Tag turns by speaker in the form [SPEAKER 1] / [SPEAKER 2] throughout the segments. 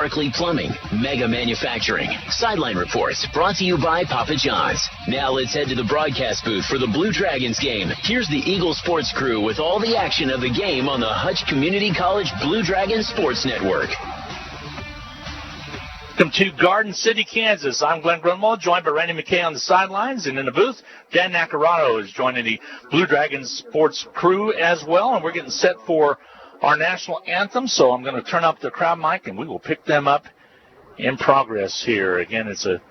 [SPEAKER 1] Barkley Plumbing, Mega Manufacturing, Sideline Reports, brought to you by Papa John's. Now let's head to the broadcast booth for the Blue Dragons game. Here's the Eagle Sports crew with all the action of the game on the Hutch Community College Blue Dragons Sports Network.
[SPEAKER 2] Welcome to Garden City, Kansas. I'm Glenn Grunwald, joined by Randy McKay on the sidelines, and in the booth, Dan Nacarado is joining the Blue Dragons Sports crew as well, and we're getting set for our national anthem, so I'm going to turn up the crowd mic, and we will pick them up in progress here. Again, it's a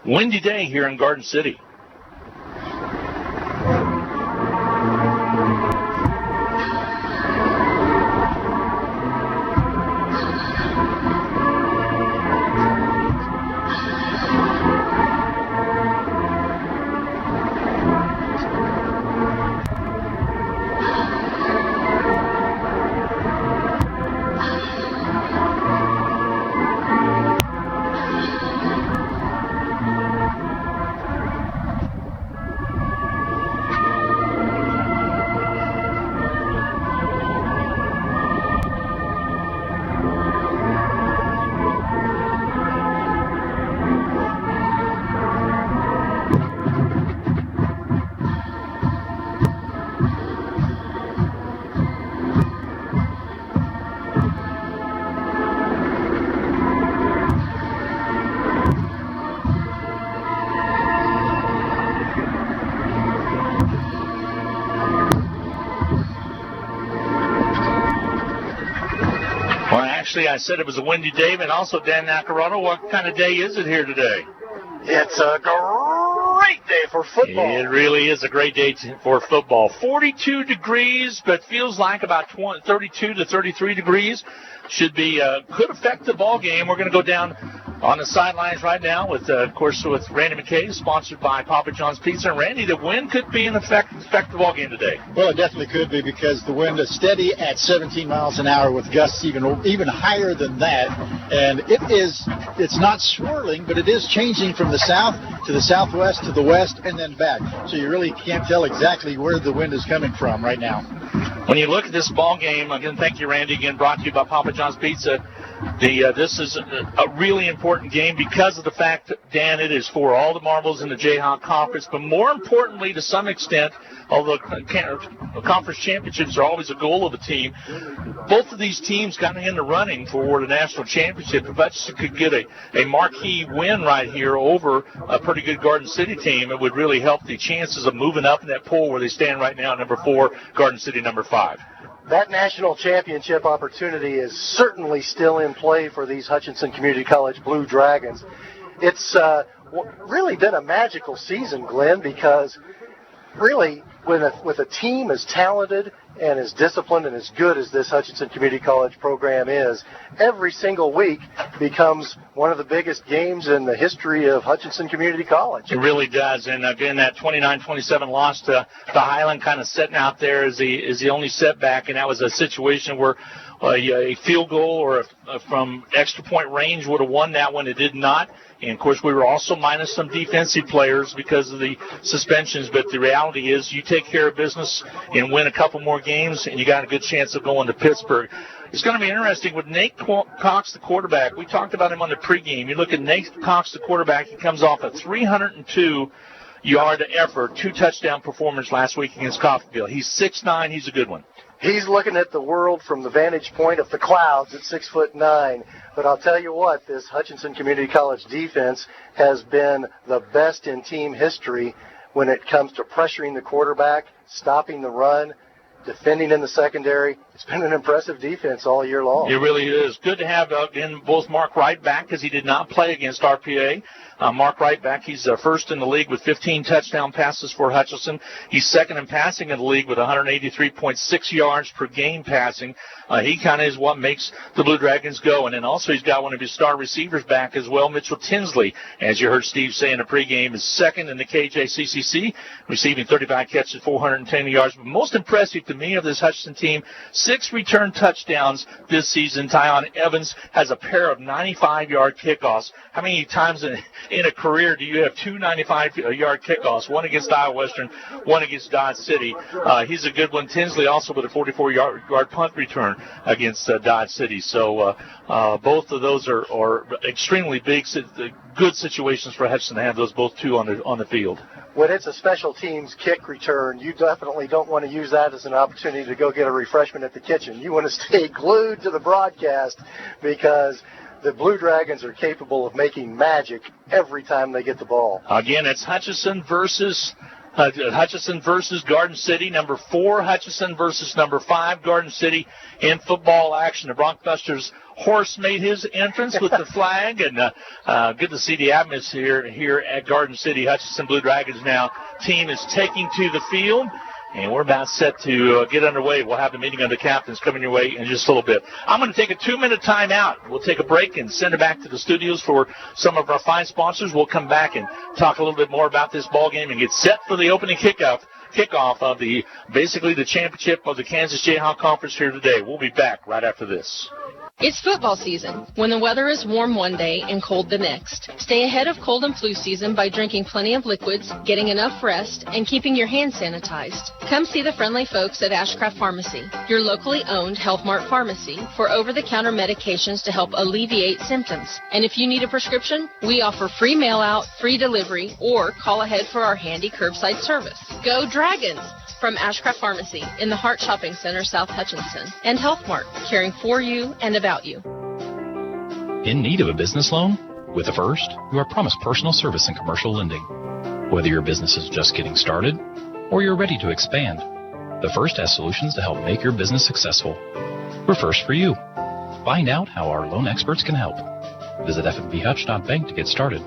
[SPEAKER 2] windy day here in Garden City. I said it was a windy day, and also Dan Nacarado, what kind of day is it here today?
[SPEAKER 3] It's a great day for football.
[SPEAKER 2] It really is a great day for football. 42 degrees, but feels like about 32 to 33 degrees. Could affect the ball game. We're going to go down on the sidelines right now with, of course, with Randy McKay, sponsored by Papa John's Pizza. And Randy, the wind could be an affect the ball game today.
[SPEAKER 4] Well, it definitely could be because the wind is steady at 17 miles an hour with gusts even higher than that. And it's not swirling, but it is changing from the south to the southwest to the west and then back. So you really can't tell exactly where the wind is coming from right now.
[SPEAKER 2] When you look at this ball game, again, thank you, Randy, again, brought to you by Papa John's Pizza. This is a really important game because of the fact, Dan, it is for all the marbles in the Jayhawk Conference, but more importantly, to some extent, although conference championships are always a goal of a team, both of these teams got in the running for the national championship. If Hutchinson could get a marquee win right here over a pretty good Garden City team, it would really help the chances of moving up in that poll where they stand right now, number 4, Garden City number 5.
[SPEAKER 3] That national championship opportunity is certainly still in play for these Hutchinson Community College Blue Dragons. It's really been a magical season, Glenn, because really with a team as talented and as disciplined and as good as this Hutchinson Community College program is, every single week becomes one of the biggest games in the history of Hutchinson Community College.
[SPEAKER 2] It really does. And again, that 29-27 loss to Highland kind of sitting out there is the only setback, and that was a situation where a field goal or from extra point range would have won that one. It did not. And, of course, we were also minus some defensive players because of the suspensions. But the reality is you take care of business and win a couple more games, and you got a good chance of going to Pittsburgh. It's going to be interesting with Nate Cox, the quarterback. We talked about him on the pregame. You look at Nate Cox, the quarterback. He comes off a 302-yard effort, 2-touchdown performance last week against Coffeyville. He's 6'9". He's a good one.
[SPEAKER 3] He's looking at the world from the vantage point of the clouds at 6'9". But I'll tell you what, this Hutchinson Community College defense has been the best in team history when it comes to pressuring the quarterback, stopping the run, defending in the secondary. It's been an impressive defense all year long.
[SPEAKER 2] It really is. Good to have in both Mark Wright back because he did not play against RPA. Mark Wright back. He's first in the league with 15 touchdown passes for Hutchinson. He's second in passing in the league with 183.6 yards per game passing. He kind of is what makes the Blue Dragons go. And then also he's got one of his star receivers back as well, Mitchell Tinsley. As you heard Steve say in the pregame, is second in the KJCCC, receiving 35 catches, 410 yards. But most impressive to me of this Hutchinson team, 6 return touchdowns this season. Tyon Evans has a pair of 95-yard kickoffs. How many times in a career do you have 2 95-yard kickoffs? One against Iowa Western, one against Dodge City. He's a good one. Tinsley also with a 44-yard punt return against Dodge City. So both of those are extremely big, good situations for Hutchinson to have those both two on the field.
[SPEAKER 3] When it's a special teams kick return, you definitely don't want to use that as an opportunity to go get a refreshment at the kitchen. You want to stay glued to the broadcast because the Blue Dragons are capable of making magic every time they get the ball.
[SPEAKER 2] Again, it's Hutchinson versus Garden City. Number 4, Hutchinson versus number 5, Garden City in football action. The Broncbusters horse made his entrance with the flag, and good to see the atmosphere here at Garden City. Hutchinson Blue Dragons now team is taking to the field, and we're about set to get underway. We'll have the meeting of the captains coming your way in just a little bit. I'm going to take a 2-minute timeout. We'll take a break and send it back to the studios for some of our fine sponsors. We'll come back and talk a little bit more about this ball game and get set for the opening kickoff of basically the championship of the Kansas Jayhawk Conference here today. We'll be back right after this.
[SPEAKER 5] It's football season, when the weather is warm one day and cold the next. Stay ahead of cold and flu season by drinking plenty of liquids, getting enough rest, and keeping your hands sanitized. Come see the friendly folks at Ashcraft Pharmacy, your locally owned Health Mart pharmacy, for over-the-counter medications to help alleviate symptoms. And if you need a prescription, we offer free mail-out, free delivery, or call ahead for our handy curbside service. Go Dragons! From Ashcraft Pharmacy in the Hart Shopping Center, South Hutchinson, and Health Mart, caring for you and about you.
[SPEAKER 6] In need of a business loan? With the First, you are promised personal service and commercial lending. Whether your business is just getting started or you're ready to expand, the First has solutions to help make your business successful. We're First for you. Find out how our loan experts can help. Visit fnbhutch.bank to get started,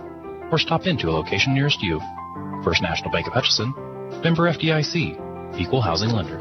[SPEAKER 6] or stop into a location nearest you. First National Bank of Hutchinson, member FDIC. Equal housing lender.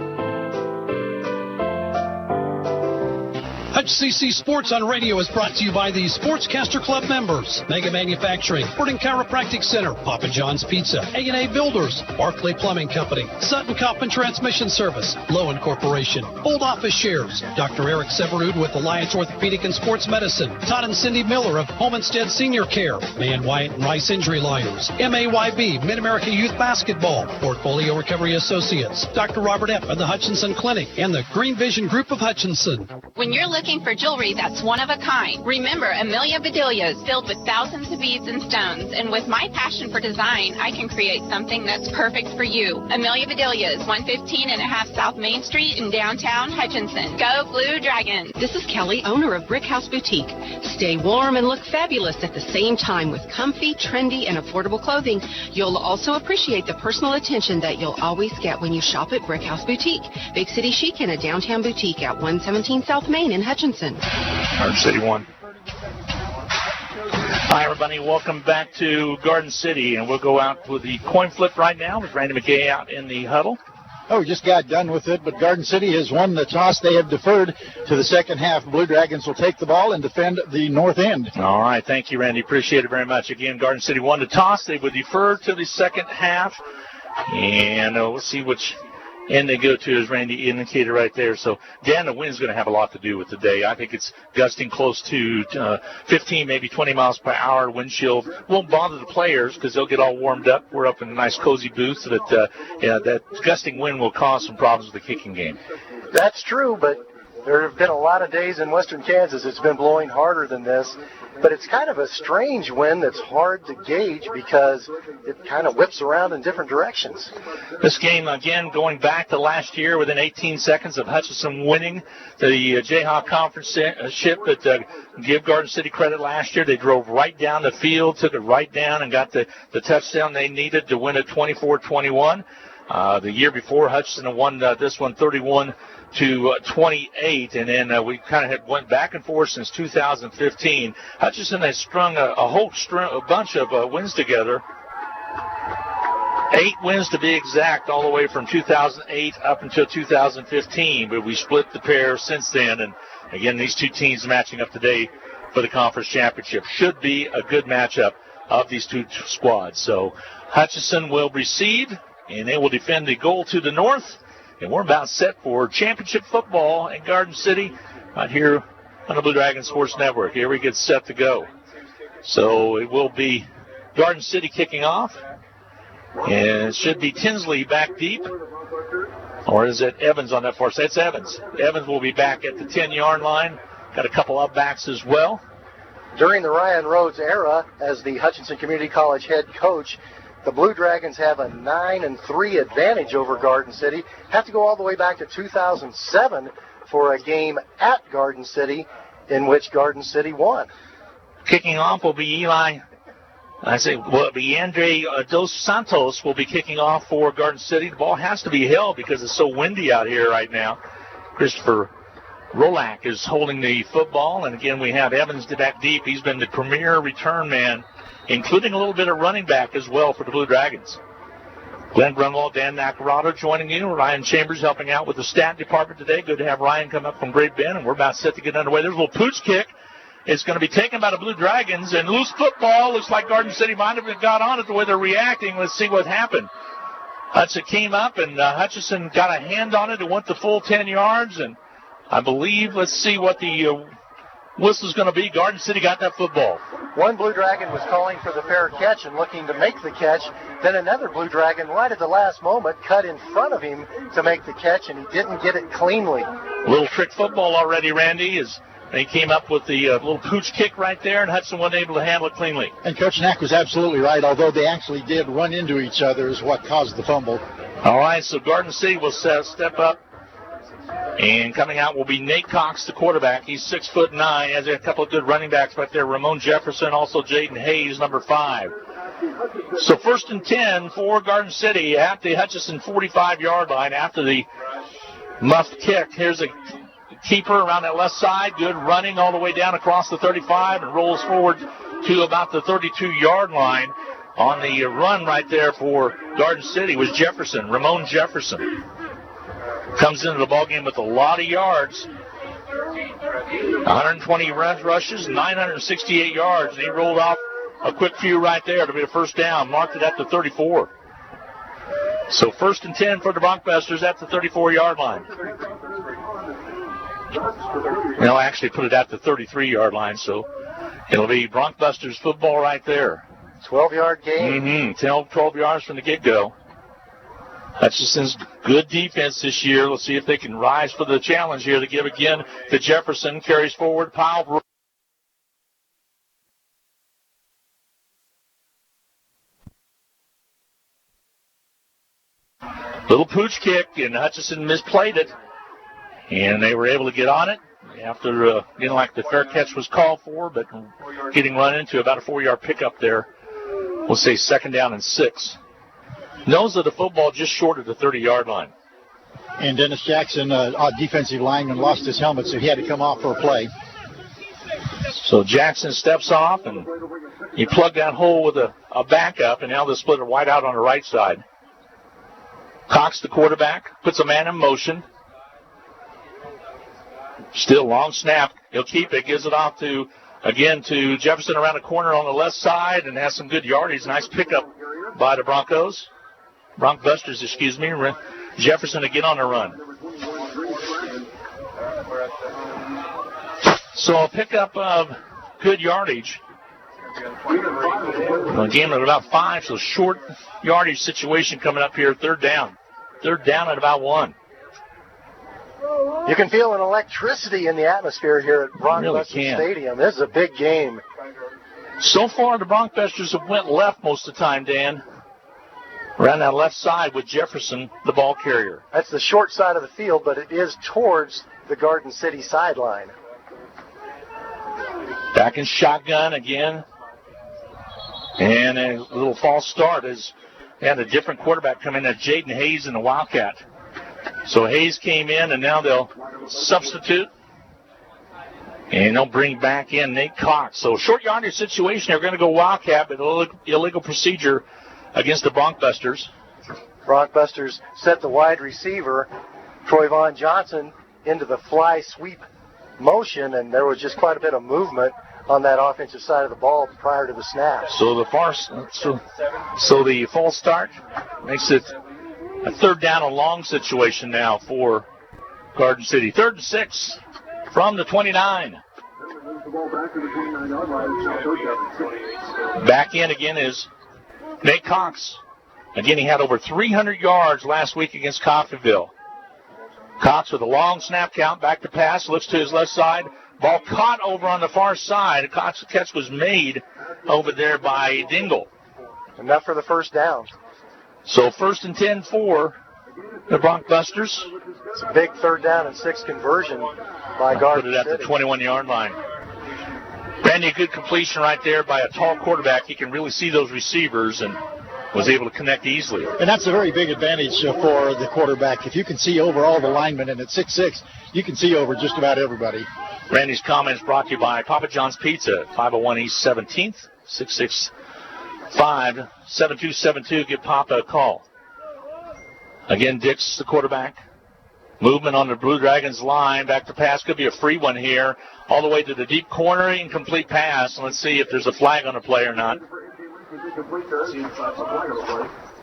[SPEAKER 7] HCC Sports on Radio is brought to you by the Sportscaster Club members, Mega Manufacturing, Sporting Chiropractic Center, Papa John's Pizza, A&A Builders, Barclay Plumbing Company, Sutton Kaufman Transmission Service, Lowen Corporation, Old Office Shares, Dr. Eric Severud with Alliance Orthopedic and Sports Medicine, Todd and Cindy Miller of Homestead Senior Care, Man Wyatt and Rice Injury Lawyers, MAYB, Mid-America Youth Basketball, Portfolio Recovery Associates, Dr. Robert Epp of the Hutchinson Clinic, and the Green Vision Group of Hutchinson.
[SPEAKER 8] When you're looking for jewelry that's one of a kind, remember Amelia Bedelia's filled with thousands of beads and stones, and with my passion for design, I can create something that's perfect for you. Amelia Bedelia's, 115.5 South Main Street in downtown Hutchinson. Go Blue Dragons!
[SPEAKER 9] This is Kelly, owner of Brick House Boutique. Stay warm and look fabulous at the same time with comfy, trendy, and affordable clothing. You'll also appreciate the personal attention that you'll always get when you shop at Brick House Boutique. Big City Chic and a downtown boutique at 117 South Main in Hutchinson.
[SPEAKER 2] Garden City 1. Hi, everybody. Welcome back to Garden City, and we'll go out with the coin flip right now with Randy McKay out in the huddle.
[SPEAKER 4] Oh, we just got done with it, but Garden City has won the toss. They have deferred to the second half. Blue Dragons will take the ball and defend the north end.
[SPEAKER 2] All right. Thank you, Randy. Appreciate it very much. Again, Garden City won the toss. They would defer to the second half, and we'll see which end they go to, as Randy indicated right there. So, Dan, the wind's going to have a lot to do with the day. I think it's gusting close to 15, maybe 20 miles per hour. Wind chill won't bother the players because they'll get all warmed up. We're up in a nice, cozy booth. So that gusting wind will cause some problems with the kicking game.
[SPEAKER 3] That's true, but there have been a lot of days in western Kansas it's been blowing harder than this. But it's kind of a strange wind that's hard to gauge because it kind of whips around in different directions.
[SPEAKER 2] This game, again, going back to last year within 18 seconds of Hutchinson winning the Jayhawk Conference ship. Give Garden City credit last year. They drove right down the field, took it right down, and got the touchdown they needed to win it 24-21. The year before, Hutchinson had won this one 31-28, and then we kind of went back and forth since 2015. Hutchinson has strung a bunch of wins together. 8 wins to be exact, all the way from 2008 up until 2015. But we split the pair since then, and again, these two teams matching up today for the conference championship. Should be a good matchup of these two squads. So Hutchinson will receive, and they will defend the goal to the north. And we're about set for championship football in Garden City right here on the Blue Dragon Sports Network. Here we get set to go. So it will be Garden City kicking off. And it should be Tinsley back deep. Or is it Evans on that far side? It's Evans. Evans will be back at the 10-yard line. Got a couple up backs as well.
[SPEAKER 3] During the Ryan Rhodes era as the Hutchinson Community College head coach, the Blue Dragons have a 9-3 advantage over Garden City. Have to go all the way back to 2007 for a game at Garden City in which Garden City won.
[SPEAKER 2] Kicking off will be Andre Dos Santos will be kicking off for Garden City. The ball has to be held because it's so windy out here right now. Christopher Rolak is holding the football, and again we have Evans back deep. He's been the premier return man, including a little bit of running back as well for the Blue Dragons. Glenn Grunwald, Dan Nacarado joining you. Ryan Chambers helping out with the stat department today. Good to have Ryan come up from Great Bend, and we're about set to get underway. There's a little pooch kick. It's going to be taken by the Blue Dragons, and loose football. Looks like Garden City might have got on it the way they're reacting. Let's see what happened. Hudson came up, and Hutchinson got a hand on it. It went the full 10 yards, and I believe, let's see what the whistle's going to be. Garden City got that football.
[SPEAKER 3] One Blue Dragon was calling for the fair catch and looking to make the catch. Then another Blue Dragon, right at the last moment, cut in front of him to make the catch, and he didn't get it cleanly.
[SPEAKER 2] A little trick football already, Randy, as they came up with the little pooch kick right there, and Hudson wasn't able to handle it cleanly.
[SPEAKER 4] And Coach Knack was absolutely right, although they actually did run into each other is what caused the fumble.
[SPEAKER 2] All right, so Garden City will step up. And coming out will be Nate Cox, the quarterback. He's 6'9". Has a couple of good running backs right there. Ramon Jefferson, also Jaden Hayes, number 5. So 1st and 10 for Garden City at the Hutchinson 45-yard line after the muffed kick. Here's a keeper around that left side. Good running all the way down across the 35 and rolls forward to about the 32-yard line. On the run right there for Garden City was Jefferson, Ramon Jefferson. Comes into the ballgame with a lot of yards. 120 rushes, 968 yards, and he rolled off a quick few right there to be a first down. Marked it at the 34. So 1st and 10 for the Broncbusters at the 34-yard line. They'll actually put it at the 33-yard line, so it'll be Broncbusters football right there.
[SPEAKER 3] 12-yard gain.
[SPEAKER 2] 12 yards from the get-go. Hutchinson's good defense this year. Let's see if they can rise for the challenge here to give again to Jefferson. Carries forward. Powell. Little pooch kick, and Hutchinson misplayed it. And they were able to get on it after getting like the fair catch was called for, but getting run into about a 4-yard pickup there. We'll say 2nd down and 6. Nose of the football just short of the 30-yard line.
[SPEAKER 4] And Dennis Jackson, our defensive lineman, lost his helmet, so he had to come off for a play.
[SPEAKER 2] So Jackson steps off, and he plugged that hole with a backup, and now they'll split it wide out on the right side. Cox, the quarterback, puts a man in motion. Still long snap. He'll keep it, gives it off to Jefferson around the corner on the left side, and has some good yardage. Nice pickup by the Broncbusters, Jefferson again on the run. So a pickup of good yardage. Again at about 5, so short yardage situation coming up here. 3rd down. 3rd down at about 1.
[SPEAKER 3] You can feel an electricity in the atmosphere here at Broncbuster Stadium. This is a big game.
[SPEAKER 2] So far, the Broncbusters have went left most of the time, Dan. Around that left side with Jefferson, the ball carrier.
[SPEAKER 3] That's the short side of the field, but it is towards the Garden City sideline.
[SPEAKER 2] Back in shotgun again. And a little false start as they had a different quarterback come in. That's Jaden Hayes in the Wildcat. So Hayes came in, and now they'll substitute. And they'll bring back in Nate Cox. So short yardage situation. They're going to go Wildcat, but illegal procedure against the Broncbusters.
[SPEAKER 3] Broncbusters set the wide receiver, Troy Vaughn Johnson, into the fly sweep motion, and there was just quite a bit of movement on that offensive side of the ball prior to the snap.
[SPEAKER 2] So the false start makes it A third down and long situation now for Garden City. 3rd and 6 from the 29. Back in again is Nate Cox. Again, he had over 300 yards last week against Coffeyville. Cox with a long snap count, back to pass, looks to his left side. Ball caught over on the far side. Cox's catch was made over there by Dingle.
[SPEAKER 3] Enough for the first down.
[SPEAKER 2] So 1st and 10 for the Broncbusters.
[SPEAKER 3] It's a big 3rd down and 6 conversion by Garden
[SPEAKER 2] City. Put it at the 21-yard line. Randy, a good completion right there by a tall quarterback. He can really see those receivers and was able to connect easily.
[SPEAKER 4] And that's a very big advantage for the quarterback. If you can see over all the linemen, and at 6'6", you can see over just about everybody.
[SPEAKER 2] Randy's comments brought to you by Papa John's Pizza, 501 East 17th, 665-7272. Give Papa a call. Again, Dix, the quarterback. Movement on the Blue Dragons line. Back to pass. Could be a free one here. All the way to the deep corner. Incomplete pass. Let's see if there's a flag on the play or not.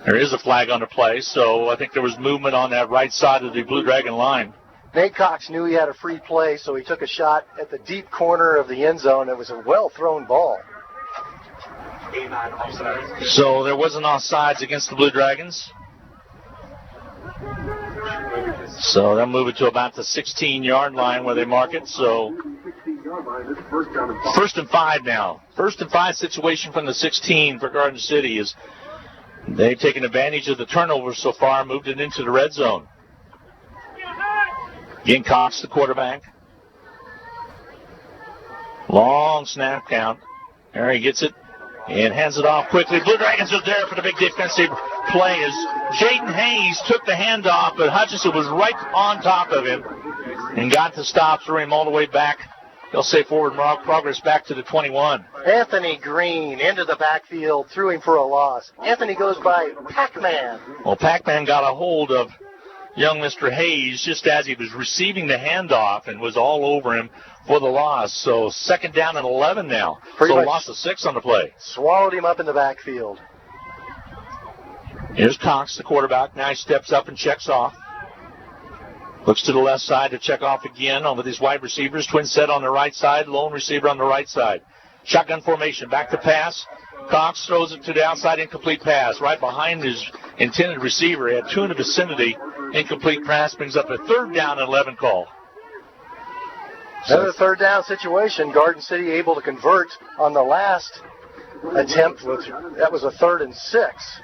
[SPEAKER 2] There is a flag on the play, so I think there was movement on that right side of the Blue Dragon line.
[SPEAKER 3] Nate Cox knew he had a free play, so he took a shot at the deep corner of the end zone. It was a well-thrown ball.
[SPEAKER 2] So there wasn't offsides against the Blue Dragons. So they'll move it to about the 16-yard line where they mark it. So 1st and 5 now. 1st and 5 situation from the 16 for Garden City is they've taken advantage of the turnover so far, moved it into the red zone. Again, Cox, the quarterback. Long snap count. There he gets it and hands it off quickly. Blue Dragons are there for the big defensive play as Jaden Hayes took the handoff, but Hutchinson was right on top of him and got the stop, threw him all the way back. They'll say forward progress back to the 21.
[SPEAKER 3] Anthony Green into the backfield, threw him for a loss. Anthony goes by Pac-Man.
[SPEAKER 2] Well, Pac-Man got a hold of young Mr. Hayes just as he was receiving the handoff and was all over him for the loss. So 2nd down and 11 now. So a loss of 6 on the play.
[SPEAKER 3] Swallowed him up in the backfield.
[SPEAKER 2] Here's Cox, the quarterback. Now he steps up and checks off. Looks to the left side to check off again with his wide receivers. Twin set on the right side, lone receiver on the right side. Shotgun formation, back to pass. Cox throws it to the outside, incomplete pass. Right behind his intended receiver. He had 2 in the vicinity. Incomplete pass brings up a 3rd down and 11 call.
[SPEAKER 3] Another 3rd down situation. Garden City able to convert on the last attempt. That was a 3rd and 6.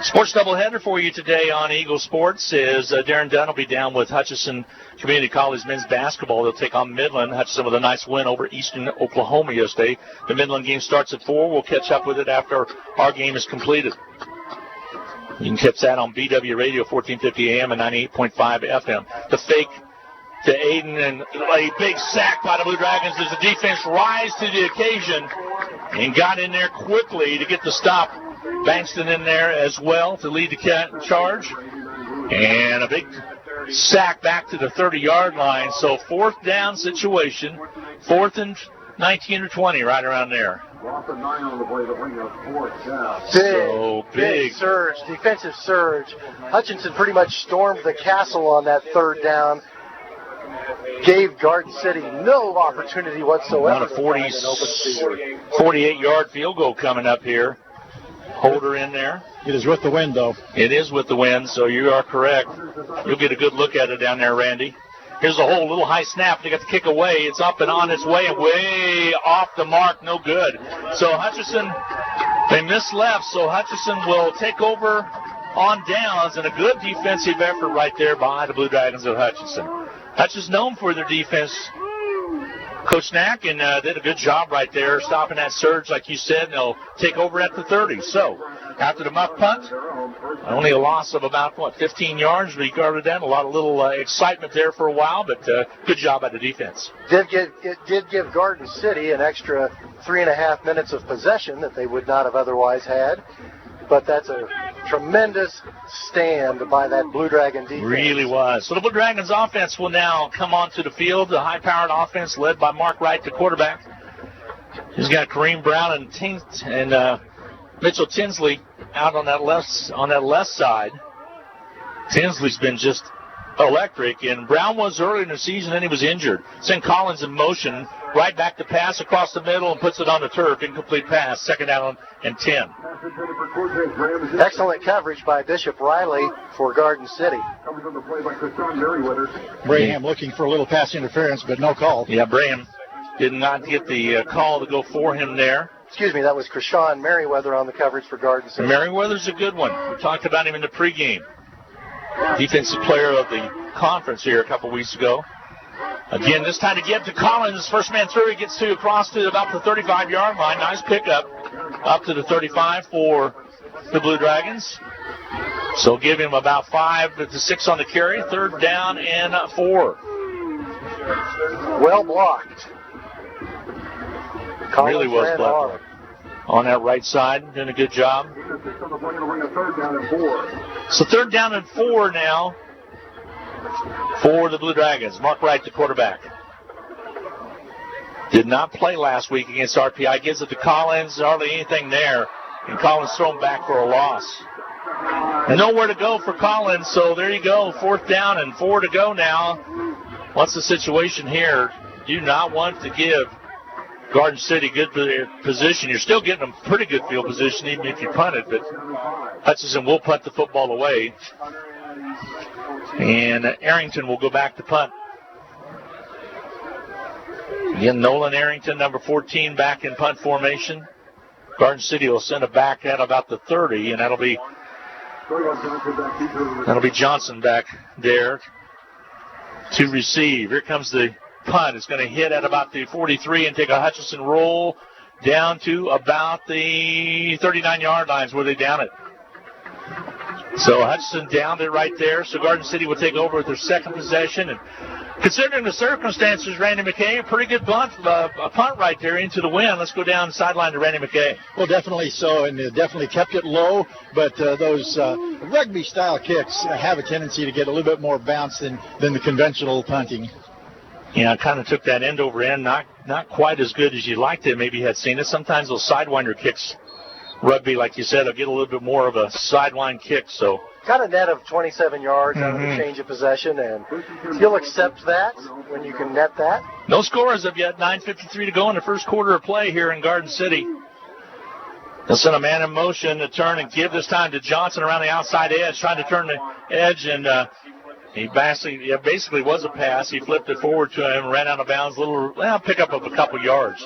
[SPEAKER 2] Sports doubleheader for you today on Eagle Sports is Darren Dunn will be down with Hutchinson Community College men's basketball. They'll take on Midland. Hutchinson with a nice win over Eastern Oklahoma yesterday. The Midland game starts at 4. We'll catch up with it after our game is completed. You can catch that on BW Radio, 1450 AM and 98.5 FM. The fake to Aiden and a big sack by the Blue Dragons as the defense rise to the occasion and got in there quickly to get the stop. Bankston in there as well to lead the charge. And a big sack back to the 30-yard line. So 4th down situation. 4th and 19 or 20, right around there.
[SPEAKER 3] Big surge, defensive surge. Hutchinson pretty much stormed the castle on that 3rd down. Gave Garden City no opportunity whatsoever.
[SPEAKER 2] About a 48-yard field goal coming up here. Holder in there.
[SPEAKER 4] It is with the wind, though.
[SPEAKER 2] It is with the wind, so you are correct. You'll get a good look at it down there, Randy. Here's a whole little high snap. They got the kick away. It's up and on its way, and way off the mark. No good. So Hutchinson, they misleft, so Hutchinson will take over on downs, and a good defensive effort right there by the Blue Dragons of Hutchinson. Hutchinson's known for their defense. Coach Knack did a good job right there, stopping that surge, like you said, and they'll take over at the 30. So, after the muff punt, only a loss of about, 15 yards regarded that. A lot of little excitement there for a while, but good job by the defense.
[SPEAKER 3] It did give Garden City an extra 3.5 minutes of possession that they would not have otherwise had. But that's a tremendous stand by that Blue Dragon defense.
[SPEAKER 2] Really was. So the Blue Dragons offense will now come onto the field. The high-powered offense led by Mark Wright, the quarterback. He's got Kareem Brown and Mitchell Tinsley out on that left side. Tinsley's been just electric, and Brown was early in the season, and he was injured. Send Collins in motion, right back to pass across the middle and puts it on the turf. Incomplete pass, 2nd down and 10.
[SPEAKER 3] Excellent coverage by Bishop Riley for Garden City.
[SPEAKER 4] Braham looking for a little pass interference, but no call.
[SPEAKER 2] Yeah, Braham did not get the call to go for him there.
[SPEAKER 3] Excuse me, that was Krishawn Merriweather on the coverage for Garden City.
[SPEAKER 2] Merriweather's a good one. We talked about him in the pregame. Defensive player of the conference here a couple weeks ago. Again, this time to get to Collins. First man through. He gets to across to about the 35-yard line. Nice pickup up to the 35 for the Blue Dragons. So give him about 5 to 6 on the carry. 3rd down and 4.
[SPEAKER 3] Well blocked. Collins
[SPEAKER 2] really was blocked on that right side. Doing a good job. So 3rd down and 4 now for the Blue Dragons. Mark Wright, the quarterback. Did not play last week against RPI. Gives it to Collins. Hardly anything there. And Collins thrown back for a loss. And nowhere to go for Collins. So there you go. 4th down and 4 to go now. What's the situation here? Do not want to give Garden City good position. You're still getting them pretty good field position even if you punt it. But Hutchinson will punt the football away. And Arrington will go back to punt. Again, Nolan Arrington, number 14, back in punt formation. Garden City will send it back at about the 30, and that'll be Johnson back there to receive. Here comes the punt. It's going to hit at about the 43 and take a Hutchinson roll down to about the 39-yard lines where they down it. So Hutchinson downed it right there. So Garden City will take over with their 2nd possession. And considering the circumstances, Randy McKay, a pretty good punt right there into the wind. Let's go down the sideline to Randy McKay.
[SPEAKER 4] Well, definitely so, and definitely kept it low. But those rugby-style kicks have a tendency to get a little bit more bounce than the conventional punting.
[SPEAKER 2] Yeah, kind of took that end over end. Not quite as good as you'd like to maybe had seen it. Sometimes those sidewinder kicks, rugby, like you said, will get a little bit more of a sideline kick. So
[SPEAKER 3] got a net of 27 yards out of the change of possession, and you'll accept that when you can net that.
[SPEAKER 2] No scores of yet. 9:53 to go in the first quarter of play here in Garden City. They'll send a man in motion to turn and give this time to Johnson around the outside edge, trying to turn the edge, and he basically was a pass. He flipped it forward to him, ran out of bounds, pickup of a couple yards.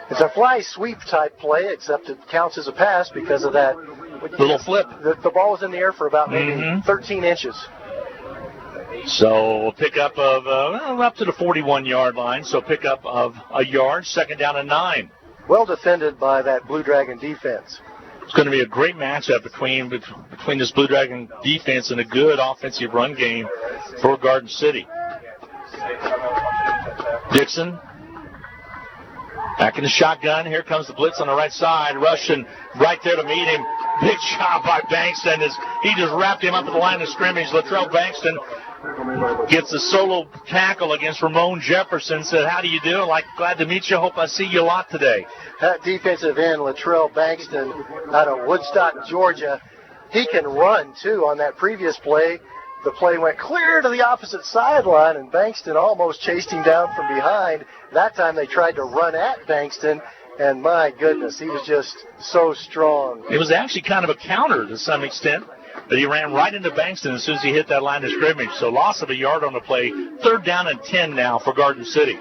[SPEAKER 3] It's a fly sweep type play, except it counts as a pass because of that
[SPEAKER 2] little flip.
[SPEAKER 3] The ball was in the air for about maybe 13 inches.
[SPEAKER 2] So pickup of up to the 41-yard line. So pickup of a yard. 2nd down and 9.
[SPEAKER 3] Well defended by that Blue Dragon defense.
[SPEAKER 2] It's going to be a great matchup between this Blue Dragon defense and a good offensive run game for Garden City. Dixon back in the shotgun. Here comes the blitz on the right side. Rushing right there to meet him. Big job by Bankston as he just wrapped him up at the line of scrimmage. Latrell Bankston gets a solo tackle against Ramon Jefferson. Said, how do you do? Glad to meet you. Hope I see you a lot today.
[SPEAKER 3] That defensive end, Latrell Bankston, out of Woodstock, Georgia, he can run, too. On that previous play, the play went clear to the opposite sideline, and Bankston almost chased him down from behind. That time they tried to run at Bankston, and my goodness, he was just so strong.
[SPEAKER 2] It was actually kind of a counter to some extent, but he ran right into Bankston as soon as he hit that line of scrimmage. So loss of a yard on the play. 3rd down and 10 now for Garden City.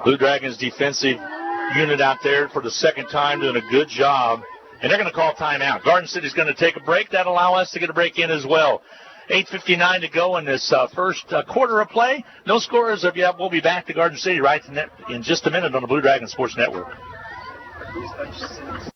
[SPEAKER 2] Blue Dragons defensive unit out there for the 2nd time doing a good job, and they're going to call timeout. Garden City's going to take a break. That'll allow us to get a break in as well. 8:59 to go in this first quarter of play. No scores of yet. We'll be back to Garden City right in just a minute on the Blue Dragon Sports Network.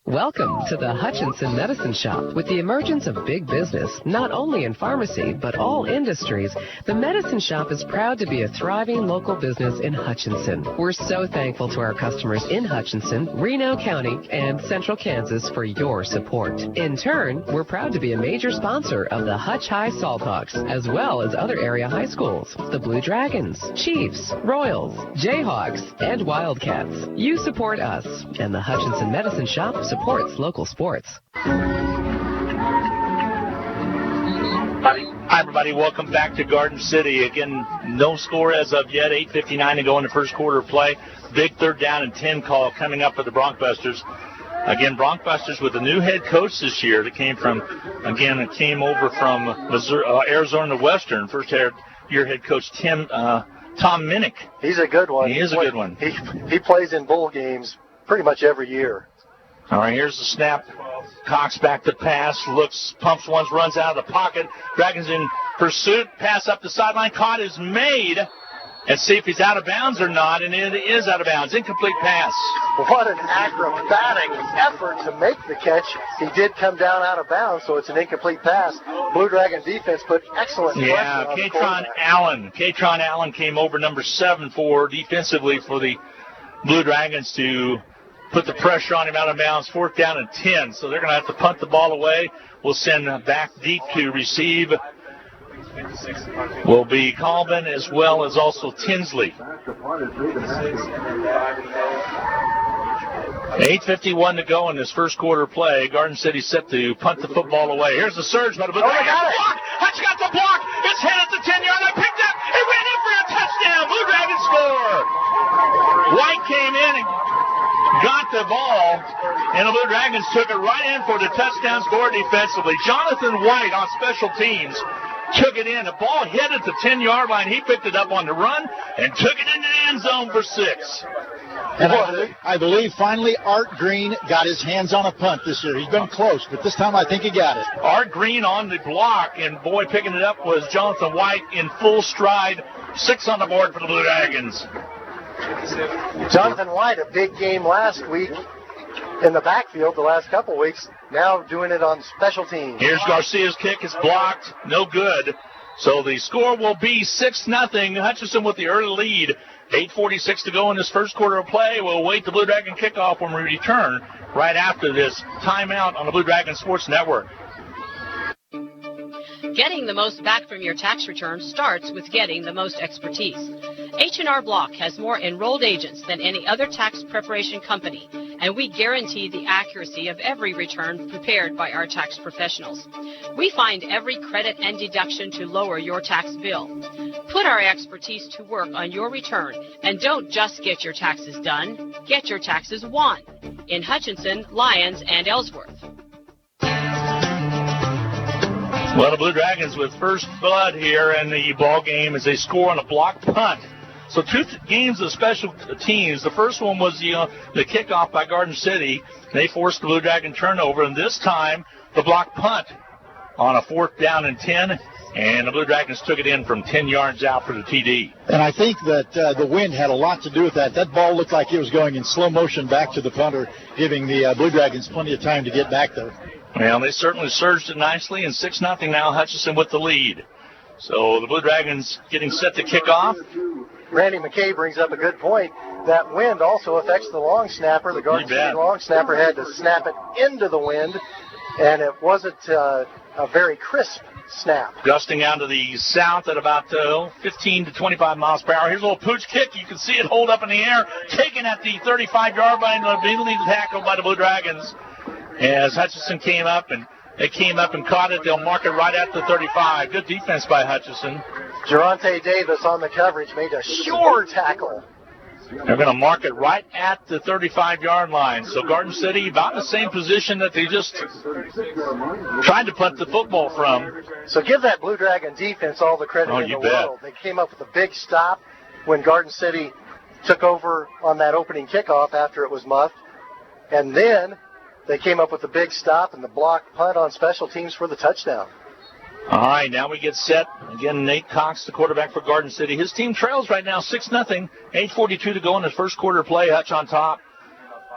[SPEAKER 10] Welcome to the Hutchinson Medicine Shop. With the emergence of big business, not only in pharmacy, but all industries, the Medicine Shop is proud to be a thriving local business in Hutchinson. We're so thankful to our customers in Hutchinson, Reno County, and Central Kansas for your support. In turn, we're proud to be a major sponsor of the Hutch High Salthawks, as well as other area high schools, the Blue Dragons, Chiefs, Royals, Jayhawks, and Wildcats. You support us, and the Hutchinson Medicine Shop supports supports local sports.
[SPEAKER 2] Hi, everybody. Welcome back to Garden City. Again, no score as of yet. 8:59 to go in the first quarter of play. Big 3rd down and 10 call coming up for the Broncbusters. Again, Broncbusters with a new head coach this year that came over from Missouri, Arizona Western. First-year head coach Tom Minnick.
[SPEAKER 3] He's a good one.
[SPEAKER 2] He is a good one.
[SPEAKER 3] He plays in bowl games pretty much every year.
[SPEAKER 2] All right, here's the snap. Cox back to pass, looks, pumps once, runs out of the pocket. Dragons in pursuit, pass up the sideline, caught is made. Let's see if he's out of bounds or not, and it is out of bounds. Incomplete pass.
[SPEAKER 3] What an acrobatic effort to make the catch. He did come down out of bounds, so it's an incomplete pass. Blue Dragon defense put excellent pressure on the quarterback.
[SPEAKER 2] Katron Allen came over, number 7, defensively for the Blue Dragons to put the pressure on him out of bounds. 4th down and 10, so they're going to have to punt the ball away. We'll send back deep to receive. Will be Colvin as well as also Tinsley. 8:51 to go in this first quarter play. Garden City set to punt the football away. Here's the surge by the Blue Dragons. Block! Hutch got the block. It's hit at the 10-yard line. Picked up. It went in for a touchdown. Blue Dragons score. White came in and got the ball, and the Blue Dragons took it right in for the touchdown score defensively. Jonathan White on special teams took it in. The ball hit at the 10-yard line. He picked it up on the run and took it into the end zone for 6.
[SPEAKER 4] And I believe finally Art Green got his hands on a punt this year. He's been close, but this time I think he got it.
[SPEAKER 2] Art Green on the block, and boy, picking it up was Jonathan White in full stride. 6 on the board for the Blue Dragons.
[SPEAKER 3] Jonathan White, a big game last week in the backfield the last couple weeks, now doing it on special teams.
[SPEAKER 2] Here's Garcia's kick. It's blocked. No good. So the score will be 6-0. Hutchinson with the early lead. 8:46 to go in this first quarter of play. We'll wait the Blue Dragon kickoff when we return right after this timeout on the Blue Dragon Sports Network.
[SPEAKER 5] Getting the most back from your tax return starts with getting the most expertise. H&R Block has more enrolled agents than any other tax preparation company, and we guarantee the accuracy of every return prepared by our tax professionals. We find every credit and deduction to lower your tax bill. Put our expertise to work on your return, and don't just get your taxes done, get your taxes won. In Hutchinson, Lyons, and Ellsworth.
[SPEAKER 2] Well, the Blue Dragons with first blood here in the ball game as they score on a block punt. So 2 games of special teams. The first one was the kickoff by Garden City. They forced the Blue Dragon turnover, and this time the block punt on a 4th down and 10, and the Blue Dragons took it in from 10 yards out for the TD.
[SPEAKER 4] And I think that the wind had a lot to do with that. That ball looked like it was going in slow motion back to the punter, giving the Blue Dragons plenty of time to get back there.
[SPEAKER 2] Well, they certainly surged it nicely, and 6-0 now, Hutchinson with the lead. So the Blue Dragons getting set to kick off.
[SPEAKER 3] Randy McKay brings up a good point. That wind also affects the long snapper. The Garden City long snapper had to snap it into the wind, and it wasn't a very crisp snap.
[SPEAKER 2] Gusting out to the south at about 15 to 25 miles per hour. Here's a little pooch kick. You can see it hold up in the air, taken at the 35-yard line, immediately tackled by the Blue Dragons. As Hutchinson came up and caught it, they'll mark it right at the 35. Good defense by Hutchinson.
[SPEAKER 3] Geronte Davis on the coverage made a sure tackle.
[SPEAKER 2] They're going to mark it right at the 35-yard line. So Garden City about in the same position that they just tried to punt the football from.
[SPEAKER 3] So give that Blue Dragon defense all the credit in the world. They came up with a big stop when Garden City took over on that opening kickoff after it was muffed. And then they came up with a big stop and the block punt on special teams for the touchdown.
[SPEAKER 2] All right, now we get set. Again, Nate Cox, the quarterback for Garden City. His team trails right now 6-0. 8:42 to go in the first quarter play. Hutch on top.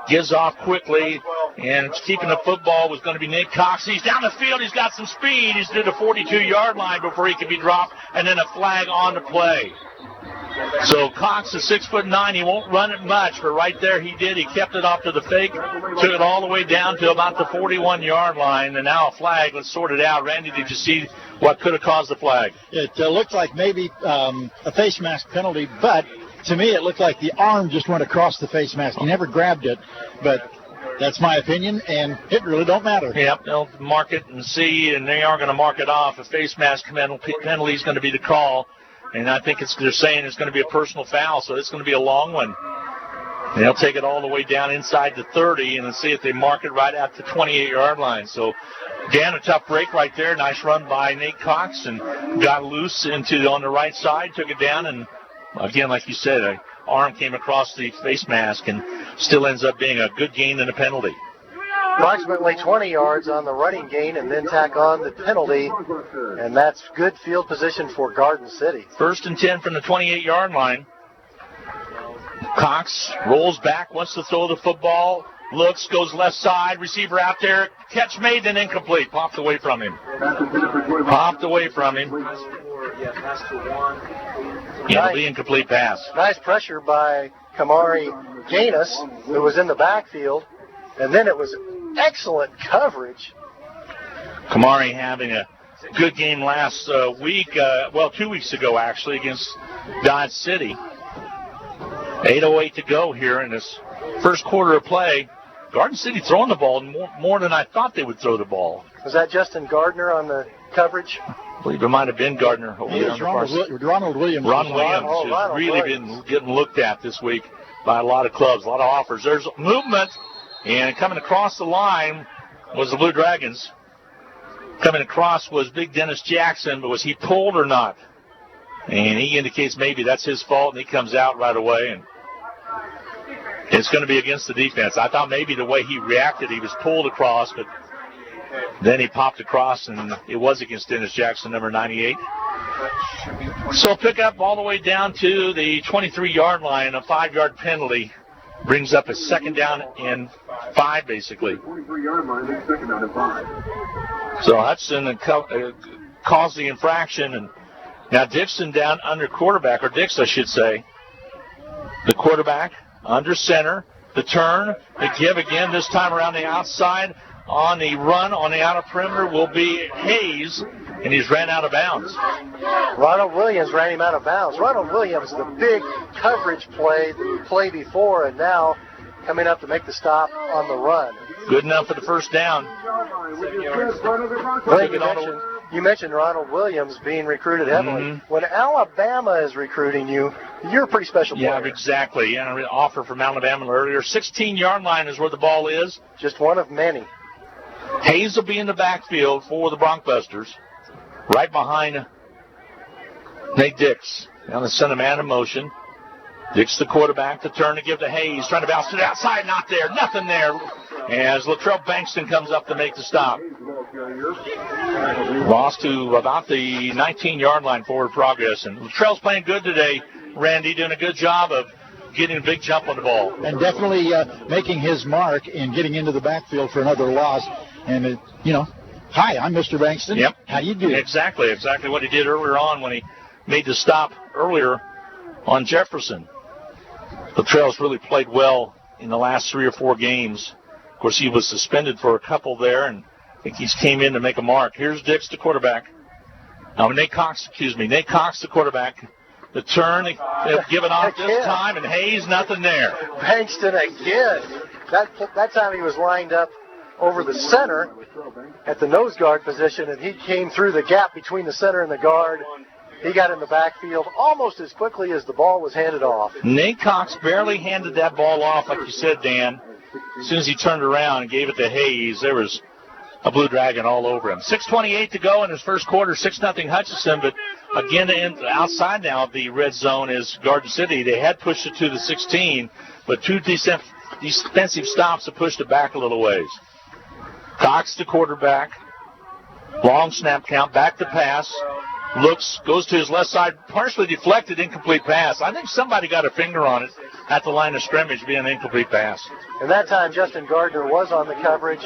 [SPEAKER 2] Gives off quickly. And keeping the football was going to be Nate Cox. He's down the field. He's got some speed. He's to the 42-yard line before he can be dropped. And then a flag on the play. So Cox is 6'9". He won't run it much, but right there he did. He kept it off to the fake, took it all the way down to about the 41-yard line, and now a flag. Let's sort it out. Randy, did you see what could have caused the flag?
[SPEAKER 4] It looked like maybe a face mask penalty, but to me it looked like the arm just went across the face mask. He never grabbed it, but That's my opinion, and it really don't matter.
[SPEAKER 2] Yep, they'll mark it and see, and they are going to mark it off. A face mask penalty is going to be the call, and I think they're saying it's going to be a personal foul, so it's going to be a long one. And they'll take it all the way down inside the 30 and then see if they mark it right at the 28-yard line. So, Dan, a tough break right there. Nice run by Nate Cox and got loose on the right side, took it down, and again, like you said, an arm came across the face mask and still ends up being a good gain and a penalty.
[SPEAKER 3] Approximately 20 yards on the running gain and then tack on the penalty, and that's good field position for Garden City.
[SPEAKER 2] 1st and 10 from the 28-yard line. Cox rolls back, wants to throw the football, looks, goes left side, receiver out there, catch made and incomplete, popped away from him. It'll be incomplete pass.
[SPEAKER 3] Nice pressure by Kamari Gaines, who was in the backfield, and then it was excellent coverage.
[SPEAKER 2] Kamari having a good game last week, 2 weeks ago actually, against Dodge City. 8:08 to go here in this first quarter of play. Garden City throwing the ball more than I thought they would throw the ball.
[SPEAKER 3] Was that Justin Gardner on the coverage?
[SPEAKER 2] I believe it might have been Gardner.
[SPEAKER 4] Ronald Williams.
[SPEAKER 2] Ron Williams has really been getting looked at this week by a lot of clubs, a lot of offers. There's movement, and coming across the line was the Blue Dragons. Coming across was Big Dennis Jackson, but was he pulled or not? And he indicates maybe that's his fault, and he comes out right away, and it's going to be against the defense. I thought maybe the way he reacted, he was pulled across, but then he popped across, and it was against Dennis Jackson, number 98. So pick up all the way down to the 23-yard line. A 5-yard penalty brings up a 2nd down and 5, basically. So Hudson calls the infraction, and now Dixon down under quarterback, or Dix, I should say. The quarterback under center. The turn, the give again, this time around the outside. On the run on the outer perimeter will be Hayes, and he's ran out of bounds.
[SPEAKER 3] Ronald Williams ran him out of bounds. Ronald Williams, the big coverage play before, and now coming up to make the stop on the run.
[SPEAKER 2] Good enough for the first down.
[SPEAKER 3] You mentioned Ronald Williams being recruited heavily. Mm-hmm. When Alabama is recruiting you, you're a pretty special player.
[SPEAKER 2] Yeah, exactly. And an offer from Alabama earlier. 16-yard line is where the ball is.
[SPEAKER 3] Just one of many.
[SPEAKER 2] Hayes will be in the backfield for the Broncbusters, right behind Nate Dix. Now they send a man in motion. Dix, the quarterback, the turn to give to Hayes, trying to bounce to the outside, not there, nothing there. As Latrell Bankston comes up to make the stop. Lost to about the 19-yard line forward progress. And Latrell's playing good today, Randy, doing a good job of getting a big jump on the ball.
[SPEAKER 4] And definitely making his mark and getting into the backfield for another loss. And, hi, I'm Mr. Bankston.
[SPEAKER 2] Yep.
[SPEAKER 4] How you doing?
[SPEAKER 2] Exactly what he did earlier on when he made the stop earlier on Jefferson. Latrell's really played well in the last 3 or 4 games. Of course, he was suspended for a couple there, and I think he came in to make a mark. Here's Dix, the quarterback. Nate Cox, the quarterback. The turn, they'll give it off this time, and Hayes, nothing there.
[SPEAKER 3] Bankston again. That time he was lined up over the center at the nose guard position, and he came through the gap between the center and the guard. He got in the backfield almost as quickly as the ball was handed off.
[SPEAKER 2] Nate Cox barely handed that ball off, like you said, Dan. As soon as he turned around and gave it to Hayes, there was a Blue Dragon all over him. 6:28 to go in his first quarter, 6-0 Hutchinson. But again, outside now of the red zone is Garden City. They had pushed it to the 16, but 2 defensive stops have pushed it back a little ways. Cox, the quarterback. Long snap count, back to pass. Looks, goes to his left side, partially deflected, incomplete pass. I think somebody got a finger on it at the line of scrimmage, being an incomplete pass.
[SPEAKER 3] And that time, Justin Gardner was on the coverage.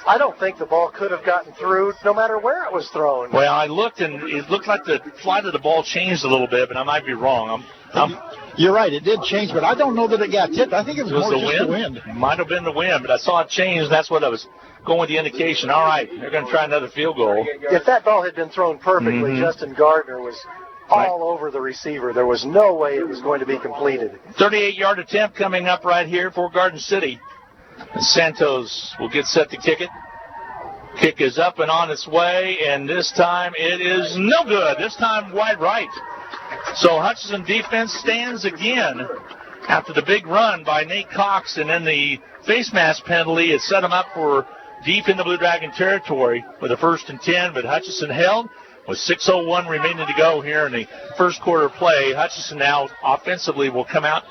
[SPEAKER 3] I don't think the ball could have gotten through no matter where it was thrown.
[SPEAKER 2] Well, I looked, and it looked like the flight of the ball changed a little bit, but I might be wrong.
[SPEAKER 4] You're right, it did change, but I don't know that it got tipped. I think it was more
[SPEAKER 2] just
[SPEAKER 4] the wind.
[SPEAKER 2] It might have been the wind, but I saw it change, and that's what I was going with the indication. All right, they're going to try another field goal.
[SPEAKER 3] If that ball had been thrown perfectly, Justin Gardner was all over the receiver. There was no way it was going to be completed.
[SPEAKER 2] 38-yard attempt coming up right here for Garden City. Santos will get set to kick it. Kick is up and on its way, and this time it is no good. This time wide right. So Hutchinson defense stands again after the big run by Nate Cox, and then the face mask penalty. It set him up for deep in the Blue Dragon territory with a 1st and 10, but Hutchinson held with 6:01 remaining to go here in the first quarter play. Hutchinson now offensively will come out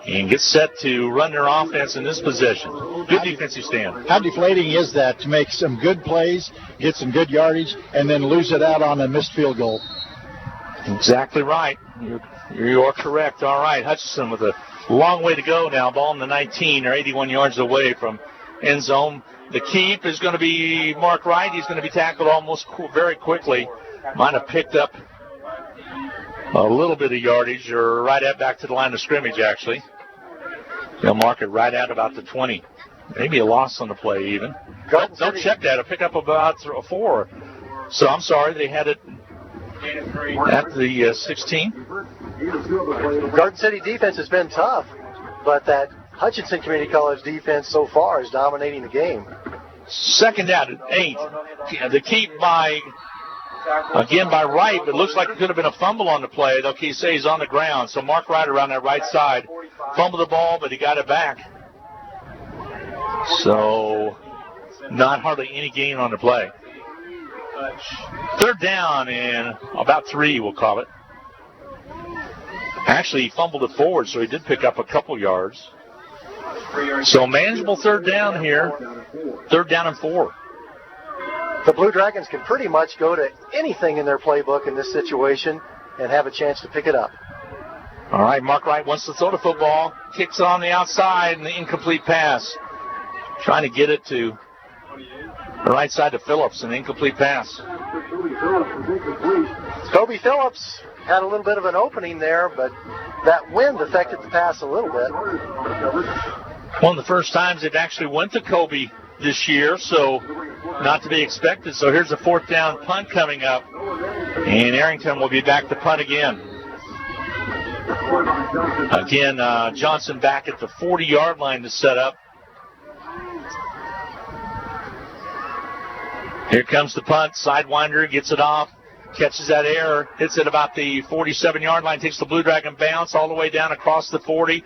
[SPEAKER 2] and get set to run their offense in this possession. Good defensive stand.
[SPEAKER 4] How deflating is that to make some good plays, get some good yardage, and then lose it out on a missed field goal?
[SPEAKER 2] Exactly right. You're correct. All right, Hutchinson with a long way to go now. Ball in the 19, or 81 yards away from end zone. The keep is going to be Mark Wright. He's going to be tackled almost very quickly. Might have picked up a little bit of yardage, or right at back to the line of scrimmage, actually. They'll mark it right at about the 20. Maybe a loss on the play, even. Don't check that. It'll pick up about 4. So I'm sorry, they had it at the 16.
[SPEAKER 3] Garden City defense has been tough, but that Hutchinson Community College defense so far is dominating the game.
[SPEAKER 2] 2nd down at 8. The keep by Wright, but it looks like it could have been a fumble on the play. They'll say he's on the ground. So Mark Wright around that right side. Fumbled the ball, but he got it back. So not hardly any gain on the play. 3rd down and about 3, we'll call it. Actually, he fumbled it forward, so he did pick up a couple yards. So manageable 3rd down here. 3rd down and 4.
[SPEAKER 3] The Blue Dragons can pretty much go to anything in their playbook in this situation and have a chance to pick it up.
[SPEAKER 2] All right, Mark Wright wants to throw the football. Kicks on the outside, and the incomplete pass. Trying to get it to the right side to Phillips, an incomplete pass.
[SPEAKER 3] Kobe Phillips had a little bit of an opening there, but that wind affected the pass a little bit.
[SPEAKER 2] One of the first times it actually went to Kobe this year, so not to be expected. So here's a 4th down punt coming up, and Arrington will be back to punt again. Johnson back at the 40-yard line to set up. Here comes the punt. Sidewinder gets it off, catches that air, hits it about the 47-yard line, takes the Blue Dragon bounce all the way down across the 40.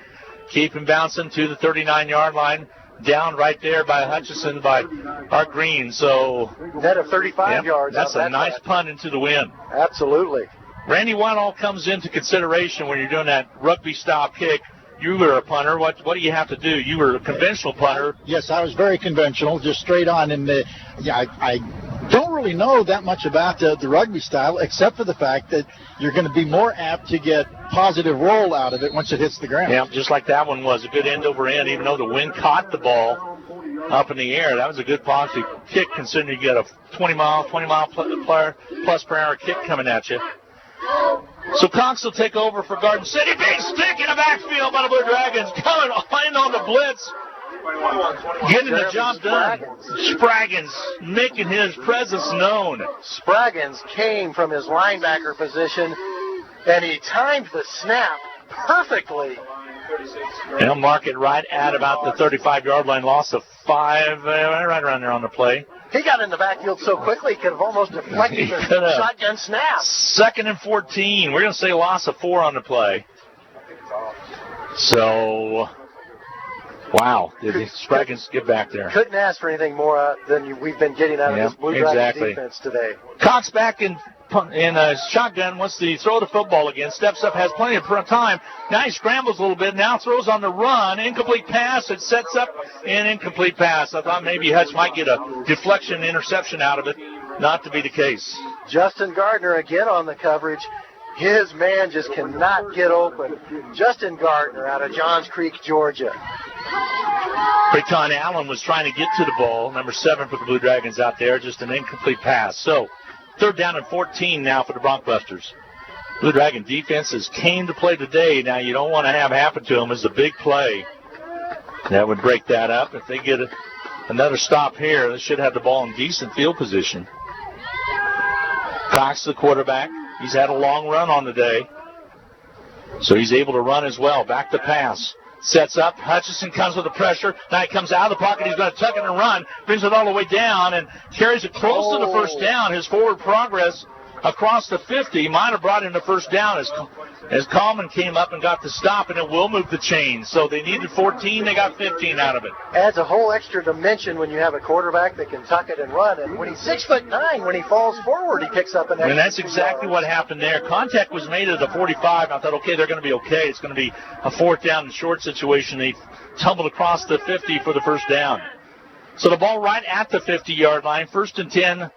[SPEAKER 2] Keep him bouncing to the 39-yard line. Down right there by Hutchinson by Art Green. So
[SPEAKER 3] net of 35 yards.
[SPEAKER 2] That's a nice punt into the wind.
[SPEAKER 3] Absolutely.
[SPEAKER 2] Randy, what all comes into consideration when you're doing that rugby-style kick? You were a punter. What do you have to do? You were a conventional punter.
[SPEAKER 4] Yes, I was very conventional, just straight on. And I don't really know that much about the rugby style, except for the fact that you're going to be more apt to get positive roll out of it once it hits the ground.
[SPEAKER 2] Yeah, just like that one was. A good end over end, even though the wind caught the ball up in the air. That was a good positive kick, considering you get a 20-mile plus per hour kick coming at you. So Cox will take over for Garden City. Big stick in the backfield by the Blue Dragons. Coming in on the blitz. Getting the job done. Spraggins making his presence known.
[SPEAKER 3] Spraggins came from his linebacker position, and he timed the snap perfectly.
[SPEAKER 2] They'll mark it right at about the 35-yard line. Loss of 5, right around there on the play.
[SPEAKER 3] He got in the backfield so quickly, he could have almost deflected the shotgun snap.
[SPEAKER 2] 2nd and 14. We're going to say loss of 4 on the play. So, wow. Did Spraggins get back there?
[SPEAKER 3] Couldn't ask for anything more than we've been getting out of this Blue Dragon defense today.
[SPEAKER 2] Cox back in a shotgun, wants to throw the football again. Steps up, has plenty of time. Now he scrambles a little bit. Now throws on the run. Incomplete pass. It sets up an incomplete pass. I thought maybe Hutch might get a deflection interception out of it. Not to be the case.
[SPEAKER 3] Justin Gardner again on the coverage. His man just cannot get open. Justin Gardner out of Johns Creek, Georgia.
[SPEAKER 2] Brayton Allen was trying to get to the ball. Number 7 for the Blue Dragons out there. Just an incomplete pass. So 3rd down and 14 now for the Broncbusters. Blue Dragon defenses came to play today. Now you don't want to have happen to them as a big play. That would break that up. If they get another stop here, they should have the ball in decent field position. Cox, the quarterback. He's had a long run on the day, so he's able to run as well. Back to pass. Sets up. Hutchinson comes with the pressure. Now he comes out of the pocket. He's going to tuck it and run. Brings it all the way down and carries it close to the first down. His forward progress across the 50 might have brought in the first down as Coleman came up and got the stop, and it will move the chains. So they needed 14. They got 15 out of it.
[SPEAKER 3] Adds a whole extra dimension when you have a quarterback that can tuck it and run. And when he's 6'9", when he falls forward, he picks up an extra.
[SPEAKER 2] And that's exactly what happened there. Contact was made at the 45. I thought, okay, they're going to be okay. It's going to be a fourth down and short situation. They tumbled across the 50 for the first down. So the ball right at the 50-yard line. 1st and 10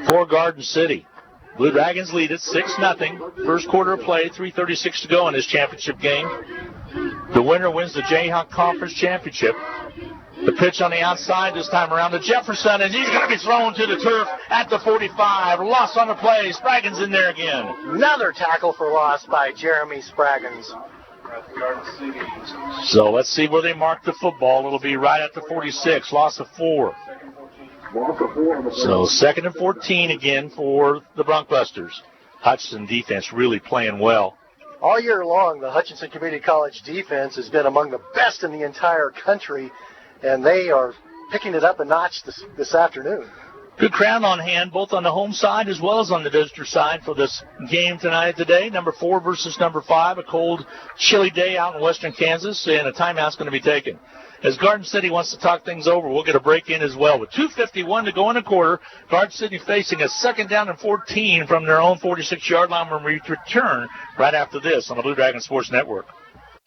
[SPEAKER 2] for Garden City. Blue Dragons lead it 6-0. First quarter of play, 3:36 to go in this championship game. The winner wins the Jayhawk Conference Championship. The pitch on the outside this time around to Jefferson, and he's going to be thrown to the turf at the 45. Loss on the play. Spraggins in there again.
[SPEAKER 3] Another tackle for loss by Jeremy Spraggins.
[SPEAKER 2] So let's see where they mark the football. It'll be right at the 46. Loss of 4. So 2nd and 14 again for the Broncbusters. Hutchinson defense really playing well.
[SPEAKER 3] All year long, the Hutchinson Community College defense has been among the best in the entire country, and they are picking it up a notch this afternoon.
[SPEAKER 2] Good crowd on hand, both on the home side as well as on the visitor side for this game today. Number 4 versus number 5, a cold, chilly day out in western Kansas, and a timeout's going to be taken. As Garden City wants to talk things over, we'll get a break in as well. With 2:51 to go in the quarter, Garden City facing a 2nd down and 14 from their own 46-yard line when we return right after this on the Blue Dragon Sports Network.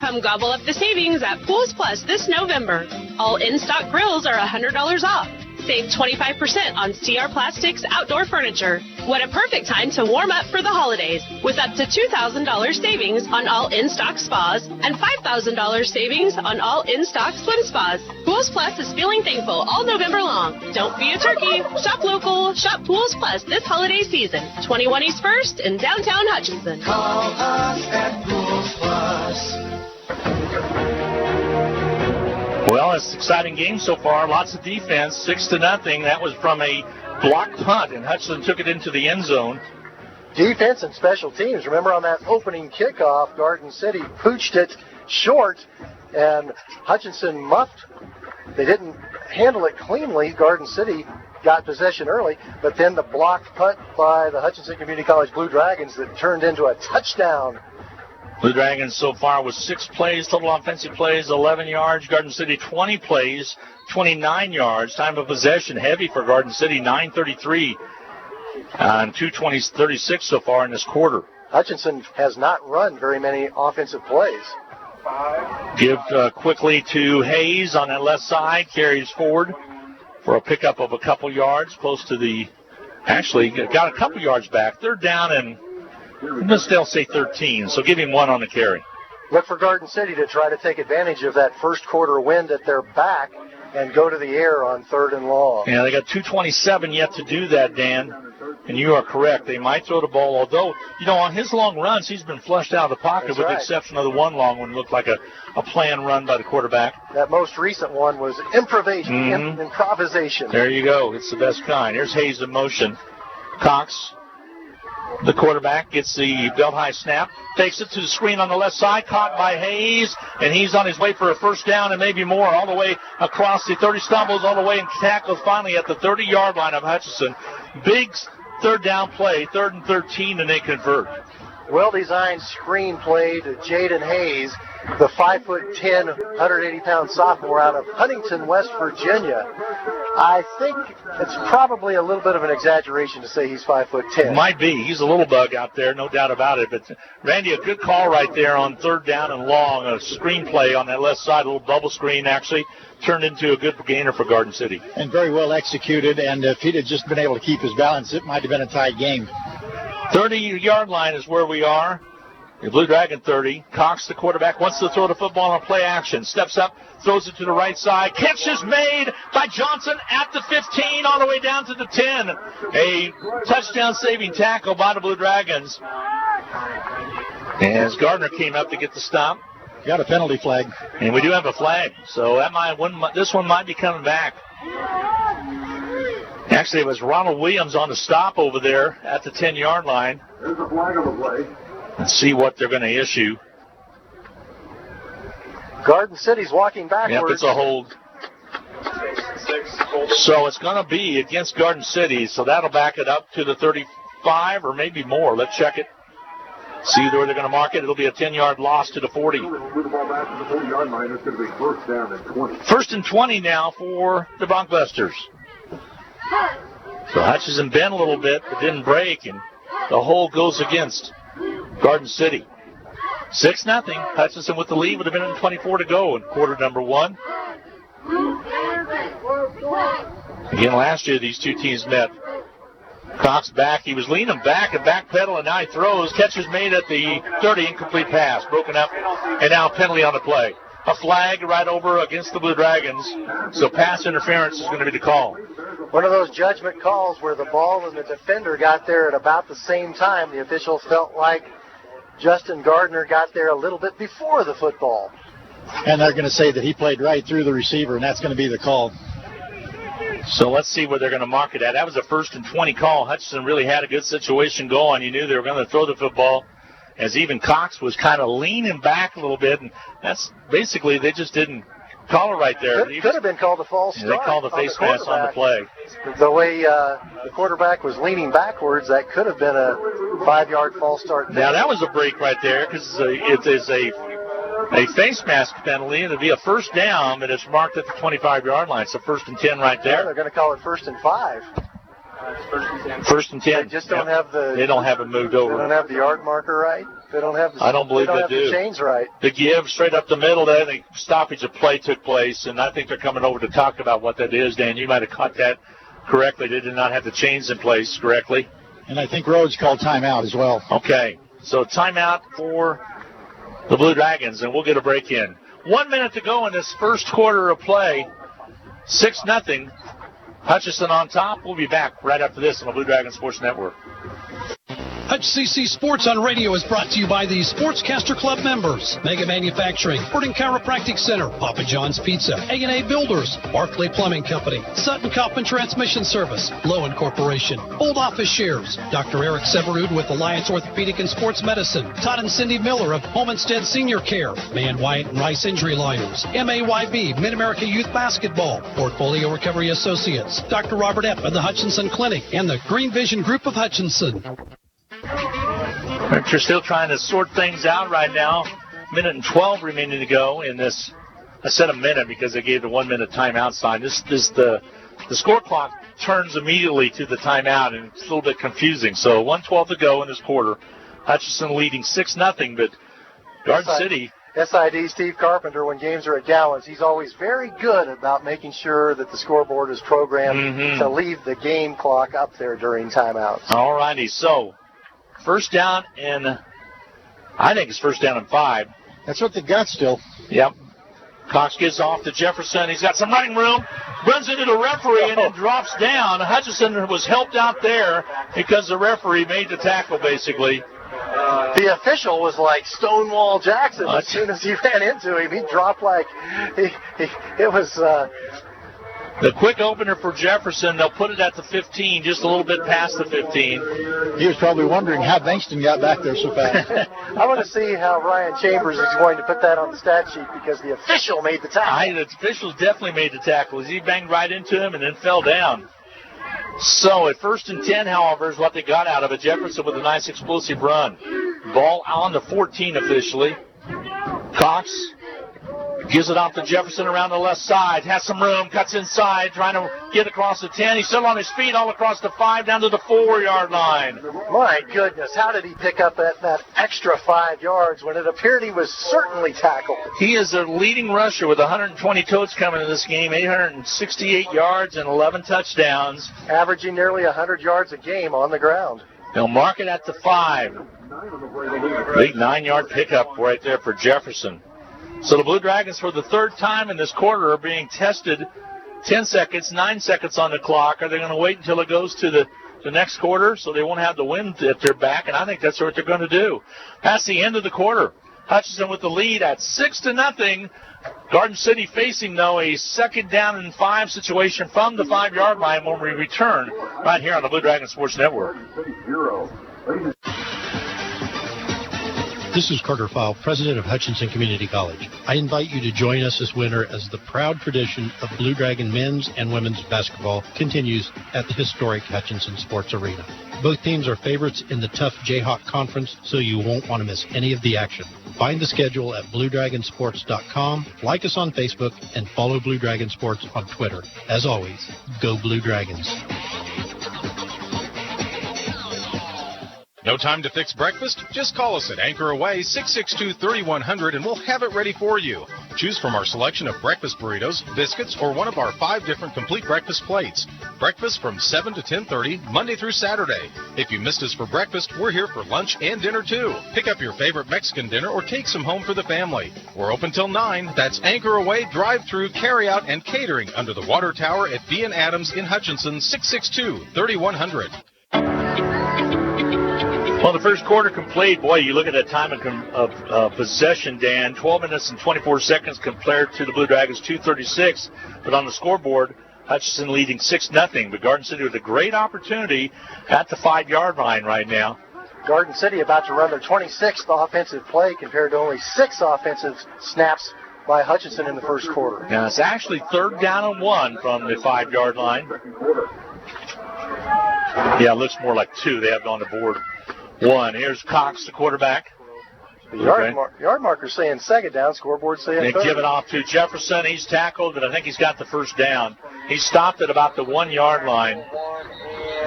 [SPEAKER 11] Come gobble up the savings at Pools Plus this November. All in-stock grills are $100 off. Save 25% on CR Plastics outdoor furniture. What a perfect time to warm up for the holidays with up to $2,000 savings on all in-stock spas and $5,000 savings on all in-stock swim spas. Pools Plus is feeling thankful all November long. Don't be a turkey. Shop local. Shop Pools Plus this holiday season. 21 East 1st in downtown Hutchinson.
[SPEAKER 12] Call us at Pools Plus.
[SPEAKER 2] Well, it's an exciting game so far. Lots of defense, 6-0. That was from a blocked punt, and Hutchinson took it into the end zone.
[SPEAKER 3] Defense and special teams. Remember on that opening kickoff, Garden City pooched it short, and Hutchinson muffed. They didn't handle it cleanly. Garden City got possession early, but then the blocked punt by the Hutchinson Community College Blue Dragons that turned into a touchdown.
[SPEAKER 2] Blue Dragons so far with 6 plays, total offensive plays, 11 yards. Garden City 20 plays, 29 yards. Time of possession heavy for Garden City, 9:33 and 2:36 so far in this quarter.
[SPEAKER 3] Hutchinson has not run very many offensive plays.
[SPEAKER 2] Give quickly to Hayes on that left side, carries forward for a pickup of a couple yards, close to the, actually got a couple yards back. 3rd down and let's still say 13, so give him 1 on the carry.
[SPEAKER 3] Look for Garden City to try to take advantage of that first quarter wind at their back and go to the air on 3rd and long.
[SPEAKER 2] Yeah, they got 2:27 yet to do that, Dan, and you are correct. They might throw the ball, although, on his long runs, he's been flushed out of the pocket. That's with the exception of the one long one, looked like a planned run by the quarterback.
[SPEAKER 3] That most recent one was improvisation.
[SPEAKER 2] There you go. It's the best kind. Here's Hayes in motion. Cox, the quarterback, gets the belt-high snap, takes it to the screen on the left side, caught by Hayes, and he's on his way for a first down and maybe more, all the way across the 30, stumbles all the way and tackles finally at the 30-yard line of Hutchinson. Big 3rd down play, 3rd and 13, and they convert.
[SPEAKER 3] Well-designed screen play to Jaden Hayes, the 5'10", 180-pound sophomore out of Huntington, West Virginia. I think it's probably a little bit of an exaggeration to say he's 5'10".
[SPEAKER 2] Might be. He's a little bug out there, no doubt about it. But, Randy, a good call right there on 3rd down and long. A screen play on that left side, a little bubble screen, actually turned into a good gainer for Garden City.
[SPEAKER 4] And very well executed, and if he'd have just been able to keep his balance, it might have been a tight game.
[SPEAKER 2] 30-yard line is where we are. The Blue Dragon 30. Cox, the quarterback, wants to throw the football on play action. Steps up, throws it to the right side. Catch is made by Johnson at the 15, all the way down to the 10. A touchdown-saving tackle by the Blue Dragons. As Gardner came up to get the stop.
[SPEAKER 4] Got a penalty flag.
[SPEAKER 2] And we do have a flag, so this one might be coming back. Actually, it was Ronald Williams on the stop over there at the 10-yard line.
[SPEAKER 12] There's a flag on the play.
[SPEAKER 2] Let's see what they're going to issue.
[SPEAKER 3] Garden City's walking backwards.
[SPEAKER 2] Yep, it's a hold. So it's going to be against Garden City, so that'll back it up to the 35 or maybe more. Let's check it. See where they're going to mark it. It'll be a 10-yard loss to the 40. First and 20 now for the Broncbusters. So Hutchinson bent a little bit, but didn't break, and the hold goes against Garden City. 6-0. Hutchinson with the lead with a minute and 24 to go in quarter number 1. Again, last year these two teams met. Cox back. He was leaning back and backpedaling. Now he throws. Catch is made at the 30. Incomplete pass. Broken up. And now a penalty on the play. A flag right over against the Blue Dragons. So pass interference is going to be the call.
[SPEAKER 3] One of those judgment calls where the ball and the defender got there at about the same time. The officials felt like Justin Gardner got there a little bit before the football.
[SPEAKER 4] And they're going to say that he played right through the receiver, and that's going to be the call.
[SPEAKER 2] So let's see where they're going to mark it at. That was a 1st and 20 call. Hutchinson really had a good situation going. You knew they were going to throw the football, as even Cox was kind of leaning back a little bit. And that's basically, they just didn't call it right there.
[SPEAKER 3] Could have been called a false start.
[SPEAKER 2] They called a face mask on the play.
[SPEAKER 3] The way the quarterback was leaning backwards, that could have been a 5-yard false start.
[SPEAKER 2] Now, that was a break right there because it is a face mask penalty, and it'll be a first down, but it's marked at the 25-yard line. So 1st and 10 right there.
[SPEAKER 3] Yeah, they're going to call it 1st and 5.
[SPEAKER 2] 1st and 10.
[SPEAKER 3] They just don't have the.
[SPEAKER 2] They don't have it moved over.
[SPEAKER 3] They don't have the yard marker right. They don't have.
[SPEAKER 2] I don't believe they do.
[SPEAKER 3] The chains right.
[SPEAKER 2] The give straight up the middle there. The stoppage of play took place, and I think they're coming over to talk about what that is. Dan, you might have caught that correctly. They did not have the chains in place correctly.
[SPEAKER 4] And I think Rhodes called timeout as well.
[SPEAKER 2] Okay, so timeout for the Blue Dragons, and we'll get a break in. 1 minute to go in this first quarter of play. 6-0. Hutchinson on top. We'll be back right after this on the Blue Dragon Sports Network.
[SPEAKER 7] HCC Sports on Radio is brought to you by the Sportscaster Club members. Mega Manufacturing, Sporting Chiropractic Center, Papa John's Pizza, A&A Builders, Barclay Plumbing Company, Sutton Coffin Transmission Service, Lowen Corporation, Old Office Shares, Dr. Eric Severud with Alliance Orthopedic and Sports Medicine, Todd and Cindy Miller of Homestead Senior Care, Man Wyatt and Rice Injury Lawyers, MAYB, Mid-America Youth Basketball, Portfolio Recovery Associates, Dr. Robert Epp of the Hutchinson Clinic, and the Green Vision Group of Hutchinson.
[SPEAKER 2] They're still trying to sort things out right now. Minute and 12 remaining to go in this. I said a minute because they gave the 1 minute timeout sign. The score clock turns immediately to the timeout, and it's a little bit confusing. So 1:12 to go in this quarter. Hutchinson leading 6-0, but Garden City.
[SPEAKER 3] SID Steve Carpenter, when games are at Gallons, he's always very good about making sure that the scoreboard is programmed to leave the game clock up there during timeouts.
[SPEAKER 2] All righty, so first down and I think it's 1st down and 5.
[SPEAKER 4] That's what they got still.
[SPEAKER 2] Yep. Cox gives off to Jefferson. He's got some running room. Runs into the referee and then drops down. Hutchinson was helped out there because the referee made the tackle, basically.
[SPEAKER 3] The official was like Stonewall Jackson. As soon as he ran into him, he dropped like it was.
[SPEAKER 2] The quick opener for Jefferson, they'll put it at the 15, just a little bit past the 15.
[SPEAKER 4] He was probably wondering how Bankston got back there so fast.
[SPEAKER 3] I want to see how Ryan Chambers is going to put that on the stat sheet because the official made the tackle.
[SPEAKER 2] The officials definitely made the tackle. He banged right into him and then fell down. So at 1st and 10, however, is what they got out of it. Jefferson with a nice explosive run. Ball on the 14 officially. Cox gives it off to Jefferson around the left side. Has some room. Cuts inside. Trying to get across the 10. He's still on his feet all across the 5 down to the 4-yard line.
[SPEAKER 3] My goodness. How did he pick up that extra 5 yards when it appeared he was certainly tackled?
[SPEAKER 2] He is a leading rusher with 120 totes coming in this game. 868 yards and 11 touchdowns.
[SPEAKER 3] Averaging nearly 100 yards a game on the ground.
[SPEAKER 2] They'll mark it at the 5. Big 9-yard pickup right there for Jefferson. So the Blue Dragons, for the 3rd time in this quarter, are being tested. 10 seconds, 9 seconds on the clock. Are they going to wait until it goes to the next quarter so they won't have the wind at their back? And I think that's what they're going to do. That's the end of the quarter. Hutchinson with the lead at 6-0. Garden City facing, though, a 2nd down and 5 situation from the 5-yard line when we return right here on the Blue Dragon Sports Network.
[SPEAKER 13] This is Carter File, president of Hutchinson Community College. I invite you to join us this winter as the proud tradition of Blue Dragon men's and women's basketball continues at the historic Hutchinson Sports Arena. Both teams are favorites in the tough Jayhawk Conference, so you won't want to miss any of the action. Find the schedule at BlueDragonSports.com, like us on Facebook, and follow Blue Dragon Sports on Twitter. As always, go Blue Dragons.
[SPEAKER 14] No time to fix breakfast? Just call us at Anchor Away 662-3100 and we'll have it ready for you. Choose from our selection of breakfast burritos, biscuits, or one of our 5 different complete breakfast plates. Breakfast from 7 to 10:30, Monday through Saturday. If you missed us for breakfast, we're here for lunch and dinner too. Pick up your favorite Mexican dinner or take some home for the family. We're open till 9. That's Anchor Away, drive-through, carry-out, and catering under the water tower at B&. Adams in Hutchinson, 662-3100.
[SPEAKER 2] Well, the first quarter complete. Boy, you look at that time of possession, Dan. 12 minutes and 24 seconds compared to the Blue Dragons' 2:36. But on the scoreboard, Hutchinson leading 6-0. But Garden City with a great opportunity at the 5-yard line right now.
[SPEAKER 3] Garden City about to run their 26th offensive play compared to only 6 offensive snaps by Hutchinson in the first quarter.
[SPEAKER 2] Now, it's actually 3rd down and 1 from the 5-yard line. Yeah, it looks more like 2. They have it on the board. 1. Here's Cox, the quarterback.
[SPEAKER 3] The yard marker's saying 2nd down, scoreboard saying 3rd.
[SPEAKER 2] They give it off to Jefferson. He's tackled, but I think he's got the first down. He stopped at about the 1-yard line.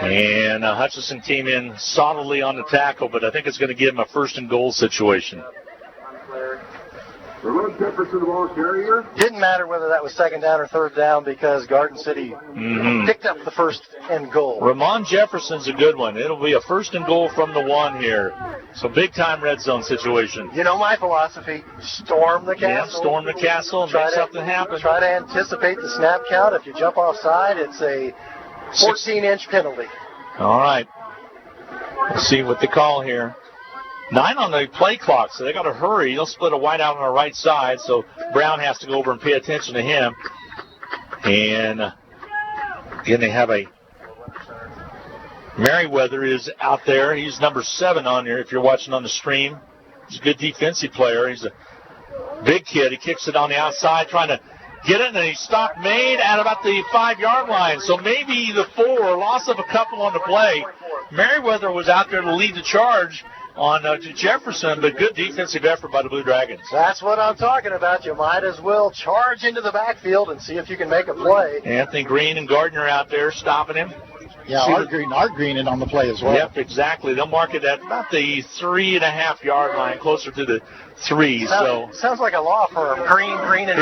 [SPEAKER 2] And Hutchinson came in solidly on the tackle, but I think it's going to give him a 1st and goal situation.
[SPEAKER 3] Jefferson, the ball carrier. Didn't matter whether that was 2nd down or 3rd down because Garden City picked up the 1st and goal.
[SPEAKER 2] Ramon Jefferson's a good one. It'll be a 1st and goal from the 1 here. So big-time red zone situation.
[SPEAKER 3] You know my philosophy, storm the castle.
[SPEAKER 2] Yeah, storm the castle and make something happen.
[SPEAKER 3] Try to anticipate the snap count. If you jump offside, it's a 14-inch penalty.
[SPEAKER 2] All right. Let's see what they call here. 9 on the play clock, so they got to hurry. They'll split a wide out on the right side, so Brown has to go over and pay attention to him. And again, they have a Merriweather is out there. He's number 7 on here if you're watching on the stream. He's a good defensive player. He's a big kid. He kicks it on the outside, trying to get it, and he stopped made at about the 5-yard line. So maybe the 4, loss of a couple on the play. Merriweather was out there to lead the charge on to Jefferson, but good defensive effort by the Blue Dragons.
[SPEAKER 3] That's what I'm talking about. You might as well charge into the backfield and see if you can make a play.
[SPEAKER 2] Anthony Green and Gardner out there stopping him.
[SPEAKER 4] Yeah, Art Green in on the play as well.
[SPEAKER 2] Yep, exactly. They'll mark it at about the 3.5-yard line, closer to the 3.
[SPEAKER 3] Sounds like a law firm. Green and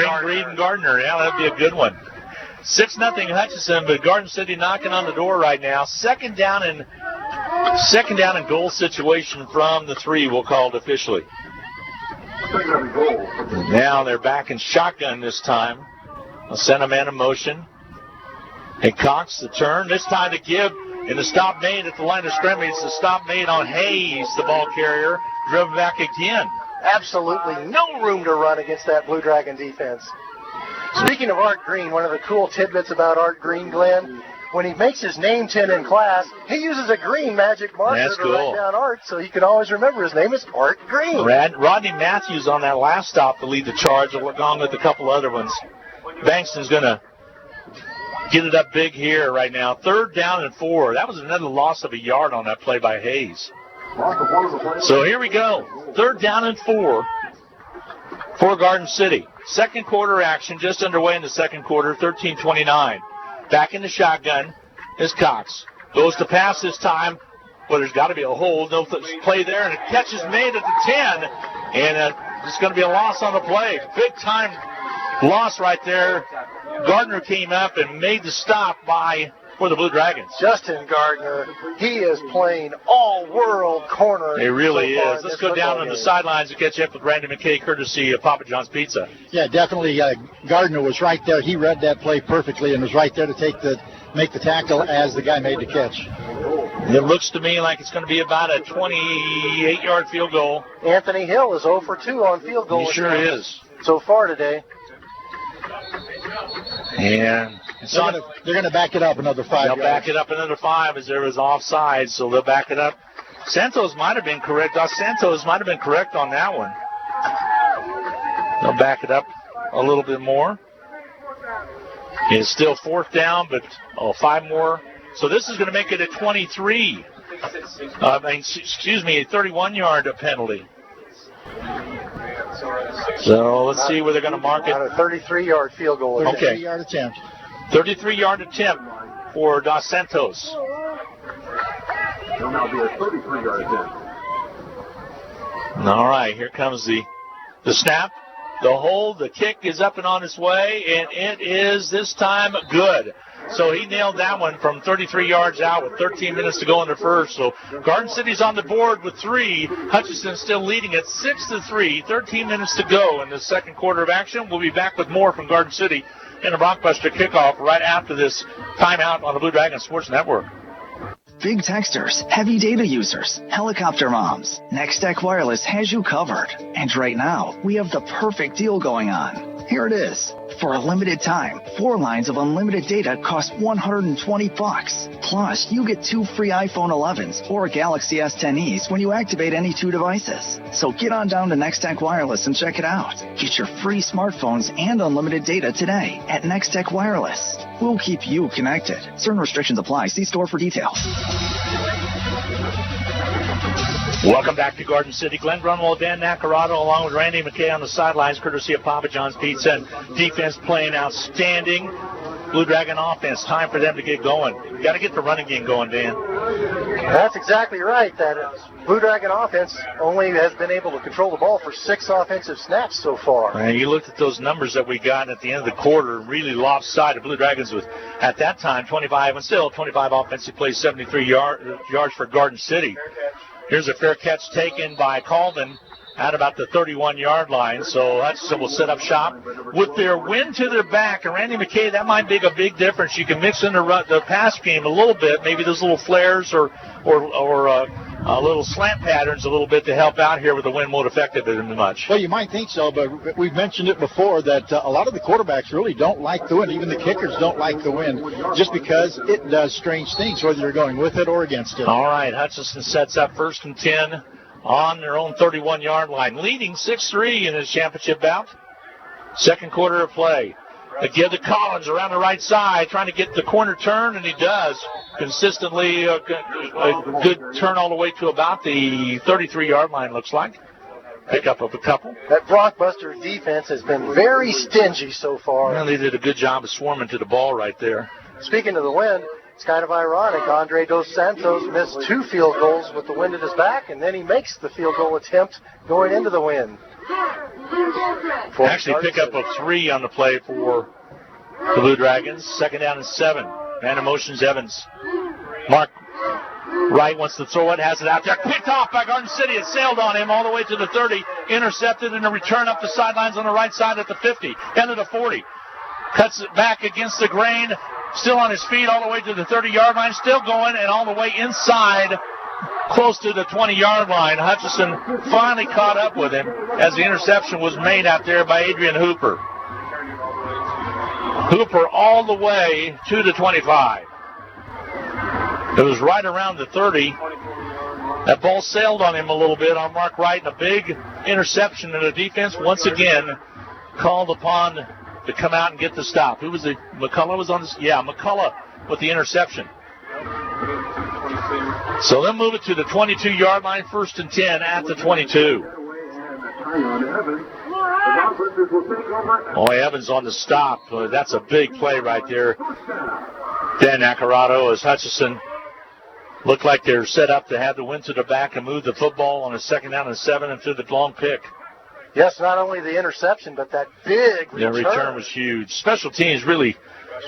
[SPEAKER 2] Gardner. Yeah, that'd be a good one. 6-0 Hutchinson, but Garden City knocking on the door right now. Second down and goal situation from the 3, we'll call it officially. Now they're back in shotgun this time. They'll send a man in motion. And Cox the turn. This time to give, and the stop made at the line of scrimmage. The stop made on Hayes, the ball carrier. Driven back again.
[SPEAKER 3] Absolutely no room to run against that Blue Dragon defense. Speaking of Art Green, one of the cool tidbits about Art Green, Glenn, when he makes his name 10 in class, he uses a green magic marker to write down Art, so he can always remember his name is Art Green.
[SPEAKER 2] Rodney Matthews on that last stop to lead the charge, along with a couple other ones. Bankston's going to get it up big here right now. 3rd down and 4. That was another loss of a yard on that play by Hayes. So here we go. 3rd down and 4 for Garden City. Second quarter action just underway in the second quarter, 13:29. Back in the shotgun is Cox. Goes to pass this time. Well, there's got to be a hold. No play there, and a catch is made at the 10. And it's going to be a loss on the play. Big time loss right there. Gardner came up and made the stop for the Blue Dragons.
[SPEAKER 3] Justin Gardner, he is playing all-world corner.
[SPEAKER 2] He really is. Let's go down on the sidelines and catch up with Brandon McKay, courtesy of Papa John's Pizza.
[SPEAKER 4] Yeah, definitely. Gardner was right there. He read that play perfectly and was right there to make the tackle as the guy made the catch.
[SPEAKER 2] It looks to me like it's going to be about a 28-yard field goal.
[SPEAKER 3] Anthony Hill is 0 for 2 on field goals.
[SPEAKER 2] He sure is.
[SPEAKER 3] So far today.
[SPEAKER 2] And
[SPEAKER 4] they're going to back it up another 5 yards.
[SPEAKER 2] They'll back it up another 5 as there was offside, so they'll back it up Santos might have been correct. Dos Santos might have been correct on that one. They'll back it up a little bit more. It's still 4th down, but 5 more. So this is going to make it a 23. A 31-yard penalty. So let's see where they're going to mark it.
[SPEAKER 3] A 33-yard field goal.
[SPEAKER 2] Okay.
[SPEAKER 4] 33-yard attempt.
[SPEAKER 2] 33-yard attempt for Dos Santos.
[SPEAKER 15] It'll now be a 33-yard attempt.
[SPEAKER 2] All right, here comes the snap. The hold, the kick is up and on its way, and it is this time good. So he nailed that one from 33 yards out with 13 minutes to go in the first. So Garden City's on the board with 3. Hutchinson still leading at 6-3. 13 minutes to go in the second quarter of action. We'll be back with more from Garden City in the Broncbuster kickoff right after this timeout on the Blue Dragon Sports Network.
[SPEAKER 16] Big texters, heavy data users, helicopter moms. Nextech Wireless has you covered. And right now, we have the perfect deal going on. Here it is. For a limited time, 4 lines of unlimited data cost $120. Plus, you get 2 free iPhone 11s or Galaxy S10es when you activate any 2 devices. So get on down to Nextech Wireless and check it out. Get your free smartphones and unlimited data today at Nextech Wireless. We'll keep you connected. Certain restrictions apply. See store for details.
[SPEAKER 2] Welcome back to Garden City. Glenn Grunwald, Dan Nacarado, along with Randy McKay on the sidelines, courtesy of Papa John's Pizza. And defense playing outstanding. Blue Dragon offense, time for them to get going. You got to get the running game going, Dan.
[SPEAKER 3] That's exactly right. That Blue Dragon offense only has been able to control the ball for 6 offensive snaps so far.
[SPEAKER 2] And you looked at those numbers that we got at the end of the quarter, really lopsided. Blue Dragons with, at that time, 25 offensive plays, 73 yards for Garden City. Here's a fair catch taken by Colvin at about the 31-yard line. So Hutchinson will set up shop with their wind to their back. And Randy McKay, that might make a big difference. You can mix in the pass game a little bit, maybe those little flares or little slant patterns a little bit to help out here with the wind won't affect it very much.
[SPEAKER 4] Well, you might think so, but we've mentioned it before that a lot of the quarterbacks really don't like the wind. Even the kickers don't like the wind just because it does strange things, whether you're going with it or against it.
[SPEAKER 2] All right, Hutchinson sets up 1st and 10 on their own 31-yard line, leading 6-3 in his championship bout. Second quarter of play. They give to Collins around the right side, trying to get the corner turn, and he does. Consistently a good turn all the way to about the 33-yard line, looks like. Pick up of a couple.
[SPEAKER 3] That Broncbuster defense has been very stingy so far.
[SPEAKER 2] Well, they did a good job of swarming to the ball right there.
[SPEAKER 3] Speaking of the wind, it's kind of ironic. Andre Dos Santos missed 2 field goals with the wind at his back, and then he makes the field goal attempt going into the wind.
[SPEAKER 2] Actually, pick up of 3 on the play for the Blue Dragons. 2nd down and 7. Man in motion's Evans. Mark Wright wants to throw it, has it out there. Picked off by Garden City. It sailed on him all the way to the 30. Intercepted and a return up the sidelines on the right side at the 50. End of the 40. Cuts it back against the grain. Still on his feet all the way to the 30-yard line. Still going and all the way inside, close to the 20-yard line. Hutchinson finally caught up with him as the interception was made out there by Adrian Hooper. Hooper all the way to the 25. It was right around the 30. That ball sailed on him a little bit on Mark Wright, and a big interception, and the defense once again called upon to come out and get the stop. Who was it? McCullough was on this? Yeah, McCullough with the interception. So they'll move it to the 22-yard line, 1st and 10 at the 22. Boy, Evans on the stop. That's a big play right there. Dan Nacarado as Hutchinson looked like they're set up to have the wind to the back and move the football on a 2nd down and 7 and through the long pick.
[SPEAKER 3] Yes, not only the interception, but that big return.
[SPEAKER 2] The return was huge. Special teams really,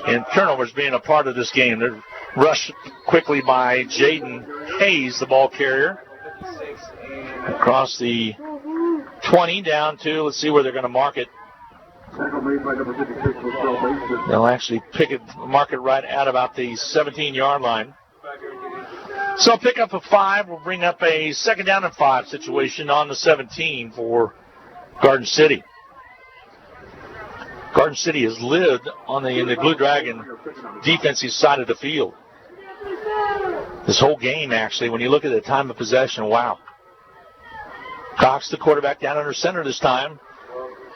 [SPEAKER 2] and turnovers being a part of this game. They're rushed quickly by Jaden Hayes, the ball carrier. Across the 20 down to, let's see where they're going to mark it. They'll actually mark it right at about the 17-yard line. So pick up a 5. We'll bring up a 2nd down and 5 situation on the 17 for Garden City. Garden City has lived in the Blue Dragon defensive side of the field. this whole game, actually, when you look at the time of possession, wow. Cox, the quarterback, down under center this time.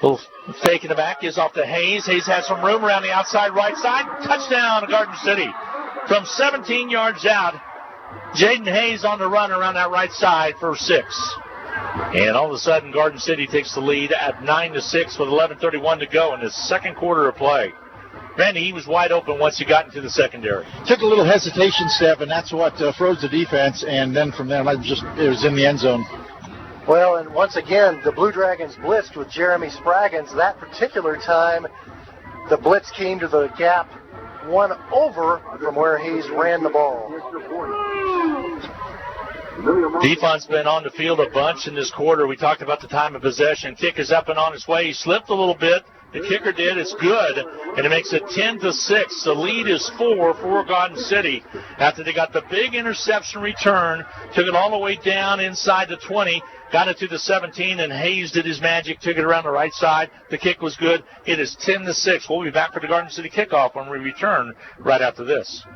[SPEAKER 2] Little fake in the back is off to Hayes. Hayes has some room around the outside right side. Touchdown, Garden City. From 17 yards out, Jaden Hayes on the run around that right side for 6. And all of a sudden, Garden City takes the lead at 9-6 with 11:31 to go in the second quarter of play. Randy, he was wide open once he got into the secondary.
[SPEAKER 4] Took a little hesitation step, and that's what froze the defense. And then from there, it was in the end zone.
[SPEAKER 3] Well, and once again, the Blue Dragons blitzed with Jeremy Spraggins. That particular time, the blitz came to the gap, one over from where Hayes ran the ball.
[SPEAKER 2] Defense been on the field a bunch in this quarter. We talked about the time of possession. Kick is up and on its way. He slipped a little bit. The kicker did. It's good, and it makes it 10-6. The lead is 4 for Garden City after they got the big interception return, took it all the way down inside the 20, got it to the 17, and Hayes did his magic, took it around the right side. The kick was good. It is 10-6. We'll be back for the Garden City kickoff when we return right after this.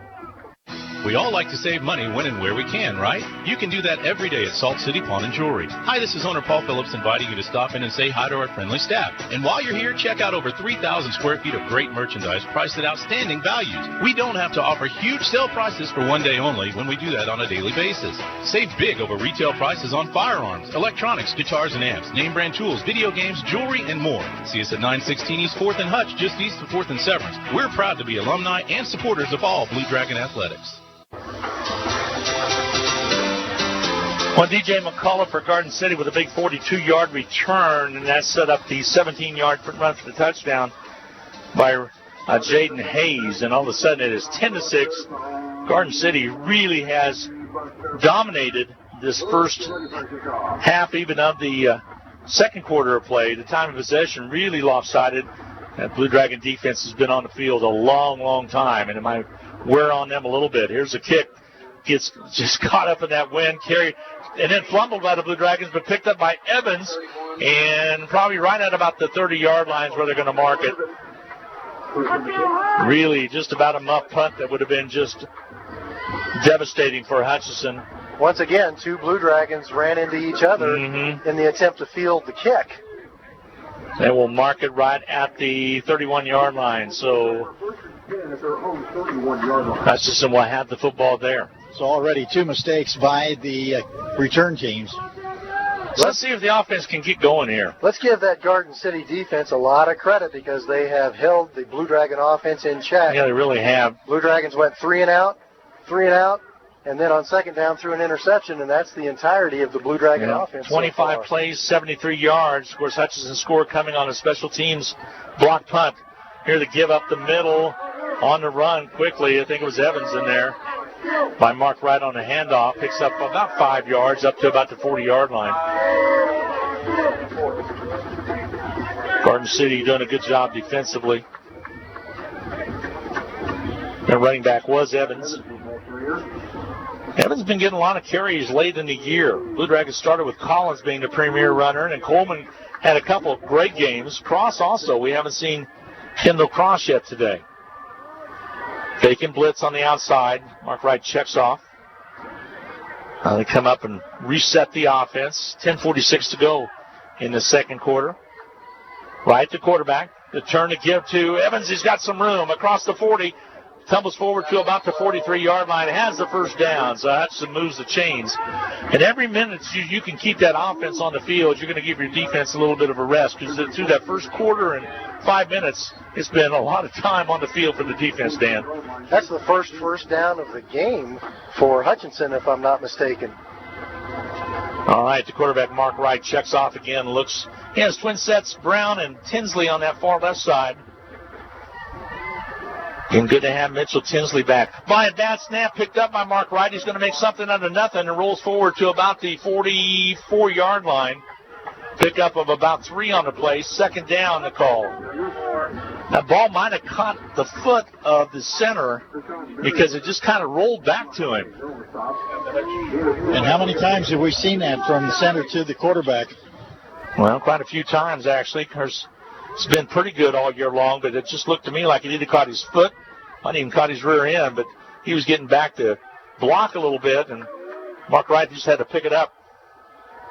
[SPEAKER 6] We all like to save money when and where we can, right? You can do that every day at Salt City Pawn and Jewelry. Hi, this is owner Paul Phillips inviting you to stop in and say hi to our friendly staff. And while you're here, check out over 3,000 square feet of great merchandise priced at outstanding values. We don't have to offer huge sale prices for one day only when we do that on a daily basis. Save big over retail prices on firearms, electronics, guitars and amps, name brand tools, video games, jewelry, and more. See us at 916 East 4th and Hutch, just east of 4th and Severance. We're proud to be alumni and supporters of all Blue Dragon athletics.
[SPEAKER 2] Well, DJ McCullough for Garden City with a big 42-yard return, and that set up the 17-yard run for the touchdown by Jaden Hayes. And all of a sudden, it is 10-6. Garden City really has dominated this first half, even of the second quarter of play. The time of possession really lopsided. That Blue Dragon defense has been on the field a long, long time, and it might wear on them a little bit. Here's a kick. Gets just caught up in that wind, carried, and then fumbled by the Blue Dragons, but picked up by Evans, and probably right at about the 30-yard lines where they're going to mark it. Really just about a muff punt that would have been just devastating for Hutchinson.
[SPEAKER 3] Once again, two Blue Dragons ran into each other in the attempt to field the kick.
[SPEAKER 2] They will mark it right at the 31-yard line, so Hutchinson will have the football there.
[SPEAKER 4] So already two mistakes by the return teams.
[SPEAKER 2] Let's see if the offense can get going here.
[SPEAKER 3] Let's give that Garden City defense a lot of credit because they have held the Blue Dragon offense in check.
[SPEAKER 2] Yeah, they really have.
[SPEAKER 3] Blue Dragons went 3 and out, and then on second down threw an interception, and that's the entirety of the Blue Dragon offense.
[SPEAKER 2] 25 plays, 73 yards. Of course, Hutchinson scored coming on a special teams block punt. Here they give up the middle on the run quickly. I think it was Evans in there. By Mark Wright on the handoff, picks up about 5 yards up to about the 40-yard line. Garden City doing a good job defensively. Their running back was Evans. Evans has been getting a lot of carries late in the year. Blue Dragons started with Collins being the premier runner, and Coleman had a couple of great games. Cross also. We haven't seen Kendall Cross yet today. Bacon blitz on the outside. Mark Wright checks off. They come up and reset the offense. 10:46 to go in the second quarter. Wright, the quarterback. The turn to give to Evans. He's got some room across the 40. Tumbles forward to about the 43-yard line. Has the first down. So Hutchinson moves the chains. And every minute you can keep that offense on the field, you're going to give your defense a little bit of a rest. Because through that first quarter and 5 minutes, it's been a lot of time on the field for the defense, Dan.
[SPEAKER 3] That's the first down of the game for Hutchinson, if I'm not mistaken.
[SPEAKER 2] All right, the quarterback, Mark Wright, checks off again. Looks, he has twin sets, Brown and Tinsley on that far left side. And good to have Mitchell Tinsley back. By a bad snap picked up by Mark Wright. He's going to make something out of nothing and rolls forward to about the 44-yard line. Pickup of about 3 on the play. Second down, the call. That ball might have caught the foot of the center because it just kind of rolled back to him.
[SPEAKER 4] And how many times have we seen that from the center to the quarterback?
[SPEAKER 2] Well, quite a few times, actually. It's been pretty good all year long, but it just looked to me like it either caught his foot, might even caught his rear end, but he was getting back to block a little bit, and Mark Wright just had to pick it up.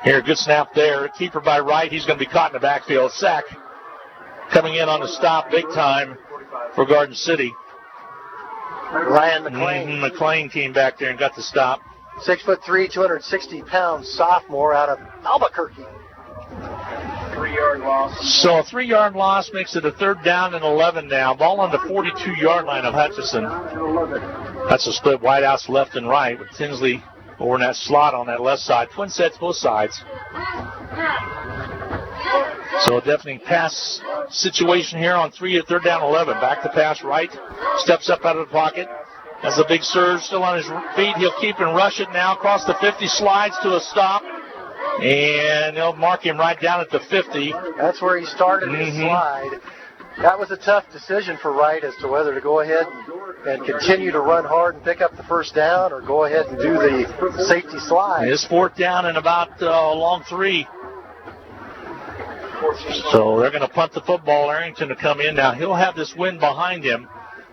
[SPEAKER 2] Here, good snap there. Keeper by Wright. He's going to be caught in the backfield. Sack coming in on the stop big time for Garden City.
[SPEAKER 3] Ryan McClain.
[SPEAKER 2] McClain came back there and got the stop.
[SPEAKER 3] 6'3", 260-pound sophomore out of Albuquerque.
[SPEAKER 15] 3-yard loss.
[SPEAKER 2] So a 3-yard loss makes it a 3rd down and 11 now. Ball on the 42-yard line of Hutchinson. That's a split wideouts left and right with Tinsley over in that slot on that left side. Twin sets both sides. So a definitely pass situation here on 3rd down 11. Back to pass right. Steps up out of the pocket. Has a big surge still on his feet. He'll keep and rush it now across the 50. Slides to a stop. And they'll mark him right down at the 50.
[SPEAKER 3] That's where he started his slide. That was a tough decision for Wright as to whether to go ahead and continue to run hard and pick up the 1st down or go ahead and do the safety slide.
[SPEAKER 2] It's 4th down and about long 3. So they're going to punt the football. Arrington to come in now. He'll have this wind behind him.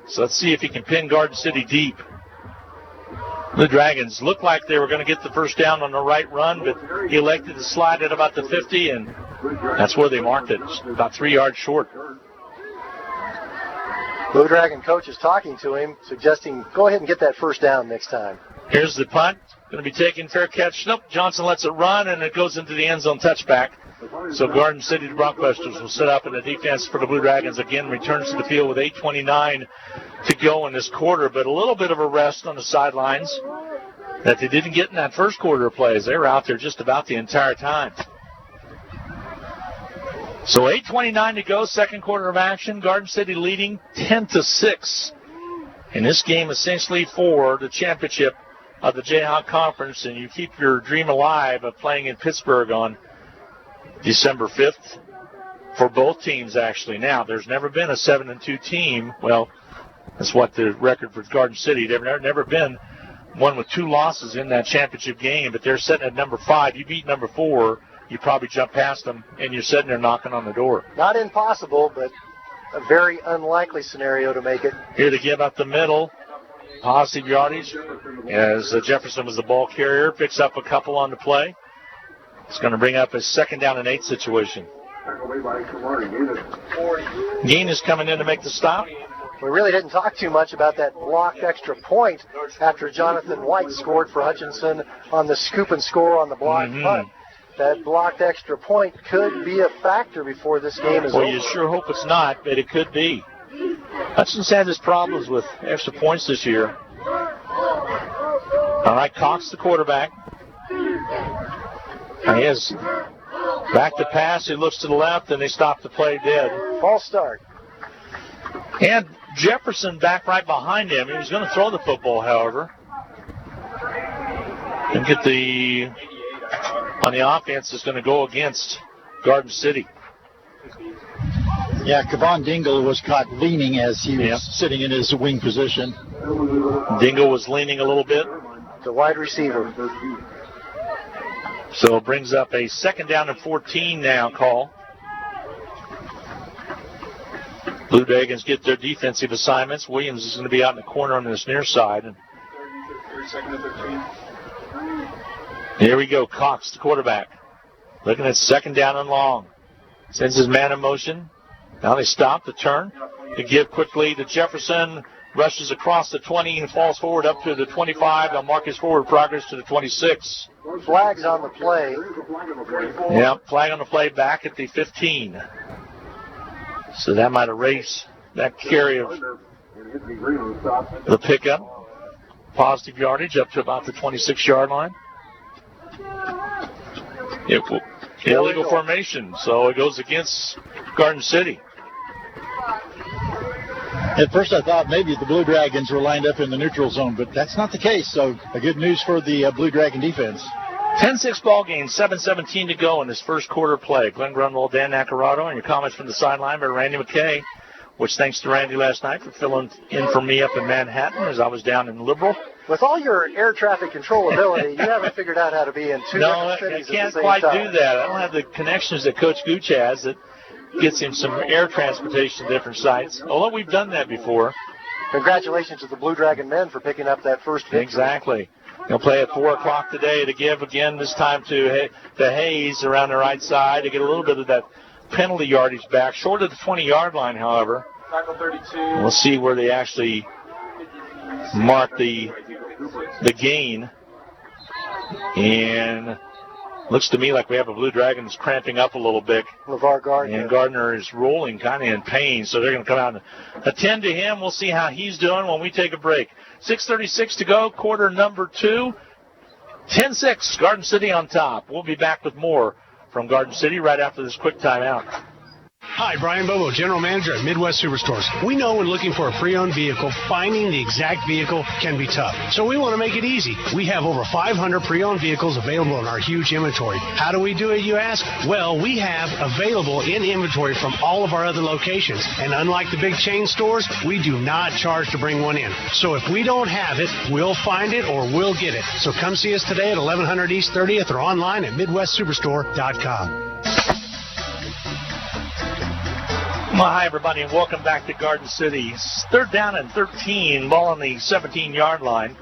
[SPEAKER 2] So let's see if he can pin Garden City deep. The Dragons looked like they were going to get the 1st down on the right run, but he elected to slide at about the 50, and that's where they marked it. It's about 3 yards short.
[SPEAKER 3] Blue Dragon coach is talking to him, suggesting go ahead and get that 1st down next time.
[SPEAKER 2] Here's the punt. Going to be taken. Fair catch. Nope. Johnson lets it run, and it goes into the end zone touchback. So Garden City, the Broncbusters, will set up in the defense for the Blue Dragons. Again, returns to the field with 8:29 to go in this quarter, but a little bit of a rest on the sidelines that they didn't get in that first quarter of plays. They were out there just about the entire time. So 8:29 to go, second quarter of action. Garden City leading 10-6 in this game, essentially for the championship of the Jayhawk Conference, and you keep your dream alive of playing in Pittsburgh on December 5th for both teams, actually. Now, there's never been a 7-2 team. Well, that's what the record for Garden City. There's never been one with 2 losses in that championship game, but they're sitting at number 5. You beat number 4, you probably jump past them, and you're sitting there knocking on the door.
[SPEAKER 3] Not impossible, but a very unlikely scenario to make it.
[SPEAKER 2] Here to give up the middle. Positive yardage as Jefferson was the ball carrier. Picks up a couple on the play. It's going to bring up a 2nd down and 8 situation. Geen is coming in to make the stop.
[SPEAKER 3] We really didn't talk too much about that blocked extra point after Jonathan White scored for Hutchinson on the scoop and score on the blocked punt. That blocked extra point could be a factor before this game is over.
[SPEAKER 2] Well, you sure hope it's not, but it could be. Hutchinson's had his problems with extra points this year. All right, Cox, the quarterback. He is back to pass. He looks to the left, and they stop the play dead.
[SPEAKER 3] False start.
[SPEAKER 2] And Jefferson back right behind him. He was going to throw the football, however. And get the, on the offense, is going to go against Garden City.
[SPEAKER 4] Yeah, Kevon Dingle was caught leaning as he was sitting in his wing position.
[SPEAKER 2] Dingle was leaning a little bit.
[SPEAKER 3] The wide receiver.
[SPEAKER 2] So it brings up a 2nd down and 14 now call. Blue Dragons get their defensive assignments. Williams is going to be out in the corner on this near side. And here we go. Cox, the quarterback. Looking at 2nd down and long. Sends his man in motion. Now they stop the turn to give quickly to Jefferson. Rushes across the 20 and falls forward up to the 25. They'll mark his forward progress to the 26.
[SPEAKER 3] Flags on the play.
[SPEAKER 2] Yeah, flag on the play back at the 15. So that might erase that carry of the pickup. Positive yardage up to about the 26-yard line. Illegal formation, so it goes against Garden City.
[SPEAKER 4] At first I thought maybe the Blue Dragons were lined up in the neutral zone, but that's not the case, so a good news for the Blue Dragon defense.
[SPEAKER 2] 10-6 ball game, 7:17 to go in this first quarter play. Glenn Grunwald, Dan Nacarado, and your comments from the sideline by Randy McKay, which thanks to Randy last night for filling in for me up in Manhattan as I was down in Liberal.
[SPEAKER 3] With all your air traffic control ability, you haven't figured out how to be in two different cities
[SPEAKER 2] at the same time. No, I can't quite do that. I don't have the connections that Coach Gooch has that gets him some air transportation to different sites, although we've done that before.
[SPEAKER 3] congratulations to the Blue Dragon men for picking up that first victory.
[SPEAKER 2] Exactly. They'll play at 4 o'clock today to give again this time to Hayes around the right side to get a little bit of that penalty yardage back. Short of the 20-yard line, however. We'll see where they actually mark the gain. And looks to me like we have a Blue Dragons cramping up a little bit.
[SPEAKER 3] LeVar Gardner.
[SPEAKER 2] And Gardner is rolling kind of in pain, so they're going to come out and attend to him. We'll see how he's doing when we take a break. 6:36 to go, quarter number 2. 10-6, Garden City on top. We'll be back with more from Garden City right after this quick timeout.
[SPEAKER 17] Hi, Brian Bobo, General Manager at Midwest Superstores. We know when looking for a pre-owned vehicle, finding the exact vehicle can be tough. So we want to make it easy. We have over 500 pre-owned vehicles available in our huge inventory. How do we do it, you ask? Well, we have available in inventory from all of our other locations. And unlike the big chain stores, we do not charge to bring one in. So if we don't have it, we'll find it or we'll get it. So come see us today at 1100 East 30th or online at MidwestSuperstore.com.
[SPEAKER 2] Well, hi, everybody, and welcome back to Garden City. 3rd down and 13, ball on the 17-yard line.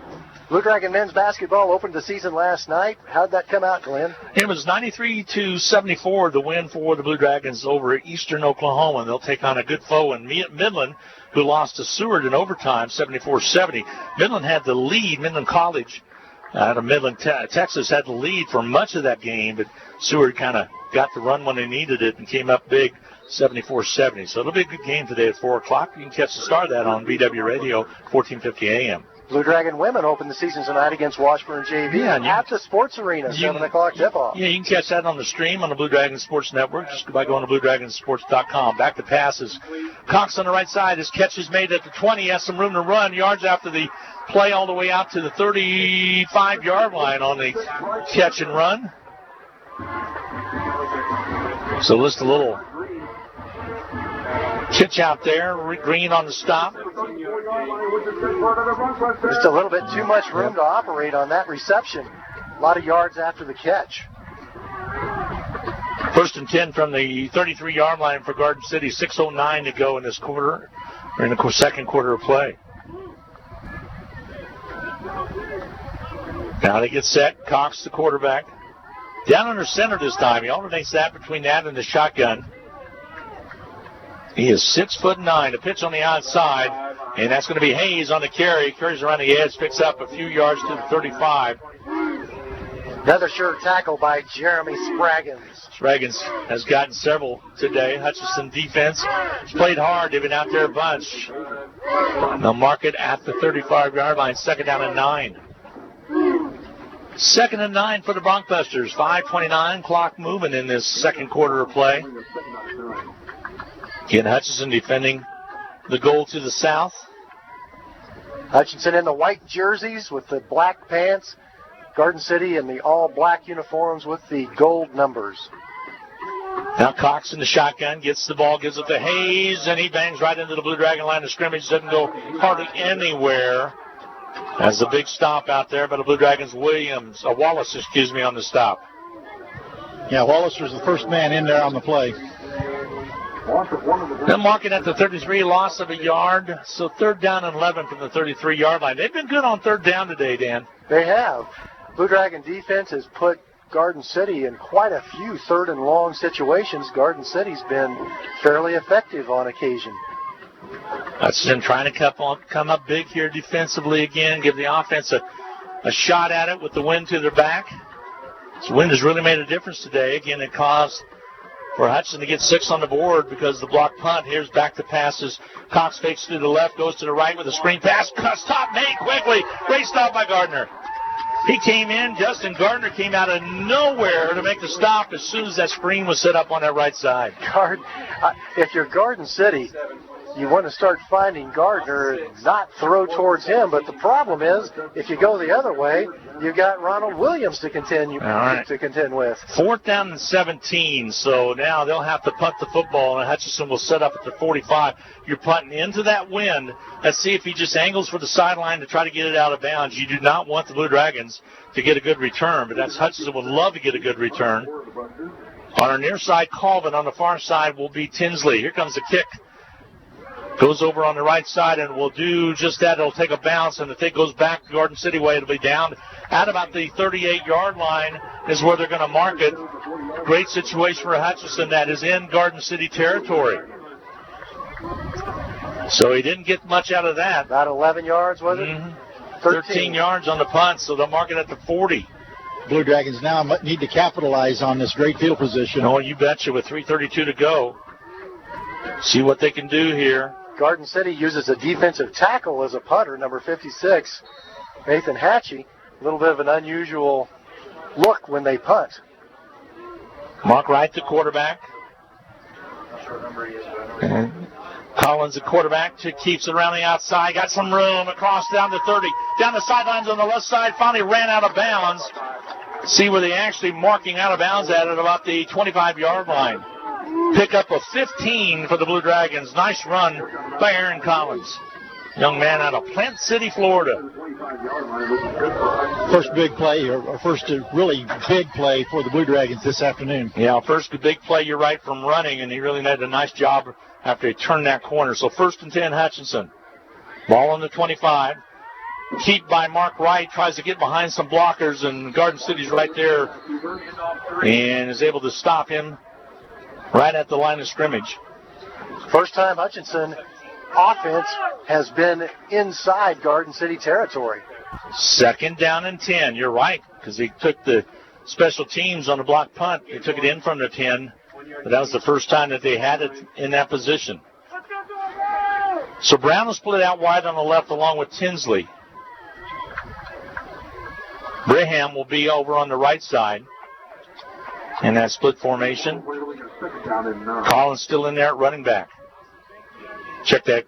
[SPEAKER 3] Blue Dragon men's basketball opened the season last night. How'd that come out, Glenn?
[SPEAKER 2] It was 93-74, the win for the Blue Dragons over Eastern Oklahoma. They'll take on a good foe in Midland, who lost to Seward in overtime, 74-70. Midland had the lead. Midland College out of Midland, Texas, had the lead for much of that game, but Seward kind of got the run when they needed it and came up big, 74-70. So it'll be a good game today at 4 o'clock. You can catch the start of that on BW Radio, 1450 AM.
[SPEAKER 3] Blue Dragon women open the season tonight against Washburn JV at the Sports Arena, 7 o'clock tip-off.
[SPEAKER 2] Yeah, you can catch that on the stream on the Blue Dragon Sports Network just by going to BlueDragonSports.com. Back to passes. Cox on the right side. His catch is made at the 20. He has some room to run. Yards after the play all the way out to the 35-yard line on the catch and run. So just a little pitch out there. Green on the stop.
[SPEAKER 3] Just a little bit too much room to operate on that reception. A lot of yards after the catch.
[SPEAKER 2] 1st and 10 from the 33-yard line for Garden City. 6:09 to go in this quarter, or in the second quarter of play. Now they get set. Cox, the quarterback. Down under center this time. He alternates that between that and the shotgun. He is 6'9". A pitch on the outside, and that's going to be Hayes on the carry. Carries around the edge, picks up a few yards to the 35.
[SPEAKER 3] Another sure tackle by Jeremy Spraggins.
[SPEAKER 2] Spraggins has gotten several today. Hutchinson defense has played hard. They've been out there a bunch. They'll mark it at the 35-yard line. 2nd down and 9. 2nd and 9 for the Broncbusters. 5:29, clock moving in this second quarter of play. Again, Hutchinson defending the goal to the south.
[SPEAKER 3] Hutchinson in the white jerseys with the black pants. Garden City in the all-black uniforms with the gold numbers.
[SPEAKER 2] Now Cox in the shotgun, gets the ball, gives it to Hayes, and he bangs right into the Blue Dragon line of scrimmage. Doesn't go hardly anywhere. Has a big stop out there, but the Blue Dragons Wallace, on the stop.
[SPEAKER 4] Yeah, Wallace was the first man in there on the play.
[SPEAKER 2] They're marking at the 33, loss of a yard. So 3rd down and 11 from the 33-yard line. They've been good on 3rd down today, Dan.
[SPEAKER 3] They have. Blue Dragon defense has put Garden City in quite a few 3rd and long situations. Garden City's been fairly effective on occasion.
[SPEAKER 2] Hutchinson trying to come up big here defensively again, give the offense a shot at it with the wind to their back. This wind has really made a difference today. Again, it caused for Hutchinson to get 6 on the board because of the block punt. Here's back to passes. Cox fakes to the left, goes to the right with a screen pass. Stop made quickly. Great stop by Gardner. He came in. Justin Gardner came out of nowhere to make the stop as soon as that screen was set up on that right side.
[SPEAKER 3] If you're Garden City, you want to start finding Gardner and not throw towards him. But the problem is, if you go the other way, you've got Ronald Williams to contend with.
[SPEAKER 2] 4th down and 17. So now they'll have to punt the football, and Hutchinson will set up at the 45. You're punting into that wind. Let's see if he just angles for the sideline to try to get it out of bounds. You do not want the Blue Dragons to get a good return, but that's Hutchinson would love to get a good return. On our near side, Colvin. On the far side will be Tinsley. Here comes the kick. Goes over on the right side and will do just that. It'll take a bounce, and if it goes back Garden City way, it'll be down at about the 38-yard line is where they're going to mark it. Great situation for Hutchinson. That is in Garden City territory. So he didn't get much out of that.
[SPEAKER 3] About 11 yards, was it?
[SPEAKER 2] 13 yards on the punt, so they'll mark it at the 40.
[SPEAKER 4] Blue Dragons now need to capitalize on this great field position.
[SPEAKER 2] Oh, you betcha, with 3:32 to go. See what they can do here.
[SPEAKER 3] Garden City uses a defensive tackle as a punter, number 56, Nathan Hatchie. A little bit of an unusual look when they punt.
[SPEAKER 2] Mark Wright, the quarterback. And Collins, the quarterback, keeps it around the outside. Got some room across down to 30. Down the sidelines on the left side. Finally ran out of bounds. See where they actually marking out of bounds at about the 25-yard line. Pick up a 15 for the Blue Dragons. Nice run by Aaron Collins. Young man out of Plant City, Florida.
[SPEAKER 4] First big play, or first really big play for the Blue Dragons this afternoon.
[SPEAKER 2] Yeah, first big play, you're right, from running, and he really did a nice job after he turned that corner. So 1st and 10, Hutchinson. Ball on the 25. Keep by Mark Wright. Tries to get behind some blockers, and Garden City's right there and is able to stop him right at the line of scrimmage.
[SPEAKER 3] First time Hutchinson offense has been inside Garden City territory.
[SPEAKER 2] 2nd down and 10. You're right, because he took the special teams on the block punt. They took it in from the 10, but that was the first time that they had it in that position. So Brown will split out wide on the left along with Tinsley. Braham will be over on the right side in that split formation. Collins still in there at running back. Check that.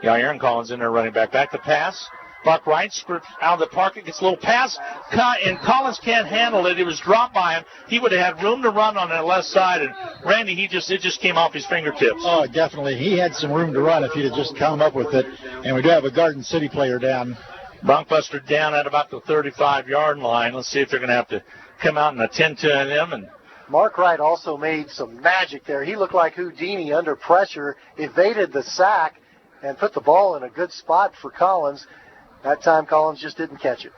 [SPEAKER 2] Yeah, Aaron Collins in there running back. Back to pass. Buck Wright scripts out of the pocket, gets a little pass, and Collins can't handle it. It was dropped by him. He would have had room to run on that left side, and Randy, it just came off his fingertips.
[SPEAKER 4] Oh, definitely. He had some room to run if he'd have just come up with it. And we do have a Garden City player down.
[SPEAKER 2] Broncbuster down at about the 35-yard line. Let's see if they're going to have to come out and attend to him. And
[SPEAKER 3] Mark Wright also made some magic there. He looked like Houdini under pressure, evaded the sack, and put the ball in a good spot for Collins. That time Collins just didn't catch it.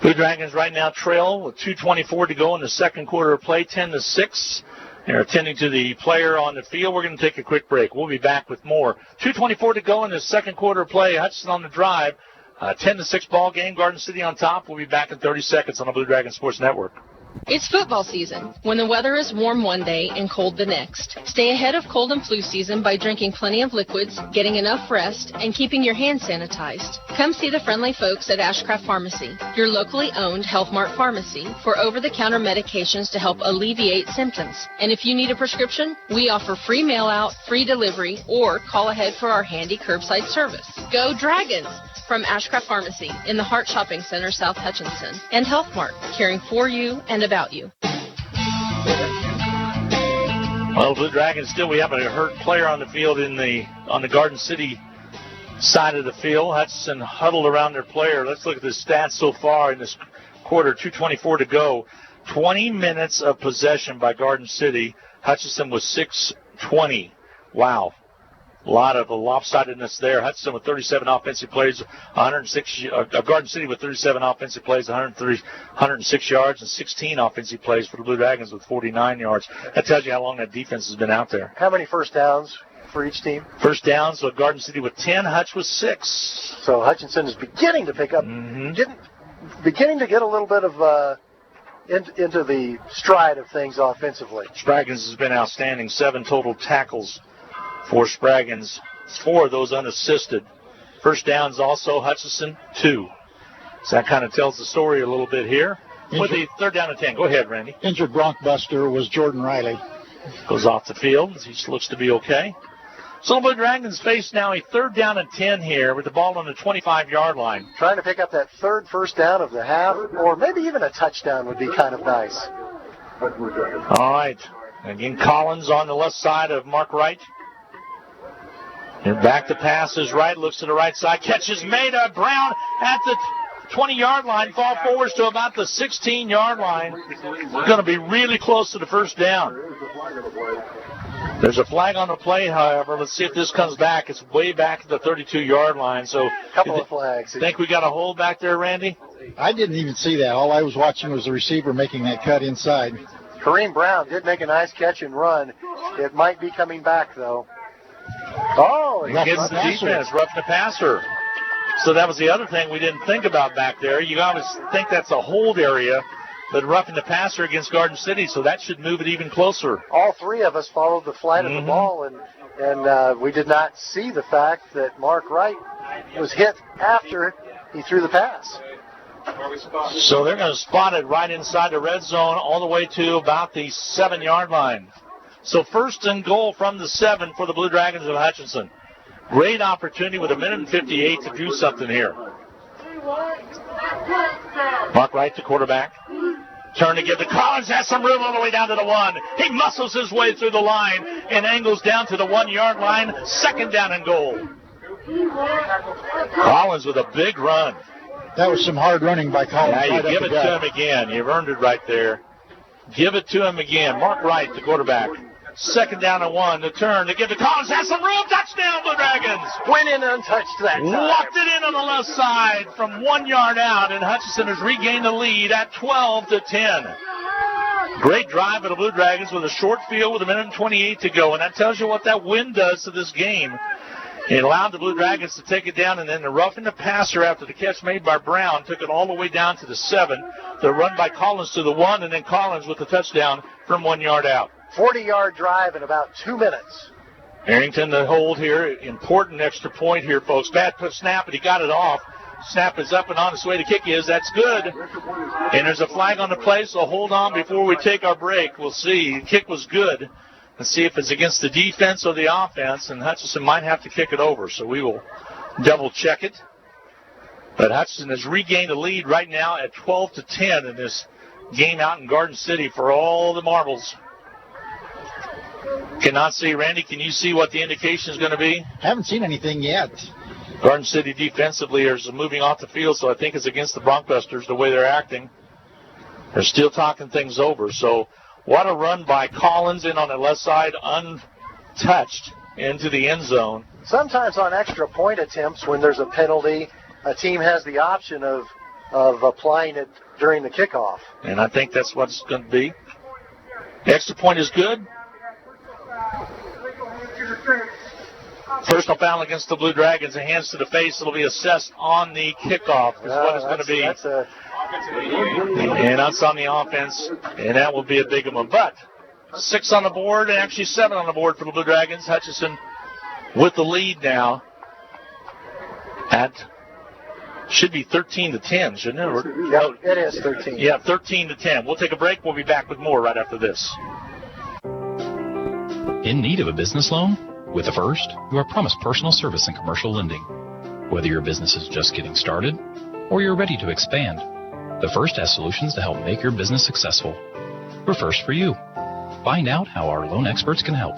[SPEAKER 2] Blue Dragons right now trail with 2:24 to go in the second quarter of play, 10-6. They're attending to the player on the field. We're going to take a quick break. We'll be back with more. 2:24 to go in the second quarter of play. Hutchinson on the drive. 10-6 ball game. Garden City on top. We'll be back in 30 seconds on the Blue Dragon Sports Network.
[SPEAKER 5] It's football season, when the weather is warm one day and cold the next. Stay ahead of cold and flu season by drinking plenty of liquids, getting enough rest, and keeping your hands sanitized. Come see the friendly folks at Ashcraft Pharmacy, your locally owned Health Mart pharmacy, for over-the-counter medications to help alleviate symptoms. And if you need a prescription, we offer free mail-out, free delivery, or call ahead for our handy curbside service. Go Dragons! From Ashcraft Pharmacy in the Hart Shopping Center, South Hutchinson, and Health Mart, caring for you and about you.
[SPEAKER 2] Well, Blue Dragons still, we have a hurt player on the field on the Garden City side of the field. Hutchinson huddled around their player. Let's look at the stats so far in this quarter. 2:24 to go. 20 minutes of possession by Garden City. Hutchinson was 6-20. Wow. A lot of lopsidedness there. Hutchinson with 37 offensive plays, 106. Garden City with 37 offensive plays, 106 yards, and 16 offensive plays for the Blue Dragons with 49 yards. That tells you how long that defense has been out there.
[SPEAKER 3] How many first downs for each team?
[SPEAKER 2] First downs, so Garden City with 10, Hutch with 6.
[SPEAKER 3] So Hutchinson is beginning to pick up, beginning to get a little bit of into the stride of things offensively.
[SPEAKER 2] Spraggins has been outstanding. 7 total tackles for Spraggins, 4 of those unassisted. First downs also, Hutchinson, 2. So that kind of tells the story a little bit here. With the 3rd down and 10. Go ahead, Randy.
[SPEAKER 4] Injured Broncbuster was Jordan Riley.
[SPEAKER 2] Goes off the field. He looks to be okay. So the Blue Dragons face now a 3rd down and 10 here with the ball on the 25-yard line.
[SPEAKER 3] Trying to pick up that 3rd first down of the half, or maybe even a touchdown would be kind of nice.
[SPEAKER 2] All right. Again, Collins on the left side of Mark Wright. And back to pass is right, looks to the right side, catches made. Brown at the 20-yard line, fall forwards to about the 16-yard line. Going to be really close to the first down. There's a flag on the play, however. Let's see if this comes back. It's way back at the 32-yard line. So,
[SPEAKER 3] couple of flags.
[SPEAKER 2] Think we got a hold back there, Randy?
[SPEAKER 4] I didn't even see that. All I was watching was the receiver making that cut inside.
[SPEAKER 3] Kareem Brown did make a nice catch and run. It might be coming back, though. Oh,
[SPEAKER 2] against the defense, roughing the passer. So that was the other thing we didn't think about back there. You always think that's a hold area, but roughing the passer against Garden City, so that should move it even closer.
[SPEAKER 3] All three of us followed the flight of the ball, and we did not see the fact that Mark Wright was hit after he threw the pass.
[SPEAKER 2] So they're going to spot it right inside the red zone all the way to about the 7-yard line. So 1st and goal from the 7 for the Blue Dragons of Hutchinson. Great opportunity with 1:58 to do something here. Mark Wright, the quarterback. Turn to give to Collins. Has some room all the way down to the 1. He muscles his way through the line and angles down to the 1-yard line. 2nd down and goal. Collins with a big run.
[SPEAKER 4] That was some hard running by Collins.
[SPEAKER 2] Now you give it to him again. You've earned it right there. Give it to him again. Mark Wright, the quarterback. 2nd down and 1. The turn to give to Collins. Has some room. Touchdown, Blue Dragons.
[SPEAKER 3] Went in untouched that time.
[SPEAKER 2] Walked it in on the left side from 1 yard out, and Hutchinson has regained the lead at 12-10. Great drive by the Blue Dragons with a short field with 1:28 to go, and that tells you what that wind does to this game. It allowed the Blue Dragons to take it down, and then the roughing the passer after the catch made by Brown took it all the way down to the 7. The run by Collins to the 1, and then Collins with the touchdown from 1 yard out.
[SPEAKER 3] 40-yard drive in about 2 minutes.
[SPEAKER 2] Harrington the hold here. Important extra point here, folks. Bad snap, but he got it off. Snap is up and on its way. The kick is. That's good. And there's a flag on the play, so hold on before we take our break. We'll see. The kick was good. Let's see if it's against the defense or the offense, and Hutchinson might have to kick it over, so we will double-check it. But Hutchinson has regained the lead right now at 12-10 in this game out in Garden City for all the marbles. Cannot see. Randy, can you see what the indication is going to be?
[SPEAKER 4] Haven't seen anything yet.
[SPEAKER 2] Garden City defensively is moving off the field, so I think it's against the Broncbusters the way they're acting. They're still talking things over, so what a run by Collins in on the left side, untouched into the end zone.
[SPEAKER 3] Sometimes on extra point attempts, when there's a penalty, a team has the option of applying it during the kickoff.
[SPEAKER 2] And I think that's what it's going to be. Extra point is good. Personal foul against the Blue Dragons. A hands to the face. It'll be assessed on the kickoff is what it's going to be. And that's on the offense, and that will be a big one. But 6 on the board, and actually 7 on the board for the Blue Dragons. Hutchinson with the lead now at should be 13-10, shouldn't it?
[SPEAKER 3] Yeah, it is 13.
[SPEAKER 2] Yeah, 13-10. We'll take a break. We'll be back with more right after this.
[SPEAKER 6] In need of a business loan? With the First, you are promised personal service and commercial lending. Whether your business is just getting started or you're ready to expand, the First has solutions to help make your business successful. We're first for you. Find out how our loan experts can help.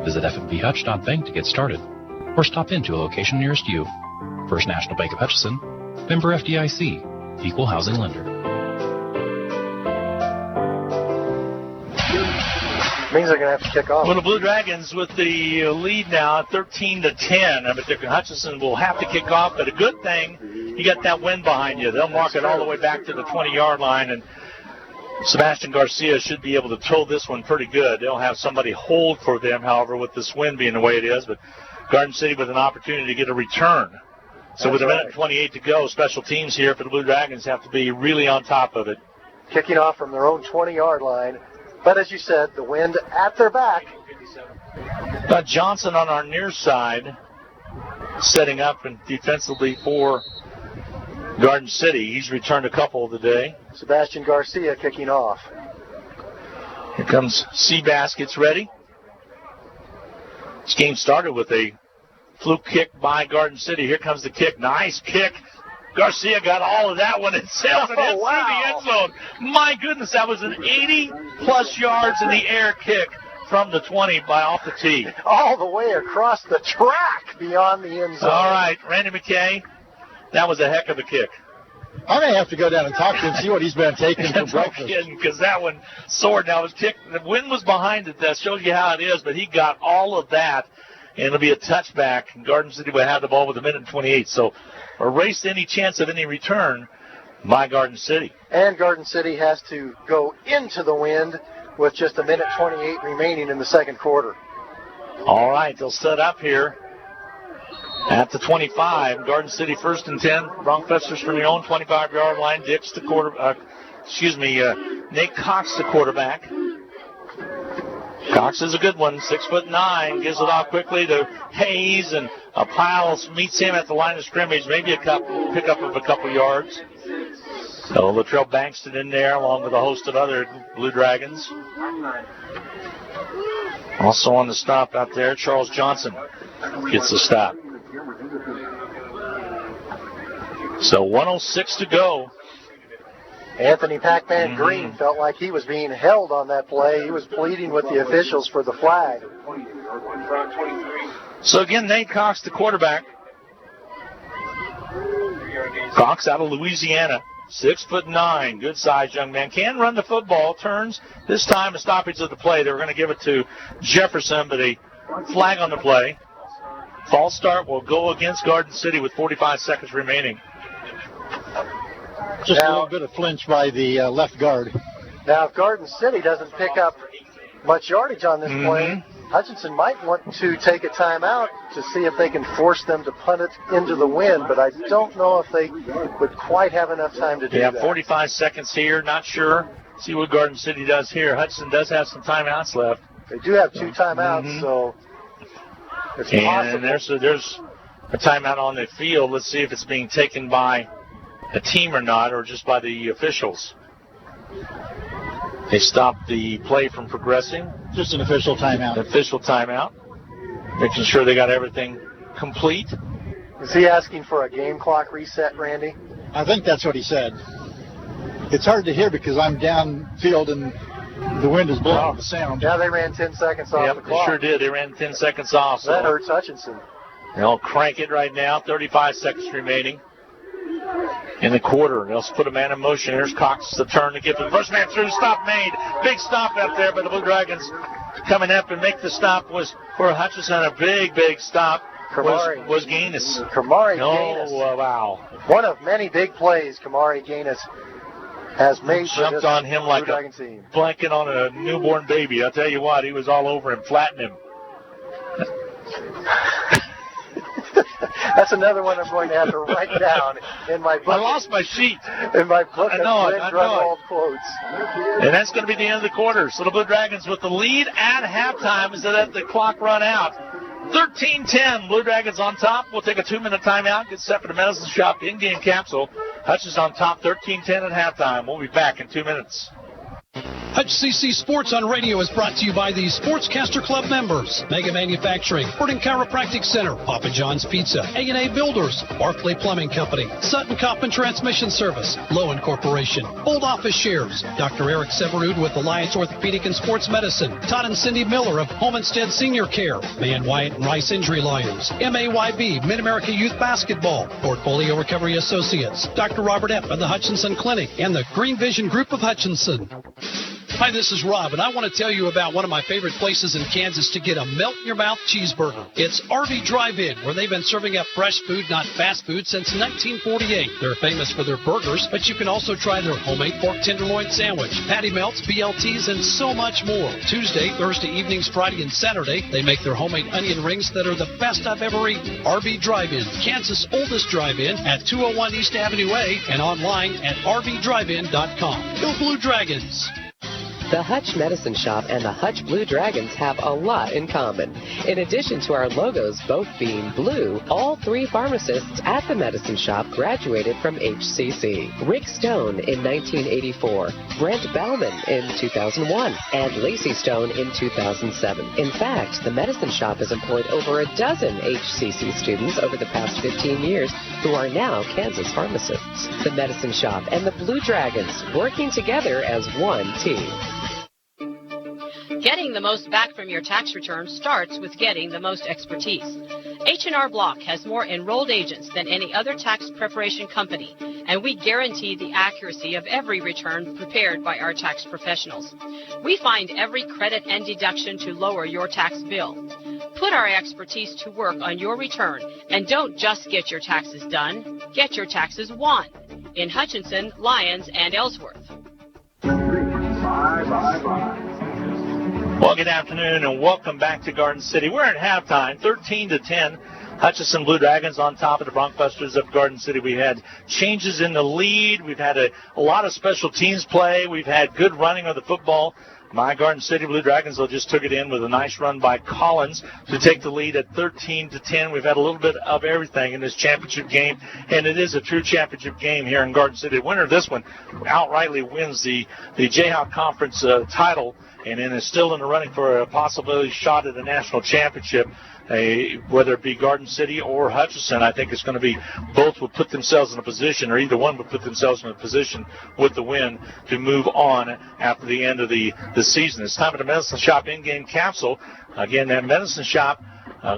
[SPEAKER 6] Visit fnbhutch.bank to get started or stop into a location nearest you. First National Bank of Hutchinson, member FDIC, equal housing lender.
[SPEAKER 3] Means they're going to have to kick off.
[SPEAKER 2] Well, the Blue Dragons with the lead now, 13-10. But Hutchinson will have to kick off. But a good thing, you got that wind behind you. They'll mark it all the way back to the 20-yard line, and Sebastian Garcia should be able to tow this one pretty good. They'll have somebody hold for them, however, with this wind being the way it is. But Garden City with an opportunity to get a return. So with 1:28 to go, special teams here for the Blue Dragons have to be really on top of it.
[SPEAKER 3] Kicking off from their own 20-yard line. But as you said, the wind at their back.
[SPEAKER 2] Got Johnson on our near side, setting up and defensively for Garden City. He's returned a couple today.
[SPEAKER 3] Sebastian Garcia kicking off.
[SPEAKER 2] Here comes Seabass, gets ready. This game started with a fluke kick by Garden City. Here comes the kick. Nice kick. Garcia got all of that one himself and hit through the end zone. My goodness, that was an 80-plus yards in the air kick from the 20 by off the tee.
[SPEAKER 3] All the way across the track beyond the end zone.
[SPEAKER 2] All right, Randy McKay, that was a heck of a kick.
[SPEAKER 4] I may have to go down and talk to him, see what he's been taking for breakfast.
[SPEAKER 2] No kidding, because that one soared. Now, the wind was behind it. That shows you how it is, but he got all of that, and it'll be a touchback. Garden City will have the ball with 1:28. So erase any chance of any return by Garden City.
[SPEAKER 3] And Garden City has to go into the wind with just 1:28 remaining in the second quarter.
[SPEAKER 2] All right, they'll set up here at the 25. Garden City 1st and 10. Broncbusters from their own 25-yard line. Dix the Nate Cox the quarterback. Cox is a good one, 6'9", gives it off quickly to Hayes, and a pile meets him at the line of scrimmage, maybe a pickup of a couple yards. So Latrell Bankston in there along with a host of other Blue Dragons. Also on the stop out there, Charles Johnson gets the stop. So 1:06 to go.
[SPEAKER 3] Anthony Pac-Man Green felt like he was being held on that play. He was pleading with the officials for the flag.
[SPEAKER 2] So again, Nate Cox, the quarterback. Cox out of Louisiana, 6'9", good-sized young man. Can run the football, turns. This time a stoppage of the play. They were going to give it to Jefferson, but a flag on the play. False start will go against Garden City with 45 seconds remaining.
[SPEAKER 4] Just a little bit of flinch by the left guard.
[SPEAKER 3] Now, if Garden City doesn't pick up much yardage on this play, Hutchinson might want to take a timeout to see if they can force them to punt it into the wind, but I don't know if they would quite have enough time to do that. 45 seconds here, not sure. See what Garden City does here. Hutchinson does have some timeouts left. They do have 2 timeouts, so it's possible. And there's a timeout on the field. Let's see if it's being taken by a team or not, or just by the officials. They stopped the play from progressing.
[SPEAKER 4] Just an official timeout.
[SPEAKER 2] An official timeout. Making sure they got everything complete.
[SPEAKER 3] Is he asking for a game clock reset, Randy?
[SPEAKER 4] I think that's what he said. It's hard to hear because I'm downfield and the wind is blowing the sound.
[SPEAKER 3] Yeah, they ran 10 seconds off the clock.
[SPEAKER 2] They sure did. They ran 10 seconds off.
[SPEAKER 3] That hurts Hutchinson.
[SPEAKER 2] They'll crank it right now. 35 seconds remaining in the quarter. They'll put a man in motion. Here's Cox, the turn to get the first man through. Stop made. Big stop out there by the Blue Dragons. Coming up and make the stop was for Hutchinson. A big stop was Gaines.
[SPEAKER 3] Kamari Gaines.
[SPEAKER 2] Oh, wow.
[SPEAKER 3] One of many big plays Kamari Gaines has made for
[SPEAKER 2] jumped
[SPEAKER 3] this
[SPEAKER 2] on him like
[SPEAKER 3] a team.
[SPEAKER 2] Blanket on a newborn baby. I'll tell you what, he was all over him, flattened him.
[SPEAKER 3] That's another one I'm going to have to write down in my book.
[SPEAKER 2] I lost my sheet.
[SPEAKER 3] In my book
[SPEAKER 2] I know it.
[SPEAKER 3] quotes.
[SPEAKER 2] And that's going to be the end of the quarter. So the Blue Dragons with the lead at halftime as they let the clock run out. 13-10, Blue Dragons on top. We'll take a 2-minute timeout, get set for the Medicine Shop in-game capsule. Hutch is on top, 13-10 at halftime. We'll be back in 2 minutes.
[SPEAKER 7] Hutch CC Sports on Radio is brought to you by the Sportscaster Club members. Mega Manufacturing, Sporting Chiropractic Center, Papa John's Pizza, A&A Builders, Barclay Plumbing Company, Sutton Coppin Transmission Service, Lowen Corporation, Old Office Shares, Dr. Eric Severud with Alliance Orthopedic and Sports Medicine, Todd and Cindy Miller of Homestead Senior Care, Man Wyatt and Rice Injury Lawyers, MAYB, Mid-America Youth Basketball, Portfolio Recovery Associates, Dr. Robert Epp of the Hutchinson Clinic, and the Green Vision Group of Hutchinson. Hi, this is Rob, and I want to tell you about one of my favorite places in Kansas to get a melt-in-your-mouth cheeseburger. It's RV Drive-In, where they've been serving up fresh food, not fast food, since 1948. They're famous for their burgers, but you can also try their homemade pork tenderloin sandwich, patty melts, BLTs, and so much more. Tuesday, Thursday evenings, Friday, and Saturday, they make their homemade onion rings that are the best I've ever eaten. RV Drive-In, Kansas' oldest drive-in at 201 East Avenue A and online at rvdrivein.com. Go Blue Dragons!
[SPEAKER 10] The Hutch Medicine Shop and the Hutch Blue Dragons have a lot in common. In addition to our logos both being blue, all 3 pharmacists at the Medicine Shop graduated from HCC. Rick Stone in 1984, Brent Bauman in 2001, and Lacey Stone in 2007. In fact, the Medicine Shop has employed over a dozen HCC students over the past 15 years who are now Kansas pharmacists. The Medicine Shop and the Blue Dragons working together as one team.
[SPEAKER 5] Getting
[SPEAKER 18] the most back from your tax return starts with getting the most expertise. H&R Block has more enrolled agents than any other tax preparation company, and we guarantee the accuracy of every return prepared by our tax professionals. We find every credit and deduction to lower your tax bill. Put our expertise to work on your return, and don't just get your taxes done, get your taxes won in Hutchinson, Lyons, and Ellsworth.
[SPEAKER 2] Well, good afternoon and welcome back to Garden City. We're at halftime, 13-10. Hutchinson Blue Dragons on top of the Broncbusters of Garden City. We had changes in the lead. We've had a lot of special teams play. We've had good running of the football. My Garden City Blue Dragons just took it in with a nice run by Collins to take the lead at 13-10. We've had a little bit of everything in this championship game, and it is a true championship game here in Garden City. The winner of this one outrightly wins the Jayhawk Conference title, and then is still in the running for a possibility shot at the national championship. Whether it be Garden City or Hutchinson, I think it's going to be both will put themselves in a position, or either one will put themselves in a position with the win to move on after the end of the season. It's time for the Medicine Shop in-game capsule. Again, that Medicine Shop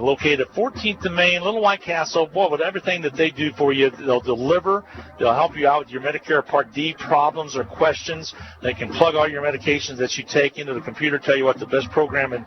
[SPEAKER 2] located at 14th and Main, Little White Castle. Boy, with everything that they do for you, they'll deliver. They'll help you out with your Medicare Part D problems or questions. They can plug all your medications that you take into the computer, tell you what the best program in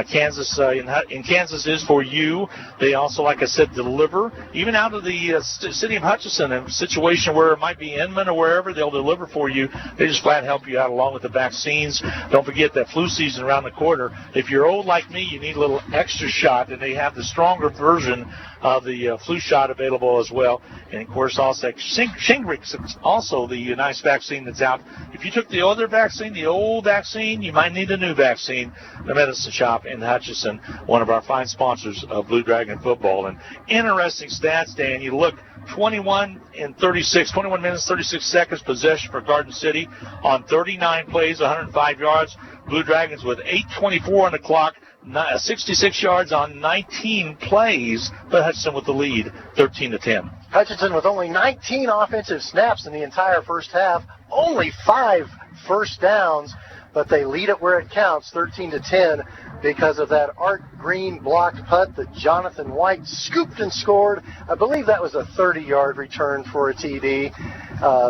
[SPEAKER 2] Kansas in Kansas is for you. They also, like I said, deliver even out of the city of Hutchinson, in a situation where it might be Inman or wherever. They'll deliver for you. They just flat help you out along with the vaccines. Don't forget that flu season around the corner. If you're old like me, you need a little extra shot, and they have the stronger version of the flu shot available as well. And, of course, also Shingrix is also the nice vaccine that's out. If you took the other vaccine, the old vaccine, you might need a new vaccine. The Medicine Shop in Hutchinson, one of our fine sponsors of Blue Dragon football. And interesting stats, Dan. You look, 21 minutes, 36 seconds possession for Garden City on 39 plays, 105 yards. Blue Dragons with 8:24 on the clock, 66 yards on 19 plays, but Hutchinson with the lead, 13-10.
[SPEAKER 3] Hutchinson with only 19 offensive snaps in the entire first half, only 5 first downs, but they lead it where it counts, 13-10, because of that Art Green blocked punt that Jonathan White scooped and scored. I believe that was a 30-yard return for a TD.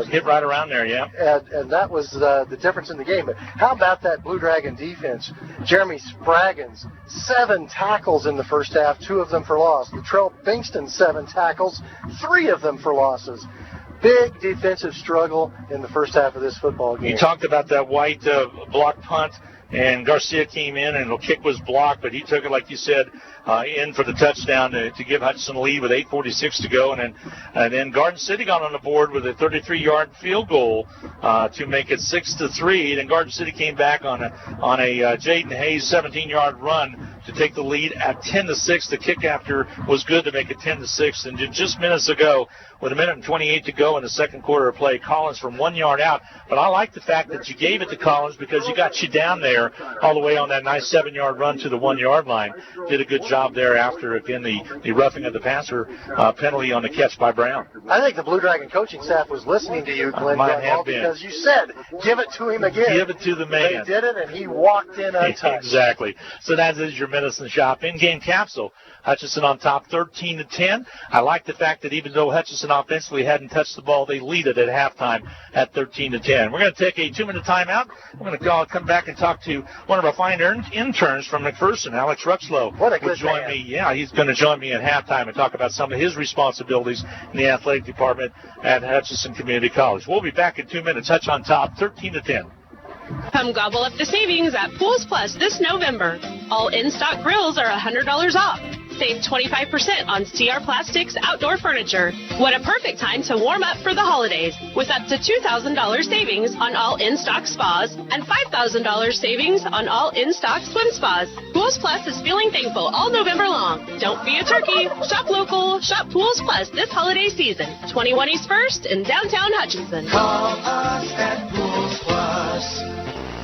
[SPEAKER 2] Hit right around there, yeah.
[SPEAKER 3] And that was the difference in the game. But how about that Blue Dragon defense? Jeremy Spraggins, 7 tackles in the first half, 2 of them for loss. Latrell Bingston, 7 tackles, 3 of them for losses. Big defensive struggle in the first half of this football game.
[SPEAKER 2] You talked about that White blocked punt, and Garcia came in, and the kick was blocked, but he took it, like you said, in for the touchdown to give Hutchinson a lead with 8:46 to go. And then Garden City got on the board with a 33-yard field goal to make it 6-3. Then Garden City came back on a Jaden Hayes 17-yard run to take the lead at 10-6. The kick after was good to make it 10-6. And just minutes ago, with 1:28 to go in the second quarter of play, Collins from 1 yard out. But I like the fact that you gave it to Collins because you got you down there all the way on that nice 7-yard run to the 1 yard line. Did a good job there after, again, the roughing of the passer penalty on the catch by Brown.
[SPEAKER 3] I think the Blue Dragon coaching staff was listening to you, Glenn, because you said, give it to him again.
[SPEAKER 2] Give it to the man.
[SPEAKER 3] They did it, and he walked in untouched.
[SPEAKER 2] Exactly. So that is your Medicine Shop in-game capsule. Hutchinson on top 13-10. I like the fact that even though Hutchinson offensively hadn't touched the ball, they lead it at halftime at 13-10. We're going to take a 2-minute timeout. We're going to come back and talk to one of our fine interns from McPherson, Alex Ruxlow.
[SPEAKER 3] What a good
[SPEAKER 2] join
[SPEAKER 3] man.
[SPEAKER 2] me. Yeah, he's going to join me at halftime and talk about some of his responsibilities in the athletic department at Hutchinson Community College. We'll be back in 2 minutes. Hutch on top 13-10.
[SPEAKER 11] Come gobble up the savings at Pools Plus this November. All in-stock grills are $100 off. Save 25% on CR Plastics outdoor furniture. What a perfect time to warm up for the holidays with up to $2,000 savings on all in-stock spas and $5,000 savings on all in-stock swim spas. Pools Plus is feeling thankful all November long. Don't be a turkey. Shop local. Shop Pools Plus this holiday season. 21 East 1st in downtown Hutchinson.
[SPEAKER 12] Call us at Pools Plus.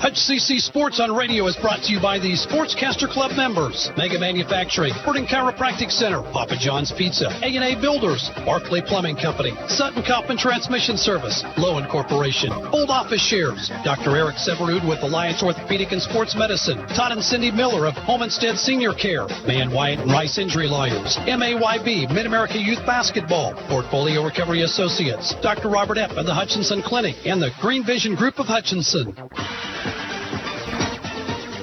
[SPEAKER 7] HCC Sports on Radio is brought to you by the Sportscaster Club members, Mega Manufacturing, Sporting Chiropractic Center, Papa John's Pizza, A&A Builders, Barclay Plumbing Company, Sutton Coppin Transmission Service, Lowen Corporation, Old Office Shares, Dr. Eric Severud with Alliance Orthopedic and Sports Medicine, Todd and Cindy Miller of Home Instead Senior Care, Man Wyatt and Rice Injury Lawyers, MAYB, Mid-America Youth Basketball, Portfolio Recovery Associates, Dr. Robert Epp and the Hutchinson Clinic, and the Green Vision Group of Hutchinson.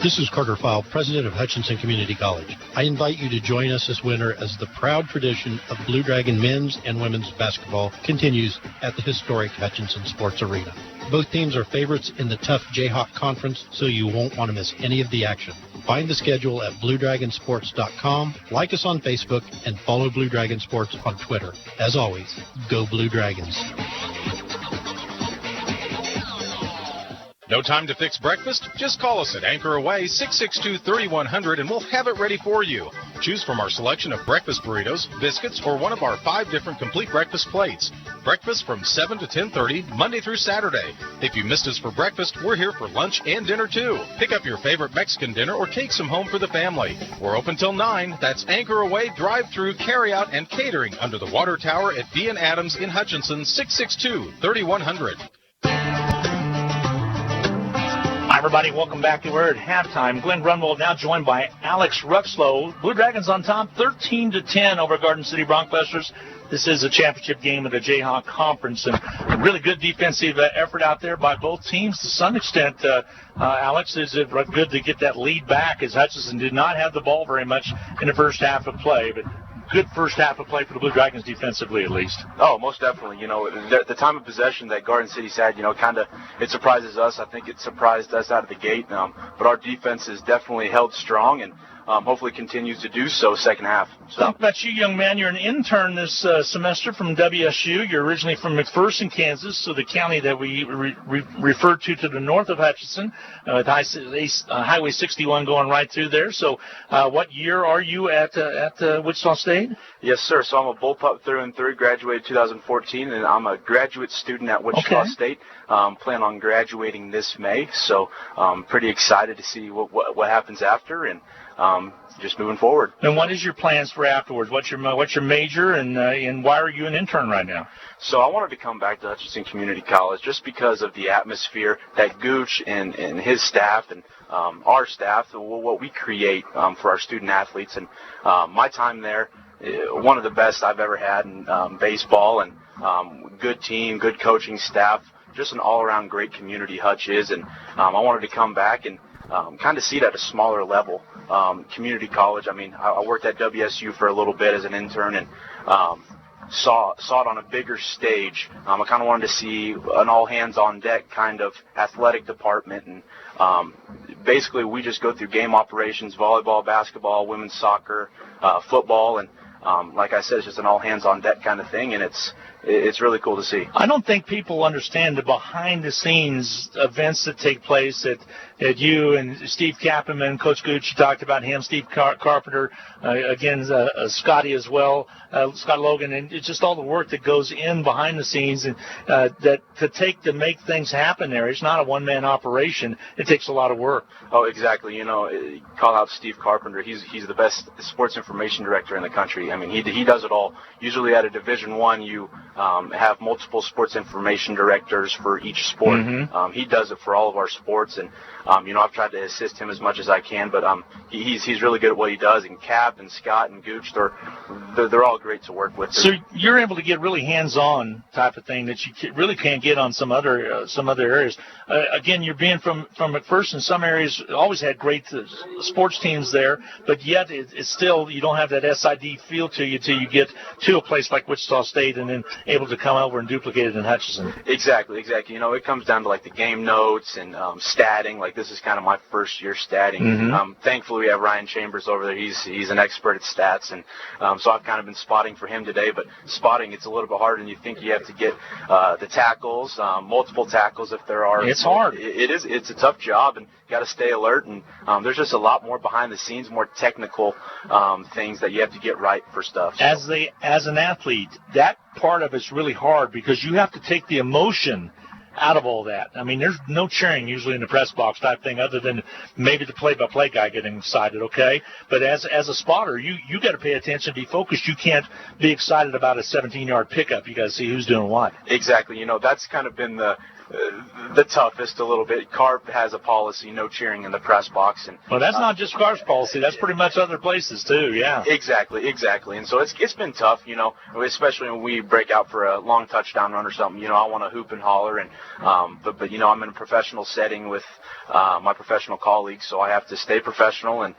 [SPEAKER 13] This is Carter File, president of Hutchinson Community College. I invite you to join us this winter as the proud tradition of Blue Dragon men's and women's basketball continues at the historic Hutchinson Sports Arena. Both teams are favorites in the tough Jayhawk Conference, so you won't want to miss any of the action. Find the schedule at BlueDragonSports.com, like us on Facebook, and follow Blue Dragon Sports on Twitter. As always, go Blue Dragons.
[SPEAKER 14] No time to fix breakfast? Just call us at Anchor Away 662-3100 and we'll have it ready for you. Choose from our selection of breakfast burritos, biscuits, or one of our 5 different complete breakfast plates. Breakfast from 7 to 10:30, Monday through Saturday. If you missed us for breakfast, we're here for lunch and dinner too. Pick up your favorite Mexican dinner or take some home for the family. We're open till 9. That's Anchor Away, drive-through, carry-out, and catering under the water tower at D & Adams in Hutchinson, 662-3100.
[SPEAKER 2] Hi, everybody. Welcome back. We're at halftime. Glenn Grunwald now joined by Alex Ruxlow. Blue Dragons on top, 13-10 over Garden City Broncbusters. This is a championship game of the Jayhawk Conference, and a really good defensive effort out there by both teams to some extent. Alex, is it good to get that lead back, as Hutchinson did not have the ball very much in the first half of play, but good first half of play for the Blue Dragons defensively, at least.
[SPEAKER 19] Oh, most definitely. The time of possession that Garden City's had, it surprises us. I think it surprised us out of the gate. But our defense has definitely held strong and hopefully continues to do so second half. So.
[SPEAKER 2] Talk about you, young man. You're an intern this semester from WSU. You're originally from McPherson, Kansas, so the county that we refer to the north of Hutchinson, with Highway 61 going right through there. So what year are you at Wichita State?
[SPEAKER 19] Yes, sir. So I'm a bullpup through and through, graduated 2014, and I'm a graduate student at Wichita State. Plan on graduating this May, so pretty excited to see what happens after, and just moving forward.
[SPEAKER 2] And what is your plans for afterwards? What's your major, and why are you an intern right now?
[SPEAKER 19] So I wanted to come back to Hutchinson Community College just because of the atmosphere that Gooch and his staff and our staff, what we create for our student athletes. And my time there, one of the best I've ever had in baseball, and good team, good coaching staff, just an all-around great community Hutch is. And I wanted to come back and kind of see it at a smaller level. Community college, I worked at WSU for a little bit as an intern and saw it on a bigger stage. I kind of wanted to see an all-hands-on-deck kind of athletic department. And basically we just go through game operations, volleyball, basketball, women's soccer, football, and like I said, it's just an all-hands-on-deck kind of thing, and it's really cool to see.
[SPEAKER 2] I don't think people understand the behind-the-scenes events that take place at you and Steve Kappenman, Coach Gooch, you talked about him, Steve Carpenter, again, Scotty as well, Scott Logan, and it's just all the work that goes in behind the scenes, and that to make things happen there. It's not a one-man operation. It takes a lot of work.
[SPEAKER 19] Oh, exactly. Call out Steve Carpenter. He's the best sports information director in the country. He does it all. Usually at a Division I, you have multiple sports information directors for each sport. Mm-hmm. He does it for all of our sports, and I've tried to assist him as much as I can, but he's really good at what he does. And Cap and Scott and Gooch, they're all great to work with.
[SPEAKER 2] So you're able to get really hands-on type of thing that you really can't get on some other areas. Again, you're being from McPherson. Some areas always had great sports teams there, but yet it's still, you don't have that SID feel to you till you get to a place like Wichita State and then able to come over and duplicate it in Hutchinson.
[SPEAKER 19] Exactly. It comes down to like the game notes and statting. Like this is kind of my first year statting. Mm-hmm. Thankfully, we have Ryan Chambers over there. He's an expert at stats, and so I've kind of been spotting for him today. But spotting, it's a little bit harder than you think. You have to get the tackles, multiple tackles if there are.
[SPEAKER 2] It's hard.
[SPEAKER 19] It is. It's a tough job, and you got to stay alert. And there's just a lot more behind the scenes, more technical things that you have to get right for stuff. So.
[SPEAKER 2] As an athlete, that part of it's really hard because you have to take the emotion out of all that. I mean, there's no cheering usually in the press box type thing other than maybe the play-by-play guy getting excited, okay? But as a spotter, you got to pay attention, be focused. You can't be excited about a 17-yard pickup. You got to see who's doing what.
[SPEAKER 19] Exactly. That's kind of been the toughest a little bit. Carp has a policy, no cheering in the press box. And
[SPEAKER 2] well, that's not just Carp's policy. That's pretty much other places too, yeah.
[SPEAKER 19] Exactly. And so it's been tough, especially when we break out for a long touchdown run or something. I want to hoop and holler, and but I'm in a professional setting with my professional colleagues, so I have to stay professional and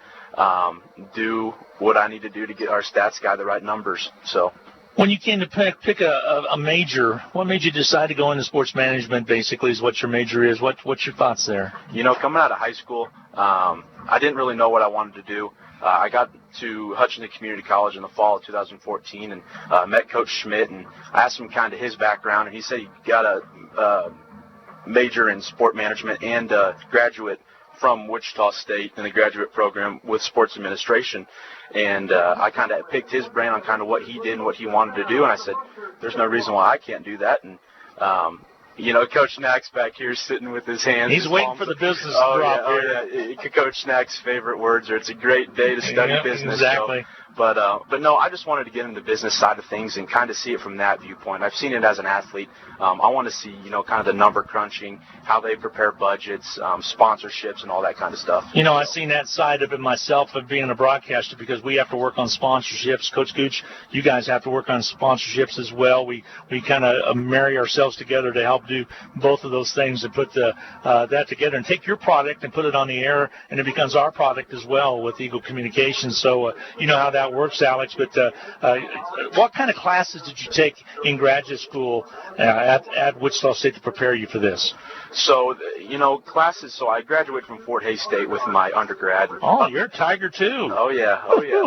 [SPEAKER 19] do what I need to do to get our stats guy the right numbers. So.
[SPEAKER 2] When you came to pick a major, what made you decide to go into sports management, basically, is what your major is? What's your thoughts there?
[SPEAKER 19] Coming out of high school, I didn't really know what I wanted to do. I got to Hutchinson Community College in the fall of 2014 and met Coach Schmidt, and I asked him kind of his background, and he said he got a major in sport management and a graduate from Wichita State in the graduate program with sports administration. And I kind of picked his brain on kind of what he did and what he wanted to do. And I said, there's no reason why I can't do that. And, Coach Snack's back here sitting with his hands.
[SPEAKER 2] He's waiting for the business to drop
[SPEAKER 19] here. Coach Snack's favorite words are, it's a great day to study business.
[SPEAKER 2] Exactly.
[SPEAKER 19] So, but no, I just wanted to get into the business side of things and kind of see it from that viewpoint. I've seen it as an athlete. I want to see, kind of the number crunching, how they prepare budgets, sponsorships, and all that kind of stuff.
[SPEAKER 2] I've seen that side of it myself of being a broadcaster because we have to work on sponsorships. Coach Gooch, you guys have to work on sponsorships as well. We kind of marry ourselves together to help do both of those things and put that together and take your product and put it on the air, and it becomes our product as well with Eagle Communications. So you know how that works, Alex. But what kind of classes did you take in graduate school at Wichita State to prepare you for this?
[SPEAKER 19] So, classes, so I graduated from Fort Hays State with my undergrad.
[SPEAKER 2] Oh, you're a Tiger, too.
[SPEAKER 19] Oh, yeah.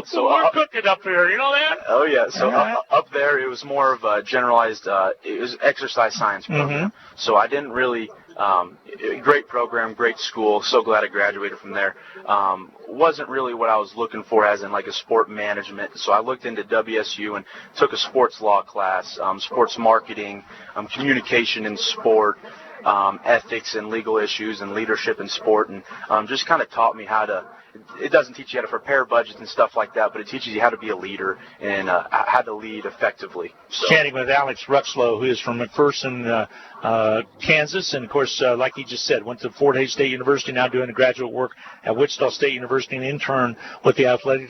[SPEAKER 2] So we're cooking up here, you know that?
[SPEAKER 19] Oh, yeah. So up there, it was more of a generalized, it was exercise science program. Mm-hmm. So I didn't really, great program, great school. So glad I graduated from there. Wasn't really what I was looking for as in like a sport management. So I looked into WSU and took a sports law class, sports marketing, communication in sport, ethics and legal issues and leadership in sport, and just kind of taught me how to. It doesn't teach you how to prepare budgets and stuff like that, but it teaches you how to be a leader and how to lead effectively. So.
[SPEAKER 2] Chatting with Alex Ruxlow, who is from McPherson, Kansas, and of course, like he just said, went to Fort Hays State University, now doing the graduate work at Wichita State University, and intern with the athletic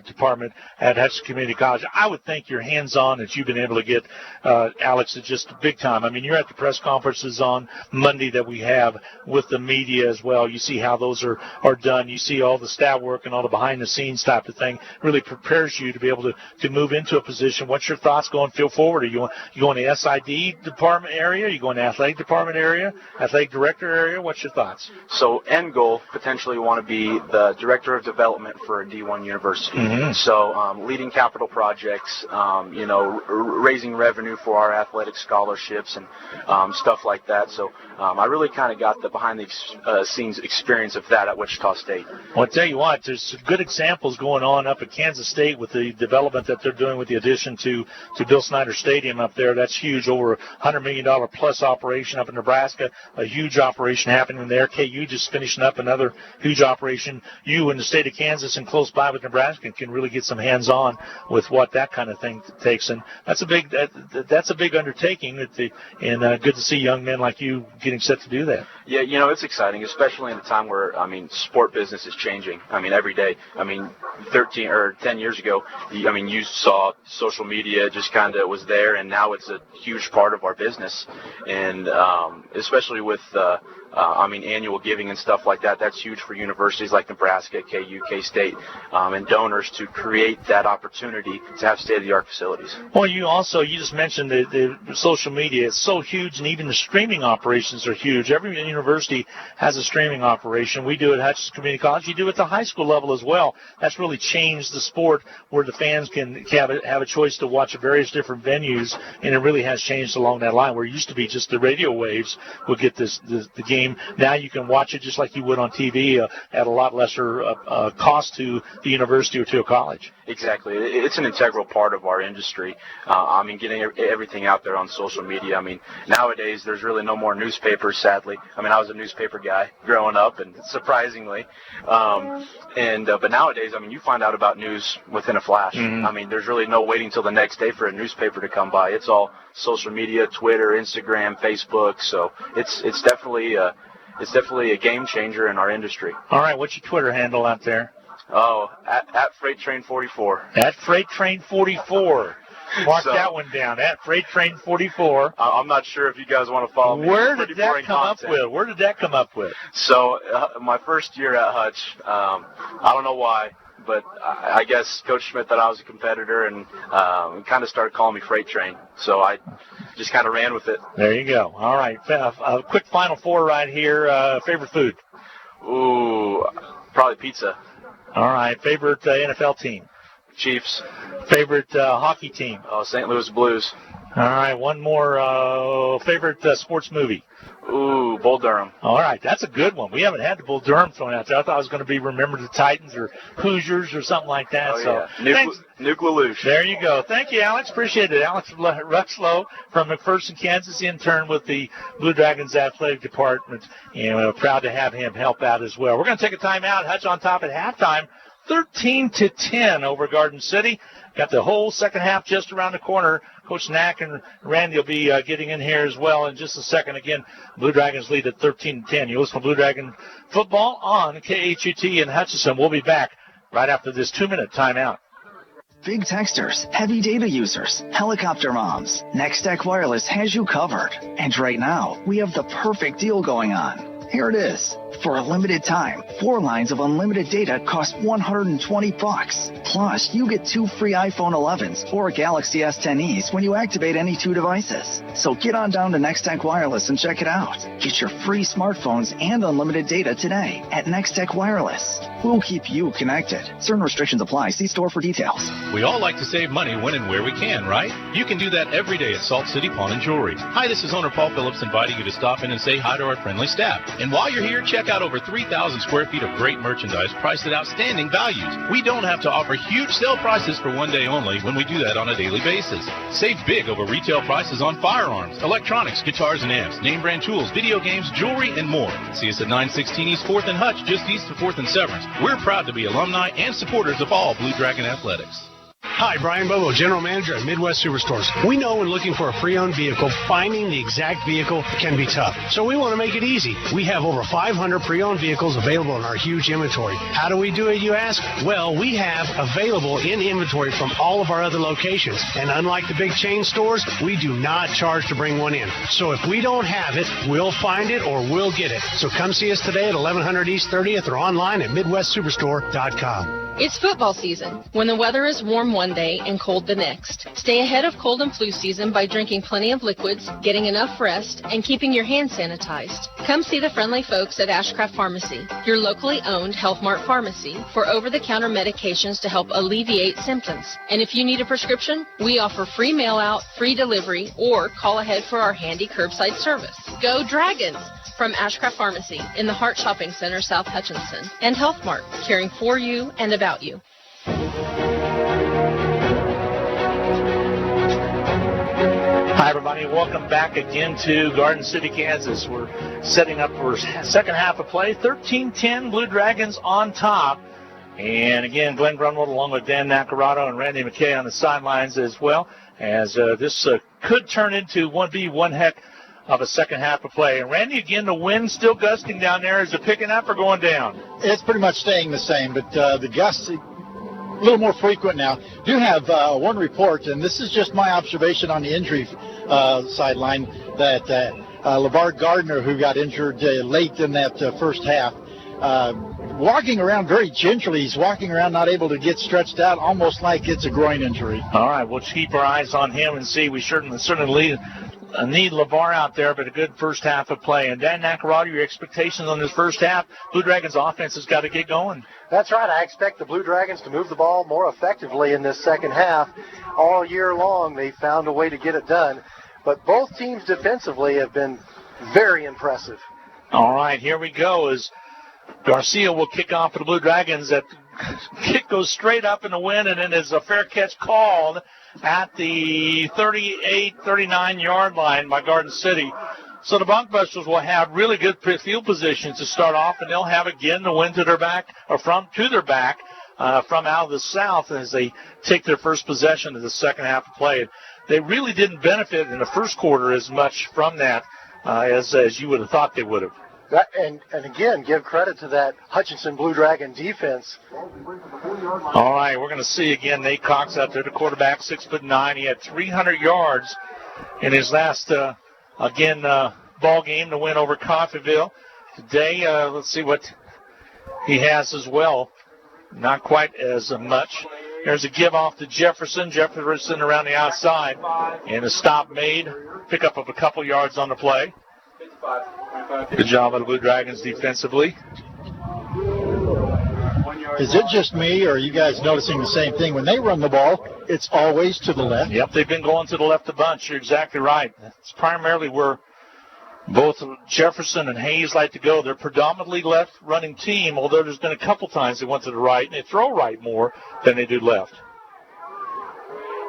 [SPEAKER 2] department at Hutchinson Community College. I would think you're hands-on that you've been able to get, Alex, is just big time. I mean, you're at the press conferences on Monday that we have with the media as well. You see how those are done. You see all the stat work and all the behind-the-scenes type of thing. Really prepares you to be able to move into a position. What's your thoughts going forward? Are you going to SID department area? Are you going to athletic department area? Athletic director area? What's your thoughts?
[SPEAKER 19] So end goal, potentially want to be the director of development for a D1 university. Mm-hmm. So leading capital projects, raising revenue for our athletic scholarships and stuff like that. So I really kind of got the behind-the-scenes experience of that at Wichita State.
[SPEAKER 2] Well, I'll tell you what, there's some good examples going on up at Kansas State with the development that they're doing with the addition to Bill Snyder Stadium up there. That's huge, over $100 million plus operation up in Nebraska, a huge operation happening there. KU just finishing up another huge operation. You in the state of Kansas and close by with Nebraska can really get some hands-on with what that kind of thing takes. And that's a big undertaking, and good to see young men like you getting set to do that.
[SPEAKER 19] Yeah, it's exciting, especially in a time where, sport business is changing. Every day. 13 or 10 years ago, you saw social media just kind of was there, and now it's a huge part of our business. And especially with annual giving and stuff like that, that's huge for universities like Nebraska, KU, K-State, and donors to create that opportunity to have state-of-the-art facilities.
[SPEAKER 2] Well, you just mentioned the social media. It's so huge, and even the streaming operations are huge. Every university has a streaming operation. We do it at Hutchinson Community College. You do it at the high school level as well. That's really changed the sport where the fans can have a choice to watch various different venues, and it really has changed along that line where it used to be just the radio waves will get the game. Now you can watch it just like you would on TV at a lot lesser cost to the university or to a college.
[SPEAKER 19] Exactly. It's an integral part of our industry. I mean, getting everything out there on social media. I mean, nowadays there's really no more newspapers, sadly. I mean, I was a newspaper guy growing up, and surprisingly. But nowadays, I mean, you find out about news within a flash.
[SPEAKER 2] Mm-hmm.
[SPEAKER 19] I mean, there's really no waiting till the next day for a newspaper to come by. It's all social media, Twitter, Instagram, Facebook. So it's definitely a game changer in our industry.
[SPEAKER 2] All right, what's your Twitter handle out there?
[SPEAKER 19] Oh, at Freight Train 44.
[SPEAKER 2] At Freight Train 44. Mark that one down. At Freight Train 44.
[SPEAKER 19] I'm not sure if you guys want to follow me.
[SPEAKER 2] Where did that come up with?
[SPEAKER 19] So my first year at Hutch, I don't know why, but I guess Coach Schmidt thought I was a competitor and kind of started calling me Freight Train. So I just kind of ran with it.
[SPEAKER 2] There you go. All right. A quick Final Four right here. Favorite food?
[SPEAKER 19] Ooh, probably pizza.
[SPEAKER 2] All right. Favorite NFL team?
[SPEAKER 19] Chiefs.
[SPEAKER 2] Favorite hockey team?
[SPEAKER 19] St. Louis Blues.
[SPEAKER 2] All right. One more. Favorite sports movie?
[SPEAKER 19] Ooh, Bull Durham.
[SPEAKER 2] All right. That's a good one. We haven't had the Bull Durham thrown out there. I thought it was going to be Remember the Titans or Hoosiers or something like that.
[SPEAKER 19] Oh, yeah. Nuke Lelouch.
[SPEAKER 2] There you go. Thank you, Alex. Appreciate it. Alex Ruxlow from McPherson, Kansas, intern with the Blue Dragons Athletic Department. And we're proud to have him help out as well. We're going to take a timeout. Hutch on top at halftime. 13-10 over Garden City. Got the whole second half just around the corner. Coach Knack and Randy will be getting in here as well in just a second. Again, Blue Dragons lead at 13-10. You listen to Blue Dragon football on KHUT in Hutchinson. We'll be back right after this 2-minute timeout.
[SPEAKER 16] Big texters, heavy data users, helicopter moms. Nextech Wireless has you covered. And right now, we have the perfect deal going on. Here it is. For a limited time, 4 lines of unlimited data cost $120. Plus, you get 2 free iPhone 11s or Galaxy S10es when you activate any 2 devices. So get on down to Nextech Wireless and check it out. Get your free smartphones and unlimited data today at Nextech Wireless. We'll keep you connected. Certain restrictions apply. See store for details.
[SPEAKER 6] We all like to save money when and where we can, right? You can do that every day at Salt City Pawn and Jewelry. Hi, this is owner Paul Phillips inviting you to stop in and say hi to our friendly staff. And while you're here, check out over 3,000 square feet of great merchandise priced at outstanding values. We don't have to offer huge sale prices for one day only when we do that on a daily basis. Save big over retail prices on firearms, electronics, guitars and amps, name brand tools, video games, jewelry, and more. See us at 916 East 4th and Hutch, just east of 4th and Severance. We're proud to be alumni and supporters of all Blue Dragon athletics.
[SPEAKER 17] Hi, Brian Bobo, General Manager at Midwest Superstores. We know when looking for a pre-owned vehicle, finding the exact vehicle can be tough. So we want to make it easy. We have over 500 pre-owned vehicles available in our huge inventory. How do we do it, you ask? Well, we have available in inventory from all of our other locations. And unlike the big chain stores, we do not charge to bring one in. So if we don't have it, we'll find it or we'll get it. So come see us today at 1100 East 30th or online at MidwestSuperstore.com.
[SPEAKER 5] It's football season, when the weather is warm one day and cold the next. Stay ahead of cold and flu season by drinking plenty of liquids, getting enough rest, and keeping your hands sanitized. Come see the friendly folks at Ashcraft Pharmacy, your locally owned Health Mart pharmacy, for over-the-counter medications to help alleviate symptoms. And if you need a prescription, we offer free mail-out, free delivery, or call ahead for our handy curbside service. Go Dragons! From Ashcraft Pharmacy in the Hart Shopping Center, South Hutchinson, and Health Mart, caring for you and about you.
[SPEAKER 2] Hi, everybody. Welcome back again to Garden City, Kansas. We're setting up for second half of play. 13-10, Blue Dragons on top. And again, Glenn Grunwald along with Dan Nacarado and Randy McKay on the sidelines as well, as this could turn into one heck of a second half of play. And Randy, again, the wind still gusting down there. Is it picking up or going down?
[SPEAKER 4] It's pretty much staying the same, but the gusts a little more frequent now. Do have one report, and this is just my observation on the injury sideline, that LeVar Gardner, who got injured late in that first half, walking around very gingerly. He's walking around not able to get stretched out, almost like it's a groin injury.
[SPEAKER 2] All right, we'll keep our eyes on him and see. We certainly need LeVar out there, but a good first half of play. And Dan Nacarado, your expectations on this first half? Blue Dragons offense has got to get going.
[SPEAKER 3] That's right. I expect the Blue Dragons to move the ball more effectively in this second half. All year long, they found a way to get it done. but both teams defensively have been very impressive.
[SPEAKER 2] All right, here we go as Garcia will kick off for the Blue Dragons. That kick goes straight up in the wind, and then is a fair catch called at the 38-39 yard line by Garden City. So the Broncbusters will have really good field positions to start off, and they'll have again the wind to their back, or to their back from out of the south as they take their first possession of the second half of play. They really didn't benefit in the first quarter as much from that as you would have thought they would have.
[SPEAKER 3] And again, give credit to that Hutchinson Blue Dragon defense.
[SPEAKER 2] All right, we're going to see again Nate Cox out there, the quarterback, 6'9". He had 300 yards in his last, ball game to win over Coffeyville. Today, let's see what he has as well. Not quite as much. There's a give off to Jefferson. Jefferson around the outside. And a stop made. Pick up of a couple yards on the play. Good job of the Blue Dragons defensively.
[SPEAKER 4] Is it just me, or are you guys noticing the same thing? When they run the ball, it's always to the left.
[SPEAKER 2] Yep, they've been going to the left a bunch. You're exactly right. It's primarily where both Jefferson and Hayes like to go. They're predominantly left-running team, although there's been a couple times they went to the right, and they throw right more than they do left.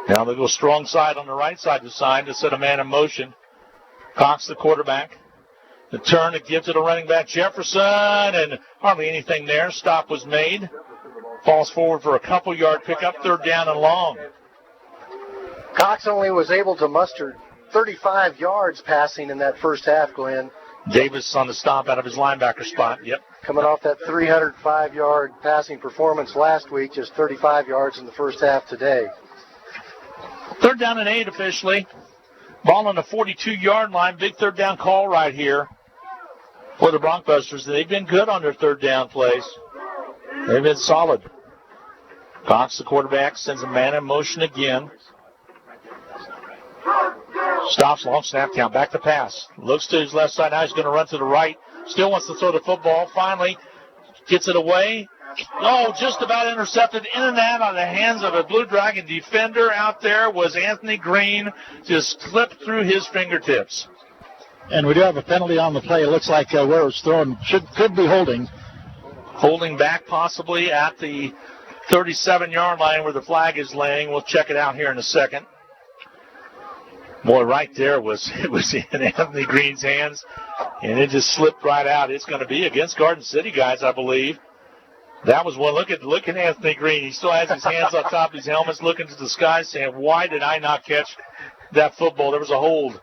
[SPEAKER 2] Now they go strong side on the right side to sign to set a man in motion. Cox, the quarterback. The turn to give to the running back, Jefferson, and hardly anything there. Stop was made. Falls forward for a couple-yard pickup, third down and long.
[SPEAKER 3] Cox only was able to muster 35 yards passing in that first half, Glenn.
[SPEAKER 2] Davis on the stop out of his linebacker spot. Yep.
[SPEAKER 3] Coming off that 305-yard passing performance last week, just 35 yards in the first half today.
[SPEAKER 2] Third down and 8 officially. Ball on the 42-yard line. Big third down call right here for the Broncbusters. They've been good on their third down plays. They've been solid. Cox, the quarterback, sends a man in motion again. Stops, long snap count, back to pass. Looks to his left side, now he's going to run to the right. Still wants to throw the football. Finally gets it away. Oh, just about intercepted in and out of the hands of a Blue Dragon defender out there was Anthony Green. Just slipped through his fingertips.
[SPEAKER 4] And we do have a penalty on the play. It looks like where it was thrown could be holding.
[SPEAKER 2] Holding back possibly at the 37-yard line where the flag is laying. We'll check it out here in a second. Boy, right there it was in Anthony Green's hands, and it just slipped right out. It's going to be against Garden City, guys, I believe. That was one. Look at Anthony Green. He still has his hands on top of his helmet, looking to the sky, saying, "Why did I not catch that football?" There was a hold.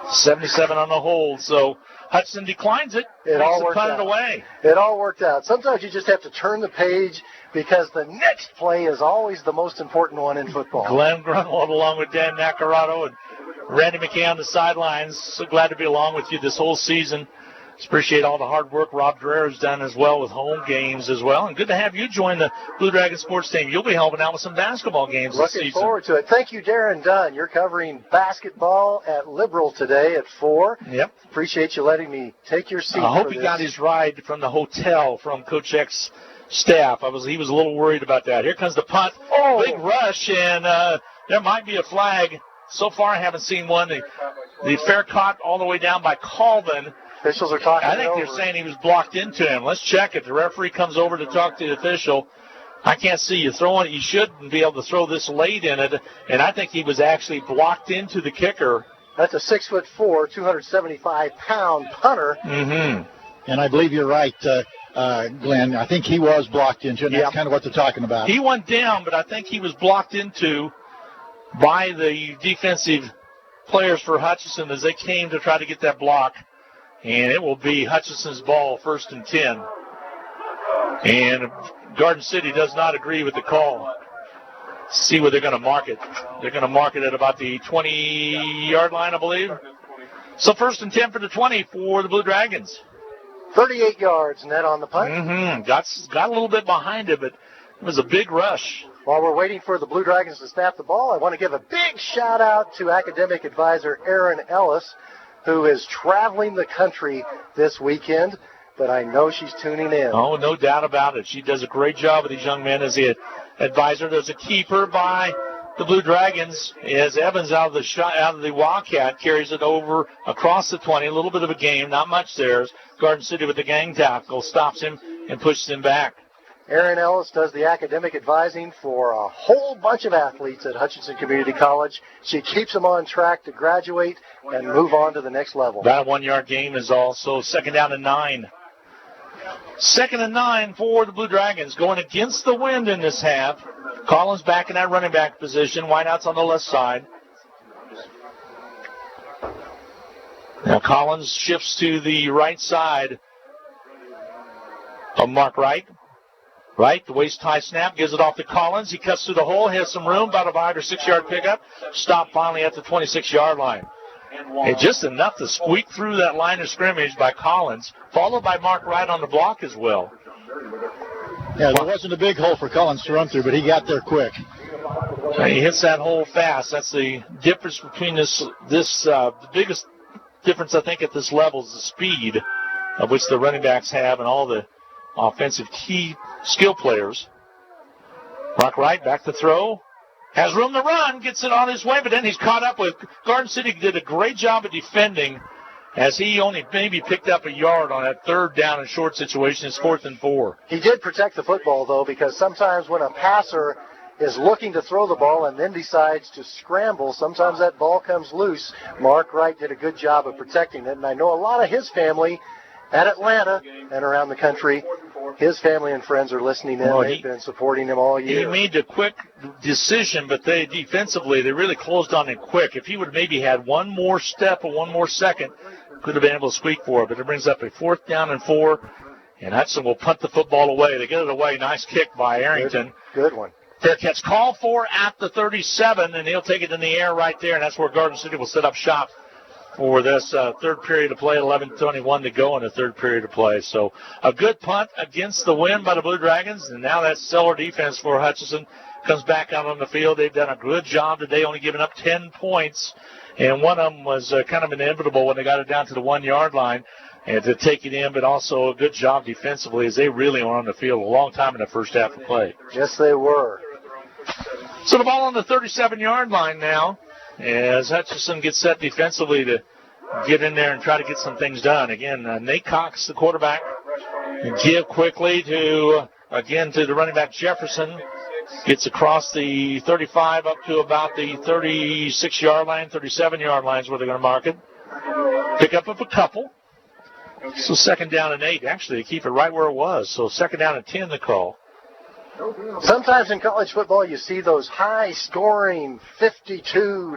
[SPEAKER 2] 77 on the hold. So Hudson declines it.
[SPEAKER 3] It all worked out.
[SPEAKER 2] Away.
[SPEAKER 3] It all worked out. Sometimes you just have to turn the page because the next play is always the most important one in football.
[SPEAKER 2] Glenn Grunwald along with Dan Nacarado and Randy McKay on the sidelines. So glad to be along with you this whole season. Appreciate all the hard work Rob Dreher has done as well with home games as well. And good to have you join the Blue Dragon sports team. You'll be helping out with some basketball games this season.
[SPEAKER 3] Looking forward to it. Thank you, Darren Dunn. You're covering basketball at Liberal today at 4.
[SPEAKER 2] Yep.
[SPEAKER 3] Appreciate you letting me take your seat.
[SPEAKER 2] I hope he got his ride from the hotel from Coach Eck's staff. He was a little worried about that. Here comes the punt.
[SPEAKER 3] Oh.
[SPEAKER 2] Big rush, and there might be a flag. So far, I haven't seen one. The fair caught all the way down by Colvin.
[SPEAKER 3] Officials are talking.
[SPEAKER 2] I think they're saying he was blocked into him. Let's check it. The referee comes over to talk to the official. I can't see you throwing it. You shouldn't be able to throw this late in it. And I think he was actually blocked into the kicker.
[SPEAKER 3] That's a 6'4", 275-pound punter.
[SPEAKER 2] Mm-hmm.
[SPEAKER 4] And I believe you're right, Glenn. I think he was blocked into, and that's kind of what they're talking about.
[SPEAKER 2] He went down, but I think he was blocked into by the defensive players for Hutchinson as they came to try to get that block. And it will be Hutchinson's ball, 1st and 10. And Garden City does not agree with the call. See where they're going to mark it. They're going to mark it at about the 20-yard line, I believe. So 1st and 10 for the 20 for the Blue Dragons.
[SPEAKER 3] 38 yards net on the punt.
[SPEAKER 2] Mm-hmm. Got a little bit behind it, but it was a big rush.
[SPEAKER 3] While we're waiting for the Blue Dragons to snap the ball, I want to give a big shout-out to academic advisor Aaron Ellis, who is traveling the country this weekend, but I know she's tuning in.
[SPEAKER 2] Oh, no doubt about it. She does a great job with these young men as the advisor. There's a keeper by the Blue Dragons as Evans out of the Wildcat carries it over across the 20. A little bit of a game, not much there. Garden City with the gang tackle stops him and pushes him back.
[SPEAKER 3] Erin Ellis does the academic advising for a whole bunch of athletes at Hutchinson Community College. She keeps them on track to graduate and move on to the next level.
[SPEAKER 2] That 1 yard game is also 2nd down and 9. 2nd and 9 for the Blue Dragons, going against the wind in this half. Collins back in that running back position. Wideouts on the left side. Now Collins shifts to the right side of Mark Wright. Right, the waist-high snap, gives it off to Collins. He cuts through the hole, has some room, about a 5 or 6 yard pickup. Stop finally at the 26-yard line. And just enough to squeak through that line of scrimmage by Collins, followed by Mark Wright on the block as well.
[SPEAKER 4] Yeah, there wasn't a big hole for Collins to run through, but he got there quick.
[SPEAKER 2] He hits that hole fast. That's the difference between the biggest difference, I think, at this level is the speed of which the running backs have and all the offensive key skill players. Mark Wright back to throw. Has room to run, gets it on his way, but then he's caught up with Garden City. Did a great job of defending as he only maybe picked up a yard on that 3rd down and short situation. It's 4th and 4.
[SPEAKER 3] He did protect the football, though, because sometimes when a passer is looking to throw the ball and then decides to scramble, sometimes that ball comes loose. Mark Wright did a good job of protecting it, and I know a lot of his family at Atlanta and around the country, his family and friends are listening in. They've been supporting him all year.
[SPEAKER 2] He made a quick decision, but they defensively, they really closed on him quick. If he would have maybe had one more step or one more second, could have been able to squeak for it. But it brings up a 4th down and 4, and Hudson will punt the football away. They get it away. Nice kick by Arrington.
[SPEAKER 3] Good one.
[SPEAKER 2] Fair catch called for at the 37, and he'll take it in the air right there, and that's where Garden City will set up shop for this 3rd period of play, 11:21 to go in the 3rd period of play. So a good punt against the wind by the Blue Dragons, and now that stellar defense for Hutchinson comes back out on the field. They've done a good job today, only giving up 10 points, and one of them was kind of inevitable when they got it down to the 1 yard line and to take it in, but also a good job defensively as they really were on the field a long time in the first half of play.
[SPEAKER 3] Yes, they were.
[SPEAKER 2] So the ball on the 37-yard line now, as Hutchinson gets set defensively to get in there and try to get some things done. Again, Nate Cox, the quarterback, give quickly to the running back Jefferson. Gets across the 35 up to about the 36-yard line, 37-yard line is where they're going to mark it. Pick up of a couple. So 2nd down and 8. Actually, they keep it right where it was. So 2nd down and 10 the call.
[SPEAKER 3] Sometimes in college football you see those high-scoring 52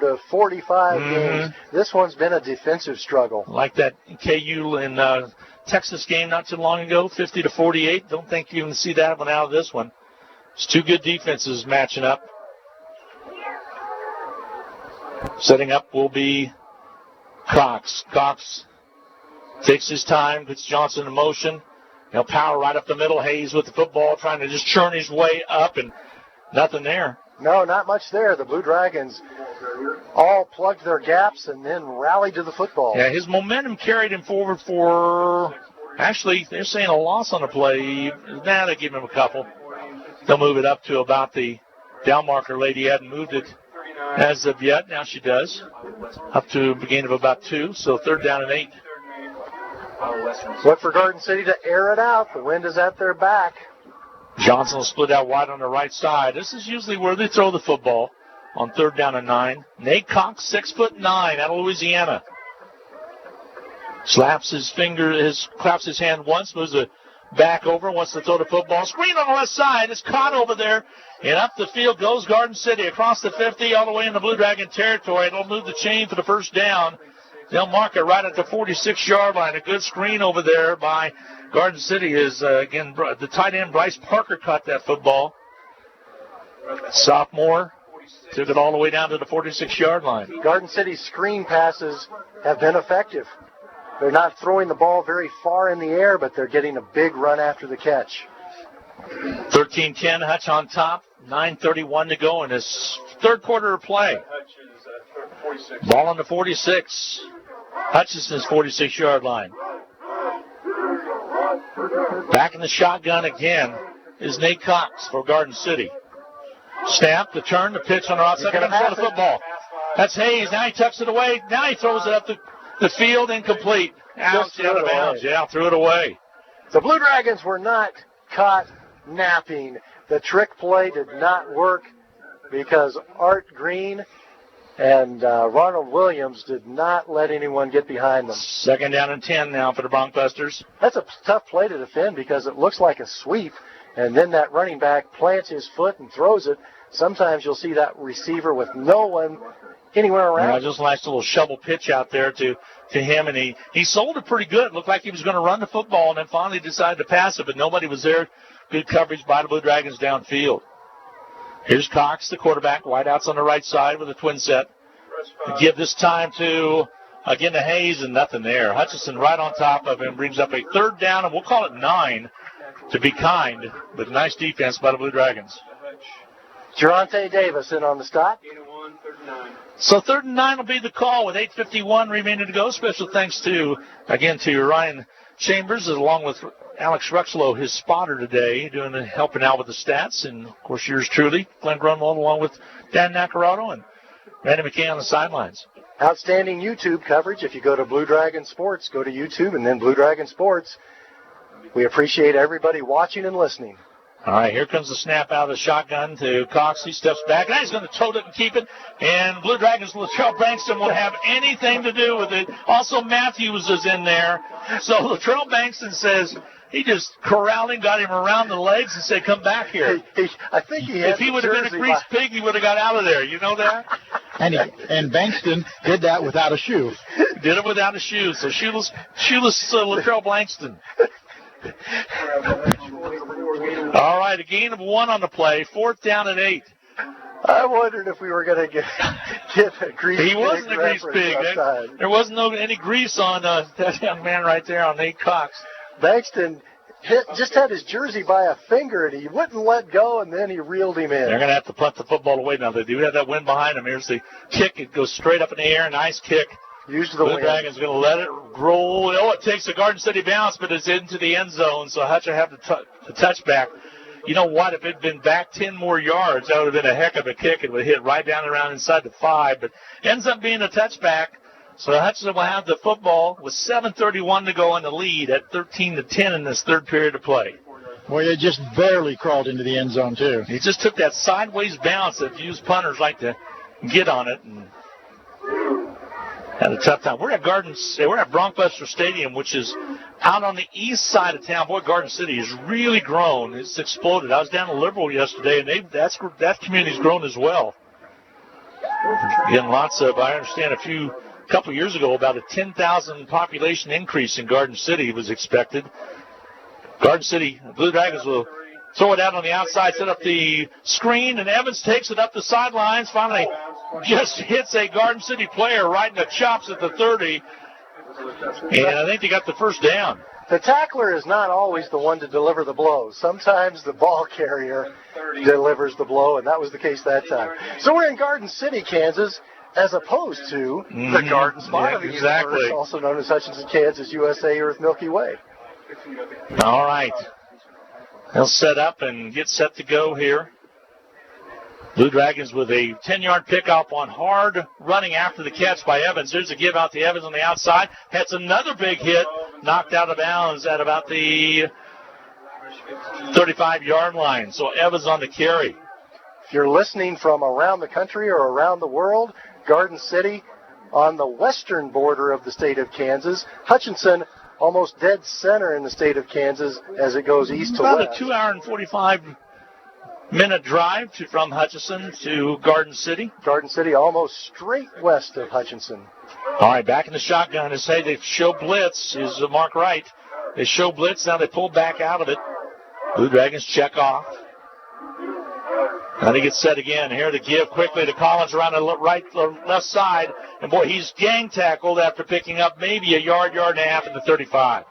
[SPEAKER 3] to 45 games. This one's been a defensive struggle.
[SPEAKER 2] Like that KU in Texas game not too long ago, 50 to 48. Don't think you can see that one out of this one. It's two good defenses matching up. Setting up will be Cox. Cox takes his time, puts Johnson in motion. He'll power right up the middle. Hayes with the football, trying to just churn his way up, and nothing there.
[SPEAKER 3] No, not much there. The Blue Dragons all plugged their gaps and then rallied to the football.
[SPEAKER 2] Yeah, his momentum carried him forward for, actually, they're saying a loss on the play. Nah, they give him a couple. They'll move it up to about the down marker lady hadn't moved it as of yet. Now she does. Up to a gain of about 2, so 3rd down and 8.
[SPEAKER 3] Look for Garden City to air it out. The wind is at their back.
[SPEAKER 2] Johnson will split out wide on the right side. This is usually where they throw the football on 3rd down and 9. Nate Cox, 6'9", out of Louisiana. Slaps his claps his hand once, moves it back over, wants to throw the football. Screen on the left side. It's caught over there. And up the field goes Garden City across the 50 all the way into Blue Dragon territory. It'll move the chain for the 1st down. They'll mark it right at the 46-yard line. A good screen over there by Garden City is, again, the tight end Bryce Parker caught that football. Sophomore took it all the way down to the 46-yard line.
[SPEAKER 3] Garden City's screen passes have been effective. They're not throwing the ball very far in the air, but they're getting a big run after the catch.
[SPEAKER 2] 13-10, Hutch on top. 9:31 to go in this 3rd quarter of play. Ball on the 46. Hutchinson's 46-yard line. Back in the shotgun again is Nate Cox for Garden City. Snap, the turn, the pitch on the outside. They're going to throw the football. That's Hayes. Now he tucks it away. Now he throws it up the field, incomplete. Out of bounds. Yeah, threw it away.
[SPEAKER 3] The Blue Dragons were not caught napping. The trick play did not work because Art Green and Ronald Williams did not let anyone get behind them.
[SPEAKER 2] 2nd down and 10 now for the Broncbusters.
[SPEAKER 3] That's a tough play to defend because it looks like a sweep, and then that running back plants his foot and throws it. Sometimes you'll see that receiver with no one anywhere around.
[SPEAKER 2] Yeah, just a nice little shovel pitch out there to him, and he sold it pretty good. It looked like he was going to run the football, and then finally decided to pass it, but nobody was there. Good coverage by the Blue Dragons downfield. Here's Cox, the quarterback, wideouts on the right side with a twin set. Give this time to Hayes, and nothing there. Hutchinson right on top of him, brings up a 3rd down, and we'll call it 9 to be kind, but nice defense by the Blue Dragons.
[SPEAKER 3] Geronte Davis in on the stop.
[SPEAKER 2] So 3rd and 9 will be the call with 8:51 remaining to go. Special thanks to Ryan Chambers, along with Alex Ruxlow, his spotter today, helping out with the stats. And, of course, yours truly, Glenn Grunwald, along with Dan Nacarado and Randy McKay on the sidelines.
[SPEAKER 3] Outstanding YouTube coverage. If you go to Blue Dragon Sports, go to YouTube and then Blue Dragon Sports. We appreciate everybody watching and listening.
[SPEAKER 2] All right, here comes the snap out of the shotgun to Cox. He steps back. Now he's going to tote it and keep it. And Blue Dragons, Latrell Bankston won't have anything to do with it. Also, Matthews is in there. So Latrell Bankston says he just corralled him, got him around the legs, and said, come back here.
[SPEAKER 3] I think he had
[SPEAKER 2] If he would have been a greased pig, he would have got out of there. You know that?
[SPEAKER 4] And Bankston did that without a shoe.
[SPEAKER 2] Did it without a shoe. So shoeless Latrell Bankston. All right, a gain of 1 on the play. 4th down and 8.
[SPEAKER 3] I wondered if we were going to get a grease pig.
[SPEAKER 2] He wasn't a grease pig. There wasn't any grease on that young man right there on Nate Cox.
[SPEAKER 3] Bankston just had his jersey by a finger, and he wouldn't let go, and then he reeled him in.
[SPEAKER 2] They're going to have to punt the football away now. They do have that wind behind them. Here's the kick. It goes straight up in the air. Nice kick.
[SPEAKER 3] Used the
[SPEAKER 2] Blue Dragons going to let it roll. Oh, it takes a Garden City bounce, but it's into the end zone, so Hutch will have the touchback. You know what? If it had been back 10 more yards, that would have been a heck of a kick. It would have hit right down around inside the 5, but ends up being a touchback. So Hutchinson will have the football with 7:31 to go in the lead at 13-10 in this 3rd period of play.
[SPEAKER 4] Well, it just barely crawled into the end zone, too.
[SPEAKER 2] He just took that sideways bounce that used punters like to get on it and had a tough time. We're at Broncbuster Stadium, which is out on the east side of town. Boy, Garden City has really grown. It's exploded. I was down in Liberal yesterday, and that community's grown as well. Getting lots of, I understand, a couple of years ago, about a 10,000 population increase in Garden City was expected. Garden City, Blue Dragons will throw it out on the outside, set up the screen, and Evans takes it up the sidelines. Finally, just hits a Garden City player right in the chops at the 30. And I think they got the 1st down.
[SPEAKER 3] The tackler is not always the one to deliver the blow. Sometimes the ball carrier delivers the blow, and that was the case that time. So we're in Garden City, Kansas, as opposed to the Garden Spot of the universe, also known as Hutchinson, Kansas, USA Earth Milky Way.
[SPEAKER 2] All right. They'll set up and get set to go here. Blue Dragons with a 10-yard pickup on hard running after the catch by Evans. There's a give out to Evans on the outside. That's another big hit, knocked out of bounds at about the 35-yard line. So Evans on the carry.
[SPEAKER 3] If you're listening from around the country or around the world, Garden City on the western border of the state of Kansas. Hutchinson almost dead center in the state of Kansas as it goes east to west.
[SPEAKER 2] About a 2-hour and 45-minute drive from Hutchinson to Garden City.
[SPEAKER 3] Garden City almost straight west of Hutchinson.
[SPEAKER 2] All right, back in the shotgun. They show blitz is Mark Wright. They show blitz. Now they pull back out of it. Blue Dragons check off. Now they get set again. Here to give quickly to Collins around the left side. And, boy, he's gang tackled after picking up maybe a yard and a half at the 35.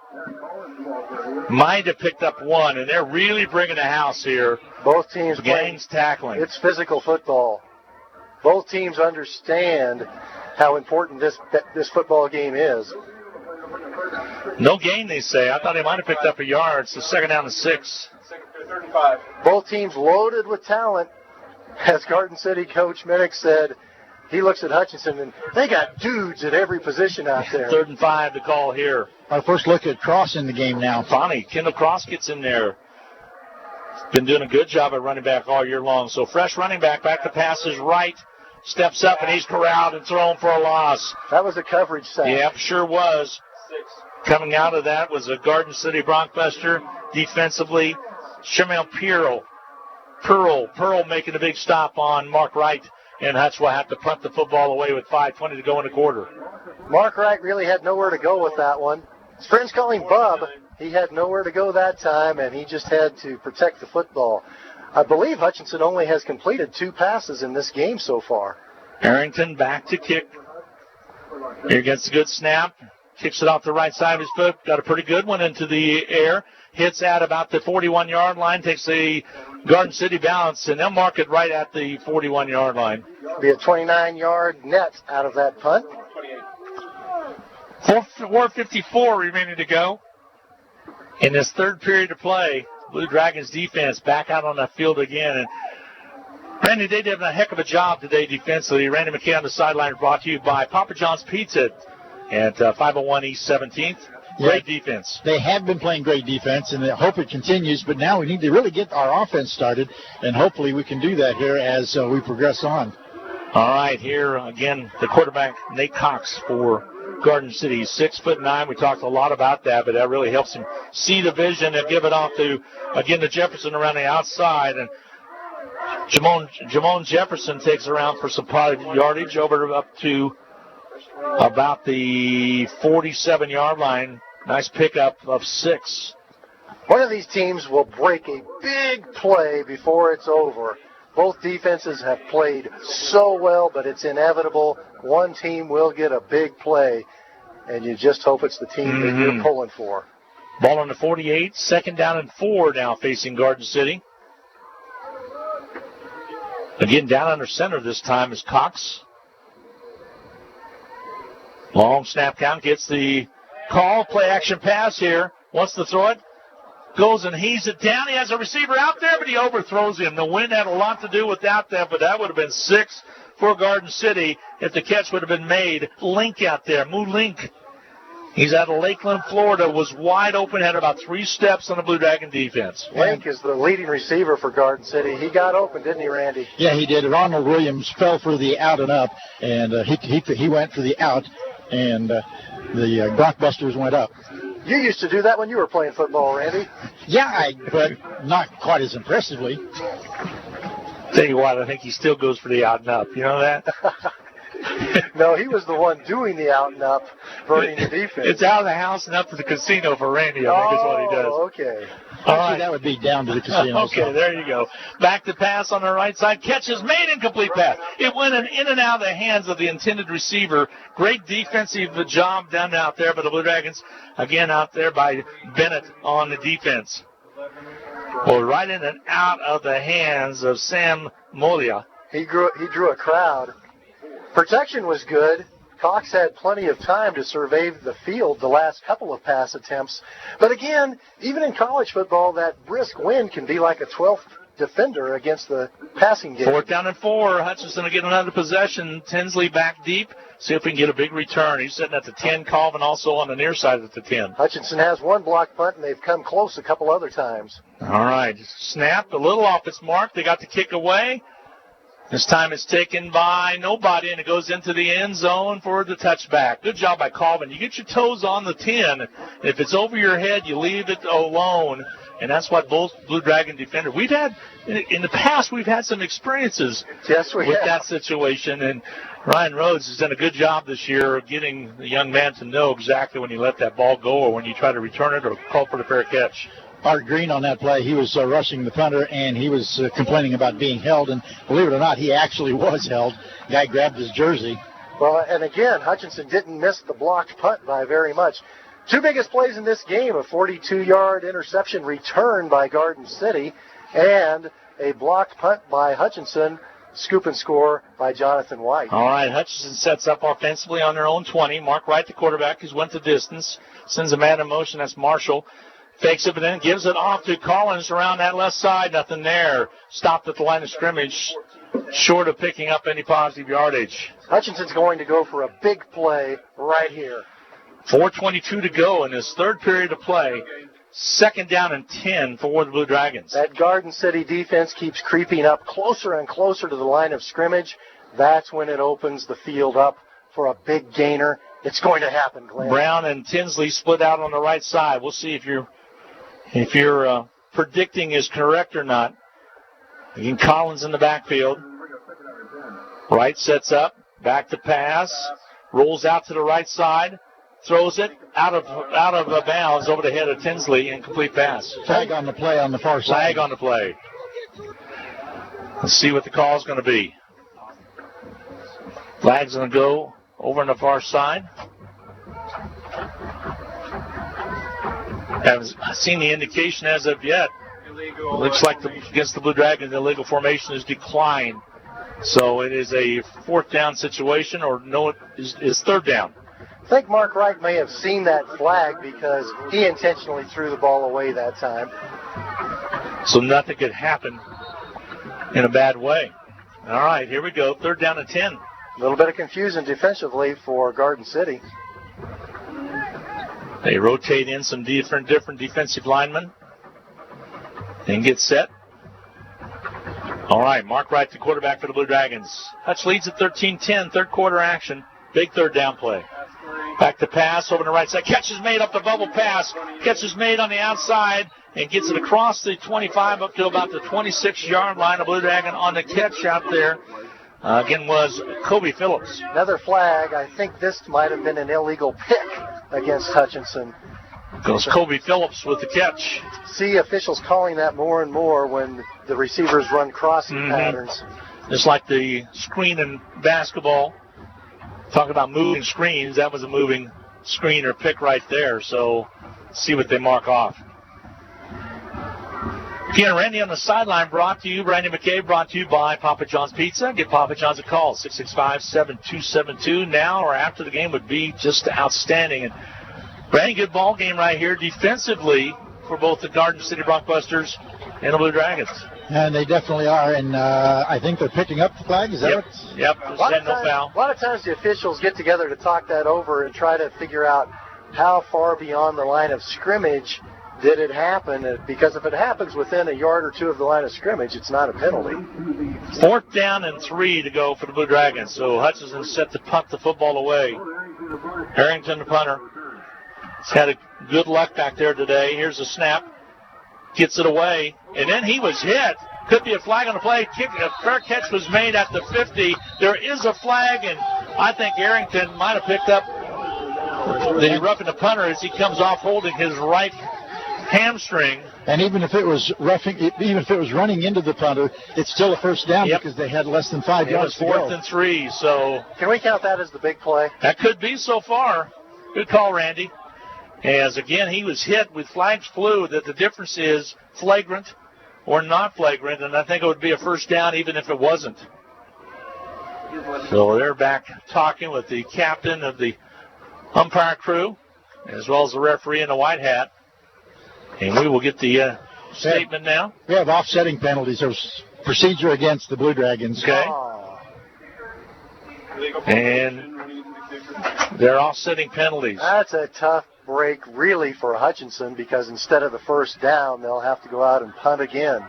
[SPEAKER 2] Might have picked up 1, and they're really bringing the house here.
[SPEAKER 3] Both teams
[SPEAKER 2] gangs tackling.
[SPEAKER 3] It's physical football. Both teams understand how important this football game is.
[SPEAKER 2] No gain, they say. I thought he might have picked up a yard. It's the 2nd down and 6.
[SPEAKER 3] Both teams loaded with talent. As Garden City coach Minnick said, he looks at Hutchinson, and they got dudes at every position out there.
[SPEAKER 2] 3rd and 5 to call here.
[SPEAKER 4] Our first look at Cross in the game now.
[SPEAKER 2] Finally, Kendall Cross gets in there. Been doing a good job at running back all year long. So fresh running back to pass his right. Steps up, and he's corralled and thrown for a loss.
[SPEAKER 3] That was a coverage sack.
[SPEAKER 2] Yep, sure was. Coming out of that was a Garden City Broncbuster. Defensively, Shamel Pearl making a big stop on Mark Wright, and Hutch will have to punt the football away with 5:20 to go in the quarter.
[SPEAKER 3] Mark Wright really had nowhere to go with that one. His friends call him Bub. He had nowhere to go that time, and he just had to protect the football. I believe Hutchinson only has completed 2 passes in this game so far.
[SPEAKER 2] Harrington back to kick. Here gets a good snap. Kicks it off the right side of his foot. Got a pretty good one into the air. Hits at about the 41-yard line. Takes a Garden City bounce, and they'll mark it right at the 41-yard line.
[SPEAKER 3] Be a 29-yard net out of that punt.
[SPEAKER 2] 4:54 remaining to go in this third period of play. Blue Dragons defense back out on that field again. And Randy, they did a heck of a job today defensively. Randy McKay on the sideline, brought to you by Papa John's Pizza at 501 East 17th. Great defense.
[SPEAKER 4] They have been playing great defense, and I hope it continues. But now we need to really get our offense started, and hopefully we can do that here as we progress on.
[SPEAKER 2] All right, here again, the quarterback, Nate Cox for Garden City. 6'9". We talked a lot about that, but that really helps him see the vision and give it off to, again, to Jefferson around the outside. And Jamon Jefferson takes around for some yardage up to about the 47-yard line. Nice pickup of 6.
[SPEAKER 3] One of these teams will break a big play before it's over. Both defenses have played so well, but it's inevitable. One team will get a big play, and you just hope it's the team that you're pulling for.
[SPEAKER 2] Ball on the 48, 2nd down and 4 now facing Garden City. Again, down under center this time is Cox. Long snap count, gets the call, play action pass here. Wants to throw it. Goes and heaves it down. He has a receiver out there, but he overthrows him. The wind had a lot to do with that, but that would have been 6 for Garden City if the catch would have been made. Link out there, Moo Link. He's out of Lakeland, Florida, was wide open, had about 3 steps on the Blue Dragon defense.
[SPEAKER 3] Link is the leading receiver for Garden City. He got open, didn't he, Randy?
[SPEAKER 4] Yeah, he did. Ronald Williams fell for the out and up, and he went for the out, and the Broncbusters went up.
[SPEAKER 3] You used to do that when you were playing football, Randy.
[SPEAKER 4] Yeah, but not quite as impressively.
[SPEAKER 2] Tell you what, I think he still goes for the out and up. You know that?
[SPEAKER 3] No, he was the one doing the out and up, burning the defense.
[SPEAKER 2] It's out of the house and up to the casino for Randy, I think is what he does.
[SPEAKER 3] Okay.
[SPEAKER 2] All right.
[SPEAKER 4] That would be down to the casino.
[SPEAKER 2] Okay, there you go. Back to pass on the right side. Catches made, incomplete pass. It went in and out of the hands of the intended receiver. Great defensive job done out there by the Blue Dragons. Again, out there by Bennett on the defense. Well, right in and out of the hands of Sam Molia.
[SPEAKER 3] He drew a crowd. Protection was good. Cox had plenty of time to survey the field the last couple of pass attempts. But again, even in college football, that brisk wind can be like a 12th defender against the passing game.
[SPEAKER 2] 4th down and 4. Hutchinson will get another possession. Tinsley back deep. See if we can get a big return. He's sitting at the 10. Colvin also on the near side at the 10.
[SPEAKER 3] Hutchinson has 1 block punt, and they've come close a couple other times.
[SPEAKER 2] All right. Snapped a little off its mark. They got the kick away. This time it's taken by nobody, and it goes into the end zone for the touchback. Good job by Colvin. You get your toes on the 10. If it's over your head, you leave it alone. And that's what both Blue Dragon defender. We've had, in the past, we've had some experiences with that situation. And Ryan Rhodes has done a good job this year of getting the young man to know exactly when you let that ball go or when you try to return it or call for the fair catch.
[SPEAKER 4] Art Green on that play, he was rushing the punter, and he was complaining about being held. And believe it or not, he actually was held. Guy grabbed his jersey.
[SPEAKER 3] Well, and again, Hutchinson didn't miss the blocked punt by very much. 2 biggest plays in this game, a 42-yard interception return by Garden City and a blocked punt by Hutchinson, scoop and score by Jonathan White.
[SPEAKER 2] All right, Hutchinson sets up offensively on their own 20. Mark Wright, the quarterback, who's went the distance, sends a man in motion. That's Marshall. Fakes it, but then gives it off to Collins around that left side. Nothing there. Stopped at the line of scrimmage short of picking up any positive yardage.
[SPEAKER 3] Hutchinson's going to go for a big play right here.
[SPEAKER 2] 4:22 to go in this third period of play. 2nd down and 10 for the Blue Dragons.
[SPEAKER 3] That Garden City defense keeps creeping up closer and closer to the line of scrimmage. That's when it opens the field up for a big gainer. It's going to happen, Glenn.
[SPEAKER 2] Brown and Tinsley split out on the right side. We'll see if your predicting is correct or not. Again, Collins in the backfield. Right sets up, back to pass, rolls out to the right side, throws it out of bounds over the head of Tinsley, incomplete pass.
[SPEAKER 4] Flag on the play on the far side.
[SPEAKER 2] Flag on the play. Let's see what the call is going to be. Flag's going to go over on the far side. Haven't seen the indication as of yet. Looks like against the Blue Dragons, the illegal formation is declined. So it is a 4th down situation, or no, it is 3rd down.
[SPEAKER 3] I think Mark Wright may have seen that flag because he intentionally threw the ball away that time.
[SPEAKER 2] So nothing could happen in a bad way. All right, here we go. 3rd down and 10.
[SPEAKER 3] A little bit of confusion defensively for Garden City.
[SPEAKER 2] They rotate in some different defensive linemen and get set. All right, Mark Wright, the quarterback for the Blue Dragons. Hutch leads at 13-10, third quarter action. Big 3rd down play. Back to pass over the right side. Catch is made up the bubble pass. Catch is made on the outside and gets it across the 25 up to about the 26-yard line. The Blue Dragon on the catch out there. Again was Kobe Phillips.
[SPEAKER 3] Another flag. I think this might have been an illegal pick against Hutchinson.
[SPEAKER 2] Goes Kobe Phillips with the catch.
[SPEAKER 3] See officials calling that more and more when the receivers run crossing patterns.
[SPEAKER 2] Just like the screen in basketball. Talk about moving screens. That was a moving screen or pick right there. So see what they mark off. Ken and Randy on the sideline brought to you. Randy McCabe brought to you by Papa John's Pizza. Give Papa John's a call, 665-7272. Now or after the game would be just outstanding. And Randy, good ball game right here defensively for both the Garden City Broncbusters and the Blue Dragons.
[SPEAKER 4] And they definitely are, and I think they're picking up the flag. Is that what?
[SPEAKER 2] Yep.
[SPEAKER 3] A lot of times the officials get together to talk that over and try to figure out how far beyond the line of scrimmage did it happen, because if it happens within a yard or two of the line of scrimmage, it's not a penalty.
[SPEAKER 2] 4th down and 3 to go for the Blue Dragons. So Hutchinson set to punt the football away. Harrington, the punter, has had a good luck back there today. Here's the snap. Gets it away, and then he was hit. Could be a flag on the play. A fair catch was made at the 50. There is a flag, and I think Harrington might have picked up the roughing the punter as he comes off holding his right hamstring.
[SPEAKER 4] And even if it was running into the punter, it's still a 1st down because they had less than 5 yards to go.
[SPEAKER 2] It was 4th and 3, so.
[SPEAKER 3] Can we count that as the big play?
[SPEAKER 2] That could be so far. Good call, Randy. As, again, he was hit with flags flew, that the difference is flagrant or not flagrant, and I think it would be a 1st down even if it wasn't. So they're back talking with the captain of the umpire crew, as well as the referee in the white hat. And we will get the statement now.
[SPEAKER 4] We have offsetting penalties. There's procedure against the Blue Dragons.
[SPEAKER 2] Okay. And they're offsetting penalties.
[SPEAKER 3] That's a tough break, really, for Hutchinson, because instead of the 1st down, they'll have to go out and punt again.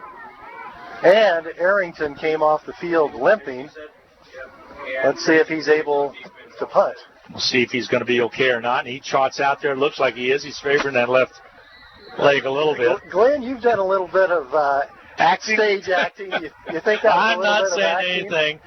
[SPEAKER 3] And Arrington came off the field limping. Let's see if he's able to punt.
[SPEAKER 2] We'll see if he's going to be okay or not. And he trots out there. Looks like he is. He's favoring that left leg a little bit.
[SPEAKER 3] Glenn, you've done a little bit of stage acting. You think that's
[SPEAKER 2] I'm
[SPEAKER 3] a little
[SPEAKER 2] not
[SPEAKER 3] bit
[SPEAKER 2] saying
[SPEAKER 3] of acting?
[SPEAKER 2] anything.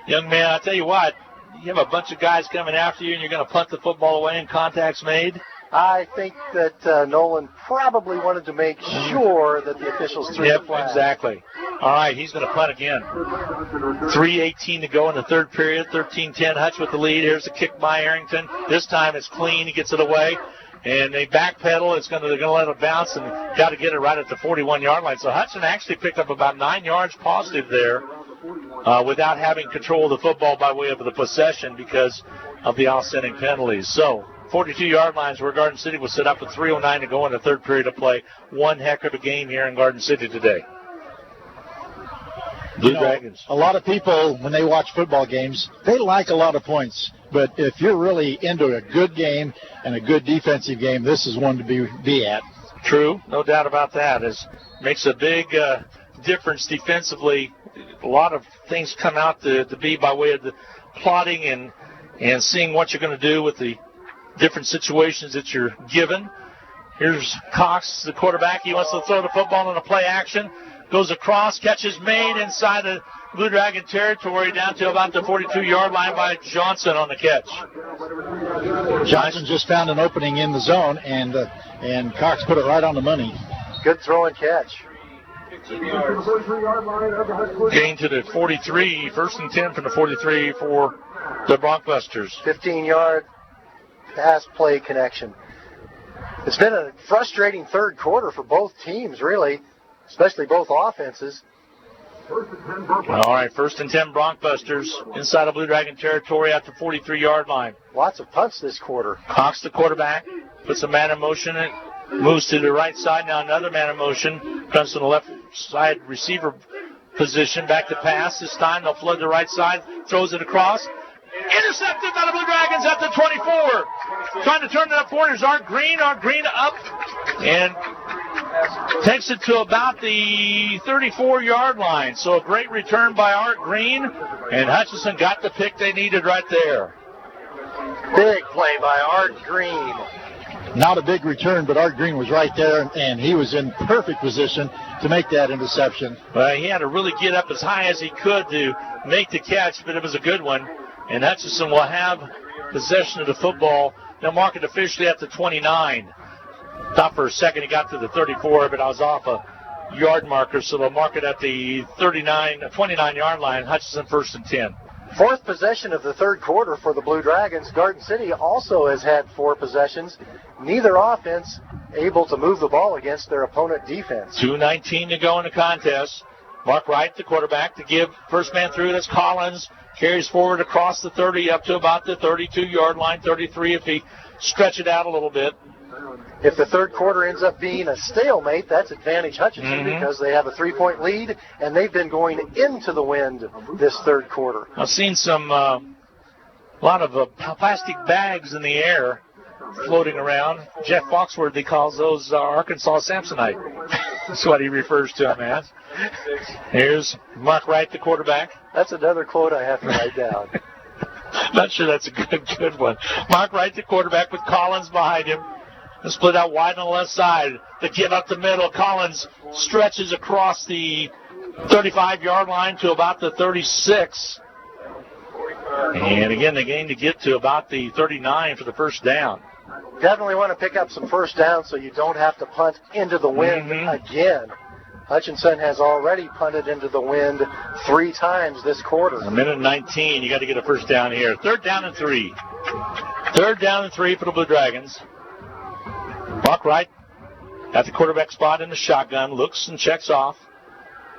[SPEAKER 2] Young man, I'll tell you what. You have a bunch of guys coming after you, and you're going to punt the football away and contact's made?
[SPEAKER 3] I think that Nolan probably wanted to make sure that the officials threw the flag.
[SPEAKER 2] Exactly. All right, he's going to punt again. 3:18 to go in the third period. 13-10, Hutch with the lead. Here's the kick by Arrington. This time it's clean. He gets it away. And they backpedal. They're going to let it bounce and got to get it right at the 41-yard line. So Hudson actually picked up about 9 yards positive there without having control of the football by way of the possession because of the offsetting penalties. So 42-yard lines where Garden City was set up with 3:09 to go in the third period of play. One heck of a game here in Garden City today. Blue Dragons.
[SPEAKER 4] A lot of people, when they watch football games, they like a lot of points. But if you're really into a good game and a good defensive game, this is one to be at.
[SPEAKER 2] True, no doubt about that. It makes a big difference defensively. A lot of things come out to be by way of the plotting and seeing what you're going to do with the different situations that you're given. Here's Cox, the quarterback. He wants to throw the football in a play action. Goes across, catch is made inside the Blue Dragon territory down to about the 42-yard line by Johnson on the catch.
[SPEAKER 4] Johnson just found an opening in the zone, and Cox put it right on the money.
[SPEAKER 3] Good throw and catch.
[SPEAKER 2] Gain to the 43, first and 10 from the 43 for the Broncbusters.
[SPEAKER 3] 15-yard pass play connection. It's been a frustrating third quarter for both teams, really, especially both offenses.
[SPEAKER 2] All right, first and 10 Broncbusters inside of Blue Dragon territory at the 43-yard line.
[SPEAKER 3] Lots of punts this quarter.
[SPEAKER 2] Cox, the quarterback, puts a man in motion and moves to the right side. Now another man in motion. Comes to the left side receiver position. Back to pass. This time they'll flood the right side. Throws it across. Intercepted by the Blue Dragons at the 24. Trying to turn it up for it is Art Green. Art Green up and takes it to about the 34-yard line. So a great return by Art Green. And Hutchinson got the pick they needed right there.
[SPEAKER 3] Big play by Art Green.
[SPEAKER 4] Not a big return, but Art Green was right there, and he was in perfect position to make that interception.
[SPEAKER 2] Well, he had to really get up as high as he could to make the catch, but it was a good one. And Hutchinson will have possession of the football. They'll mark it officially at the 29. Thought for a second he got to the 34, but I was off a yard marker, so they'll mark it at the 29-yard line. Hutchinson first and 10.
[SPEAKER 3] Fourth possession of the third quarter for the Blue Dragons. Garden City also has had 4 possessions. Neither offense able to move the ball against their opponent defense.
[SPEAKER 2] 2:19 to go in the contest. Mark Wright, the quarterback, to give first man through. That's Collins. Carries forward across the 30 up to about the 32-yard line, 33 if he stretch it out a little bit.
[SPEAKER 3] If the third quarter ends up being a stalemate, that's advantage Hutchinson because they have a 3-point lead, and they've been going into the wind this third quarter.
[SPEAKER 2] I've seen some lot of plastic bags in the air floating around. Jeff Foxworthy calls those Arkansas Samsonite. That's what he refers to them as. Here's Mark Wright, the quarterback.
[SPEAKER 3] That's another quote I have to write down.
[SPEAKER 2] Not sure that's a good one. Mark Wright, the quarterback, with Collins behind him. Split out wide on the left side. The give up the middle. Collins stretches across the 35-yard line to about the 36. And again, the gain to get to about the 39 for the first down.
[SPEAKER 3] Definitely want to pick up some first down so you don't have to punt into the wind again. Hutchinson has already punted into the wind 3 times this quarter.
[SPEAKER 2] A minute 19. You got to get a first down here. Third down and 3. Third down and 3 for the Blue Dragons. Mark Wright at the quarterback spot in the shotgun. Looks and checks off.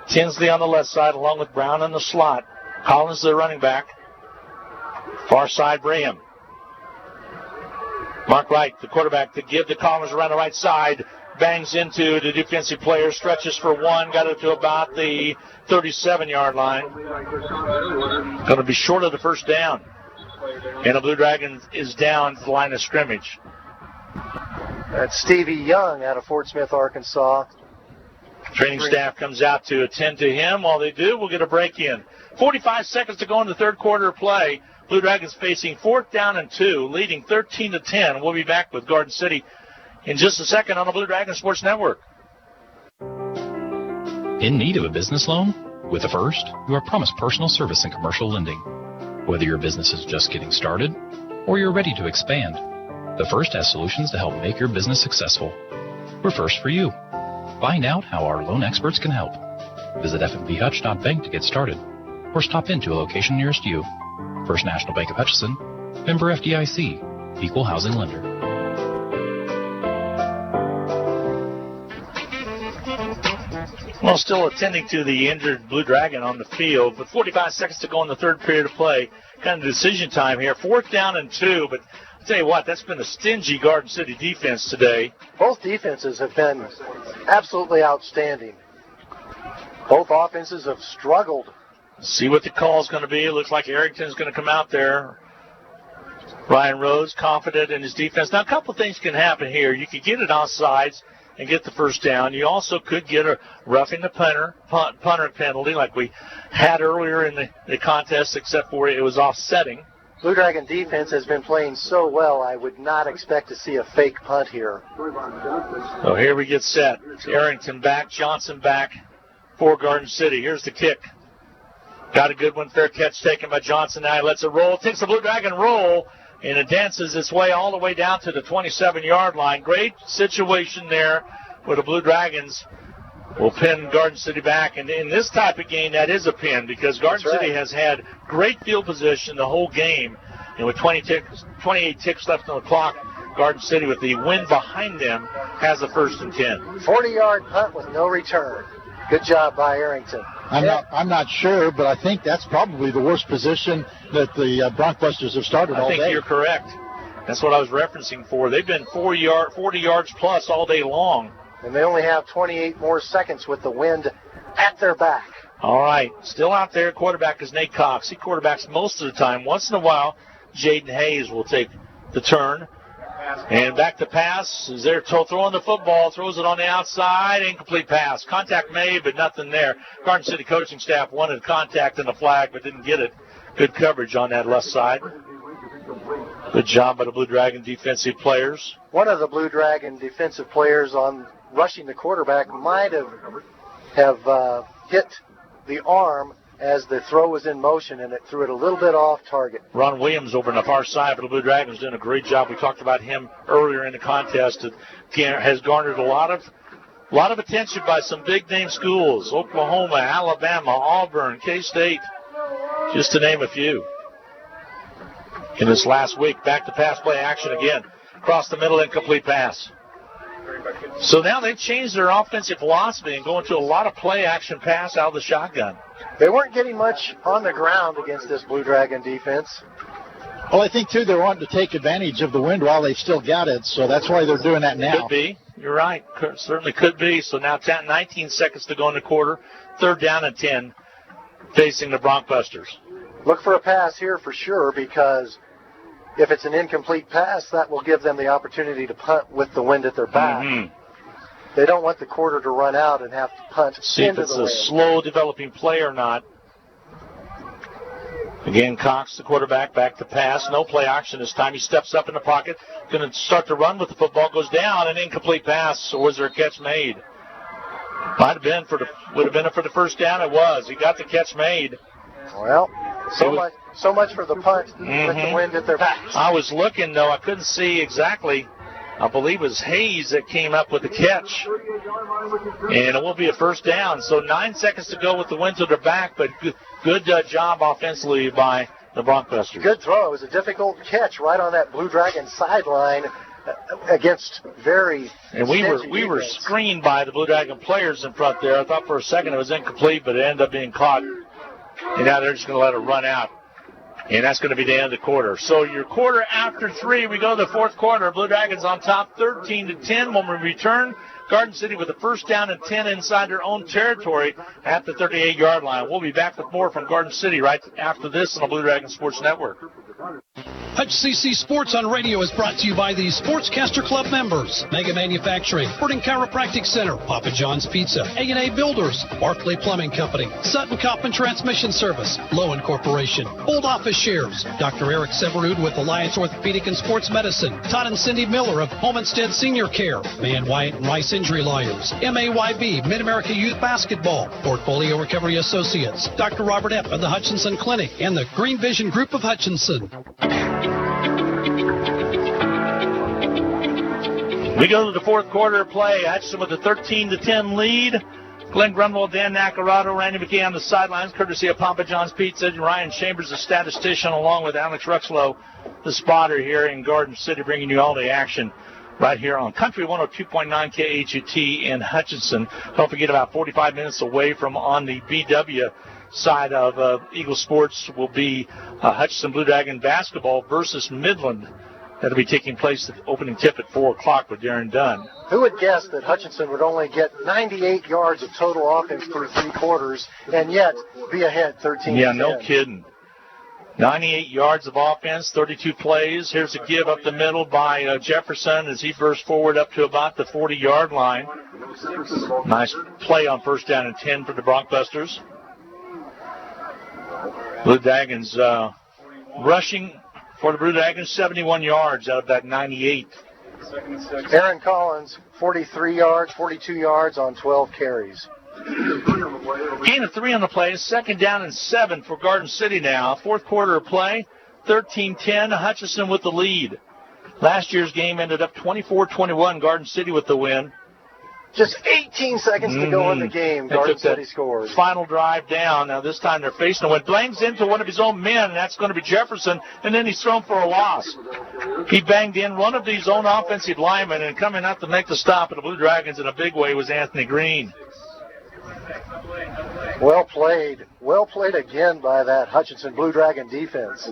[SPEAKER 2] Tinsley on the left side along with Brown in the slot. Collins the running back. Far side Braham. Mark Wright, the quarterback, to give to Collins around the right side. Bangs into the defensive player. Stretches for 1. Got it to about the 37-yard line. Going to be short of the first down. And the Blue Dragon is down to the line of scrimmage.
[SPEAKER 3] That's Stevie Young out of Fort Smith, Arkansas.
[SPEAKER 2] Training staff comes out to attend to him. While they do, we'll get a break in. 45 seconds to go in the third quarter of play. Blue Dragons facing 4th down and 2, leading 13-10. We'll be back with Garden City in just a second on the Blue Dragon Sports Network.
[SPEAKER 6] In need of a business loan? With the First, you are promised personal service and commercial lending. Whether your business is just getting started or you're ready to expand, the First has solutions to help make your business successful. We're first for you. Find out how our loan experts can help. Visit fnbhutch.bank to get started or stop into a location nearest you. First National Bank of Hutchinson, member FDIC, equal housing lender.
[SPEAKER 2] Well, still attending to the injured Blue Dragon on the field, but 45 seconds to go in the third period of play. Kind of decision time here. 4th down and 2, but I'll tell you what, that's been a stingy Garden City defense today.
[SPEAKER 3] Both defenses have been absolutely outstanding. Both offenses have struggled.
[SPEAKER 2] See what the call is going to be. It looks like Arrington's going to come out there. Ryan Rose confident in his defense. Now, a couple of things can happen here. You could get it offsides and get the first down. You also could get a roughing the punter penalty like we had earlier in the contest, except for it was offsetting.
[SPEAKER 3] Blue Dragon defense has been playing so well, I would not expect to see a fake punt here.
[SPEAKER 2] So here we get set. Arrington back, Johnson back for Garden City. Here's the kick. Got a good one. Fair catch taken by Johnson. Now he lets it roll. Takes the Blue Dragon roll, and it dances its way all the way down to the 27-yard line. Great situation there where the Blue Dragons will pin Garden City back. And in this type of game, that is a pin because Garden City has had great field position the whole game. And with 28 ticks left on the clock, Garden City, with the wind behind them, has a 1st and 10.
[SPEAKER 3] 40-yard punt with no return. Good job by Arrington.
[SPEAKER 4] I'm not sure, but I think that's probably the worst position that the Broncbusters have started all day.
[SPEAKER 2] I think you're correct. That's what I was referencing for. They've been 40 yards plus all day long.
[SPEAKER 3] And they only have 28 more seconds with the wind at their back.
[SPEAKER 2] All right. Still out there, quarterback is Nate Cox. He quarterbacks most of the time. Once in a while, Jaden Hayes will take the turn. And back to pass. Is there throwing the football. Throws it on the outside. Incomplete pass. Contact made, but nothing there. Garden City coaching staff wanted contact in the flag, but didn't get it. Good coverage on that left side. Good job by the Blue Dragon defensive players.
[SPEAKER 3] One of the Blue Dragon defensive players on rushing the quarterback might have hit the arm as the throw was in motion, and it threw it a little bit off target.
[SPEAKER 2] Ron Williams over on the far side for the Blue Dragons doing a great job. We talked about him earlier in the contest. It has garnered a lot of attention by some big-name schools, Oklahoma, Alabama, Auburn, K-State, just to name a few. In this last week, back to pass play action again. Across the middle, incomplete pass. So now they've changed their offensive philosophy and going to a lot of play action pass out of the shotgun.
[SPEAKER 3] They weren't getting much on the ground against this Blue Dragon defense.
[SPEAKER 4] Well, I think, too, they're wanting to take advantage of the wind while they've still got it, so that's why they're doing that now.
[SPEAKER 2] Could be. You're right. Certainly could be. So now 19 seconds to go in the quarter. 3rd down and 10 facing the Broncbusters.
[SPEAKER 3] Look for a pass here for sure, because if it's an incomplete pass, that will give them the opportunity to punt with the wind at their back. Mm-hmm. They don't want the quarter to run out and have to punt
[SPEAKER 2] See
[SPEAKER 3] into
[SPEAKER 2] if it's
[SPEAKER 3] the
[SPEAKER 2] a
[SPEAKER 3] wind.
[SPEAKER 2] slow developing play or not. Again, Cox, the quarterback, back to pass. No play action this time. He steps up in the pocket. Going to start to run with the football. Goes down, an incomplete pass. Or was there a catch made? Would have been for the first down. It was. He got the catch made.
[SPEAKER 3] Well, so much for the punt with the wind at their backs.
[SPEAKER 2] I was looking, though. I couldn't see exactly. I believe it was Hayes that came up with the catch. And it will be a 1st down. So 9 seconds to go with the wind to their back, but good job offensively by the Broncbusters.
[SPEAKER 3] Good throw. It was a difficult catch right on that Blue Dragon sideline against very
[SPEAKER 2] And we were screened by the Blue Dragon players in front there. I thought for a second it was incomplete, but it ended up being caught. And now they're just going to let it run out. And that's going to be the end of the quarter. So your quarter after 3, we go to the 4th quarter. Blue Dragons on top 13-10 when we return. Garden City with a 1st down and 10 inside their own territory at the 38-yard line. We'll be back with more from Garden City right after this on the Blue Dragon Sports Network.
[SPEAKER 7] HCC Sports on Radio is brought to you by the Sportscaster Club members. Mega Manufacturing, Sporting Chiropractic Center, Papa John's Pizza, A&A Builders, Barclay Plumbing Company, Sutton Coffin Transmission Service, Lowen Corporation, Old Office Shares, Dr. Eric Severud with Alliance Orthopedic and Sports Medicine, Todd and Cindy Miller of Homestead Senior Care, Man Wyatt and Rice Injury Lawyers, MAYB, Mid-America Youth Basketball, Portfolio Recovery Associates, Dr. Robert Epp of the Hutchinson Clinic, and the Green Vision Group of Hutchinson.
[SPEAKER 2] We go to the 4th quarter play. Hutchinson with a 13-10 lead. Glenn Grunwald, Dan Nacarado, Randy McKay on the sidelines, courtesy of Papa John's Pizza, and Ryan Chambers, the statistician, along with Alex Ruxlow, the spotter here in Garden City, bringing you all the action right here on Country 102.9 KHUT in Hutchinson. Don't forget, about 45 minutes away from on the BW side of Eagle Sports will be Hutchinson Blue Dragon basketball versus Midland That'll be taking place at the opening tip at 4 o'clock with Darren Dunn.
[SPEAKER 3] Who would guess that Hutchinson would only get 98 yards of total offense through 3 quarters and yet be ahead 13-10?
[SPEAKER 2] Yeah, no kidding. 98 yards of offense, 32 plays. Here's a give up the middle by Jefferson as he bursts forward up to about the 40-yard line. Nice play on first down and 10 for the Broncbusters. Blue Dragons rushing for the Blue Dragons 71 yards out of that 98.
[SPEAKER 3] Aaron Collins, 43 yards, 42 yards on 12 carries.
[SPEAKER 2] Gain of 3 on the play. Second down and 7 for Garden City now. Fourth quarter of play, 13-10. Hutchinson with the lead. Last year's game ended up 24-21. Garden City with the win.
[SPEAKER 3] Just 18 seconds to go in the game. Garden City scores.
[SPEAKER 2] Final drive down. Now this time they're facing a win. Blangs into one of his own men, and that's going to be Jefferson, and then he's thrown for a loss. He banged in one of these own offensive linemen, and coming out to make the stop of the Blue Dragons in a big way was Anthony Green.
[SPEAKER 3] Well played. Well played again by that Hutchinson Blue Dragon defense.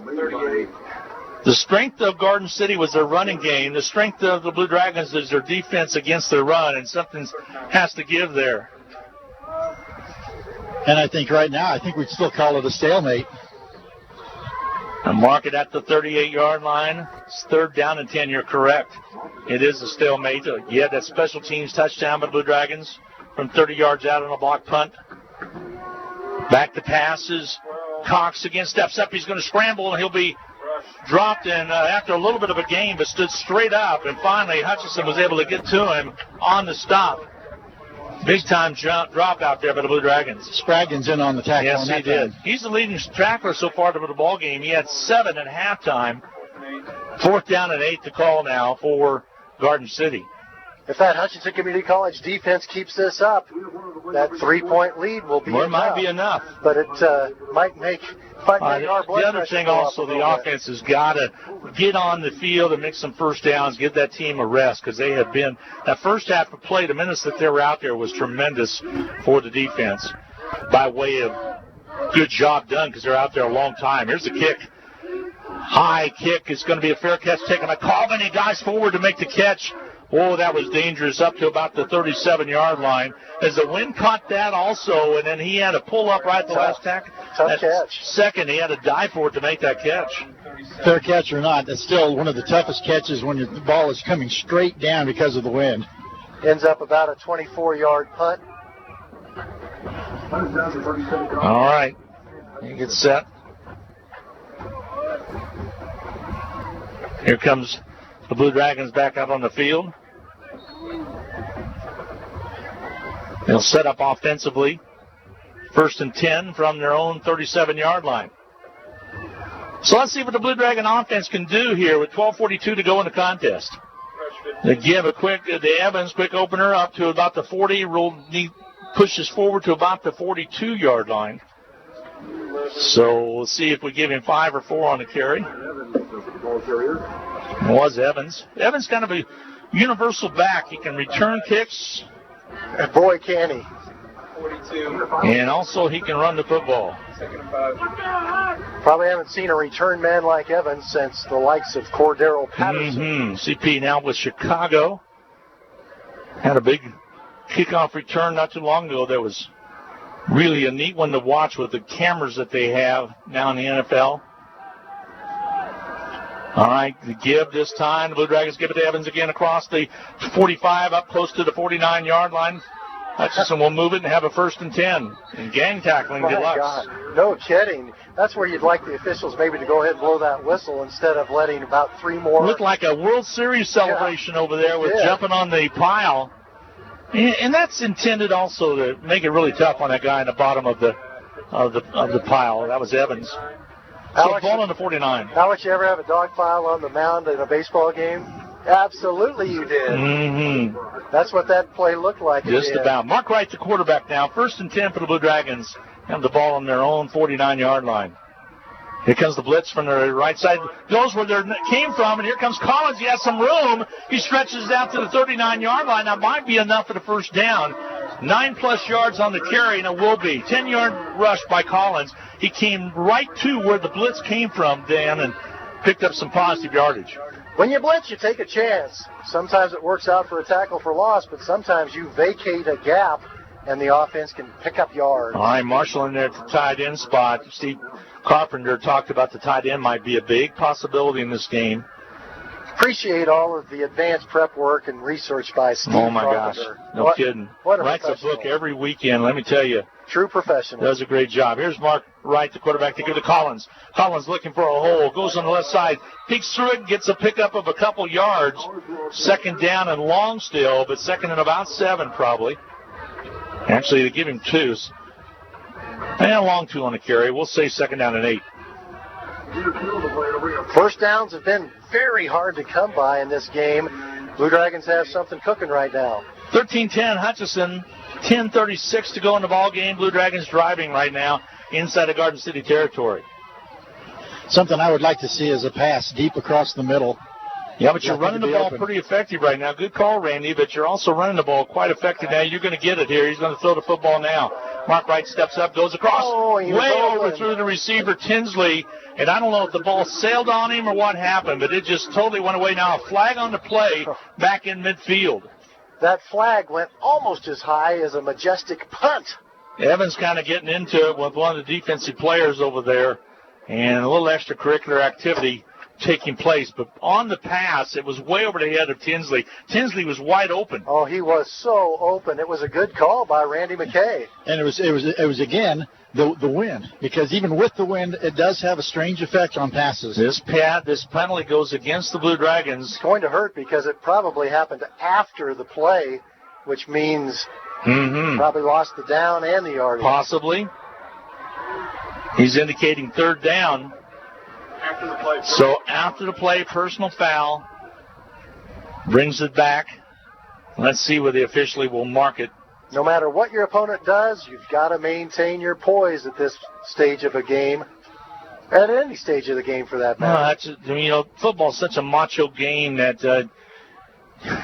[SPEAKER 2] The strength of Garden City was their running game. The strength of the Blue Dragons is their defense against their run, and something has to give there.
[SPEAKER 4] And I think right now, we'd still call it a stalemate.
[SPEAKER 2] And mark it at the 38-yard line. It's third down and 10. You're correct. It is a stalemate. Yeah, that special teams touchdown by the Blue Dragons from 30 yards out on a block punt. Back to passes. Cox again steps up. He's going to scramble, and he'll be dropped in after a little bit of a game, but stood straight up, and finally Hutchinson was able to get to him on the stop. Big-time drop out there by the Blue Dragons.
[SPEAKER 4] Spraggins in on the tackle.
[SPEAKER 2] Yes, he did. He's the leading tackler so far to the ball game. He had 7 at halftime. Fourth down and 8 to call now for Garden City.
[SPEAKER 3] If that Hutchinson Community College defense keeps this up, that 3-point lead will be enough.
[SPEAKER 2] It might be enough.
[SPEAKER 3] But it might make our blood
[SPEAKER 2] the other thing also, the offense has got to get on the field and make some first downs, give that team a rest, because they have been, that first half of play, the minutes that they were out there was tremendous for the defense by way of good job done, because they're out there a long time. Here's the kick. High kick. It's going to be a fair catch taken by Colvin. He dives forward to make the catch. Oh, that was dangerous, up to about the 37-yard line. As the wind caught that also, and then he had to pull up right at the last tackle.
[SPEAKER 3] Tough catch.
[SPEAKER 2] Second, he had to dive for it to make that catch.
[SPEAKER 4] Fair catch or not, that's still one of the toughest catches when the ball is coming straight down because of the wind.
[SPEAKER 3] Ends up about a 24-yard punt.
[SPEAKER 2] All right. He gets set. Here comes the Blue Dragons back out on the field. They'll set up offensively. First and 10 from their own 37-yard line. So let's see what the Blue Dragon offense can do here with 12:42 to go in the contest. They give the Evans quick opener up to about the 40. He pushes forward to about the 42-yard line. So we'll see if we give him 5 or 4 on the carry. It was Evans. Evans kind of a universal back. He can return kicks.
[SPEAKER 3] And boy, can he.
[SPEAKER 2] And also he can run the football.
[SPEAKER 3] Probably haven't seen a return man like Evans since the likes of Cordero Patterson.
[SPEAKER 2] CP now with Chicago. Had a big kickoff return not too long ago that was really a neat one to watch with the cameras that they have now in the NFL. All right, the give this time. The Blue Dragons give it to Evans again across the 45, up close to the 49-yard line. Hutchinson will move it and have a first and 10. And gang tackling deluxe.
[SPEAKER 3] God. No kidding. That's where you'd like the officials maybe to go ahead and blow that whistle instead of letting about 3 more.
[SPEAKER 2] Looked like a World Series celebration over there with jumping on the pile. And that's intended also to make it really tough on that guy in the bottom of the pile. That was Evans.
[SPEAKER 3] Alex,
[SPEAKER 2] ball on the 49.
[SPEAKER 3] Alex, you ever have a dog pile on the mound in a baseball game? Absolutely you did.
[SPEAKER 2] Mm-hmm.
[SPEAKER 3] That's what that play looked like.
[SPEAKER 2] Just about. Mark Wright, the quarterback now. First and 10 for the Blue Dragons. Have the ball on their own 49-yard line. Here comes the blitz from the right side. Goes where they came from, and here comes Collins. He has some room. He stretches out to the 39-yard line. That might be enough for the first down. 9+ yards on the carry, and it will be. 10-yard rush by Collins. He came right to where the blitz came from, Dan, and picked up some positive yardage.
[SPEAKER 3] When you blitz, you take a chance. Sometimes it works out for a tackle for loss, but sometimes you vacate a gap and the offense can pick up yards.
[SPEAKER 2] All right, Marshall in there at the tight end spot. Steve Carpenter talked about the tight end might be a big possibility in this game.
[SPEAKER 3] Appreciate all of the advanced prep work and research by Steve Carpenter.
[SPEAKER 2] Gosh, no kidding. Writes a book every weekend, let me tell you.
[SPEAKER 3] True professional.
[SPEAKER 2] Does a great job. Here's Mark Wright, the quarterback, to give to Collins. Collins looking for a hole, goes on the left side, peeks through it, gets a pickup of a couple yards. Second down and long still, but second and about 7 probably. Actually, they give him 2. And a long 2 on the carry. We'll say second down and 8.
[SPEAKER 3] First downs have been very hard to come by in this game. Blue Dragons have something cooking right now.
[SPEAKER 2] 13-10 Hutchinson, 10:36 to go in the ball game. Blue Dragons driving right now inside of Garden City territory.
[SPEAKER 4] Something I would like to see is a pass deep across the middle.
[SPEAKER 2] Yeah, but you're running the ball pretty effective right now. Good call, Randy, but you're also running the ball quite effective now. You're going to get it here. He's going to throw the football now. Mark Wright steps up, goes across, way over through the receiver, Tinsley. And I don't know if the ball sailed on him or what happened, but it just totally went away. Now a flag on the play back in midfield.
[SPEAKER 3] That flag went almost as high as a majestic punt.
[SPEAKER 2] Evans kind of getting into it with one of the defensive players over there, and a little extracurricular activity taking place. But on the pass, it was way over the head of Tinsley. Tinsley was wide open.
[SPEAKER 3] Oh, he was so open. It was a good call by Randy McKay.
[SPEAKER 4] And it was again the wind, because even with the wind, it does have a strange effect on passes.
[SPEAKER 2] This penalty goes against the Blue Dragons.
[SPEAKER 3] It's going to hurt because it probably happened after the play, which means probably lost the down and the yardage.
[SPEAKER 2] Possibly. He's indicating third down. So after the play, personal foul. Brings it back. Let's see where they officially will mark it.
[SPEAKER 3] No matter what your opponent does, you've got to maintain your poise at this stage of a game. At any stage of the game, for that matter.
[SPEAKER 2] Football's such a macho game that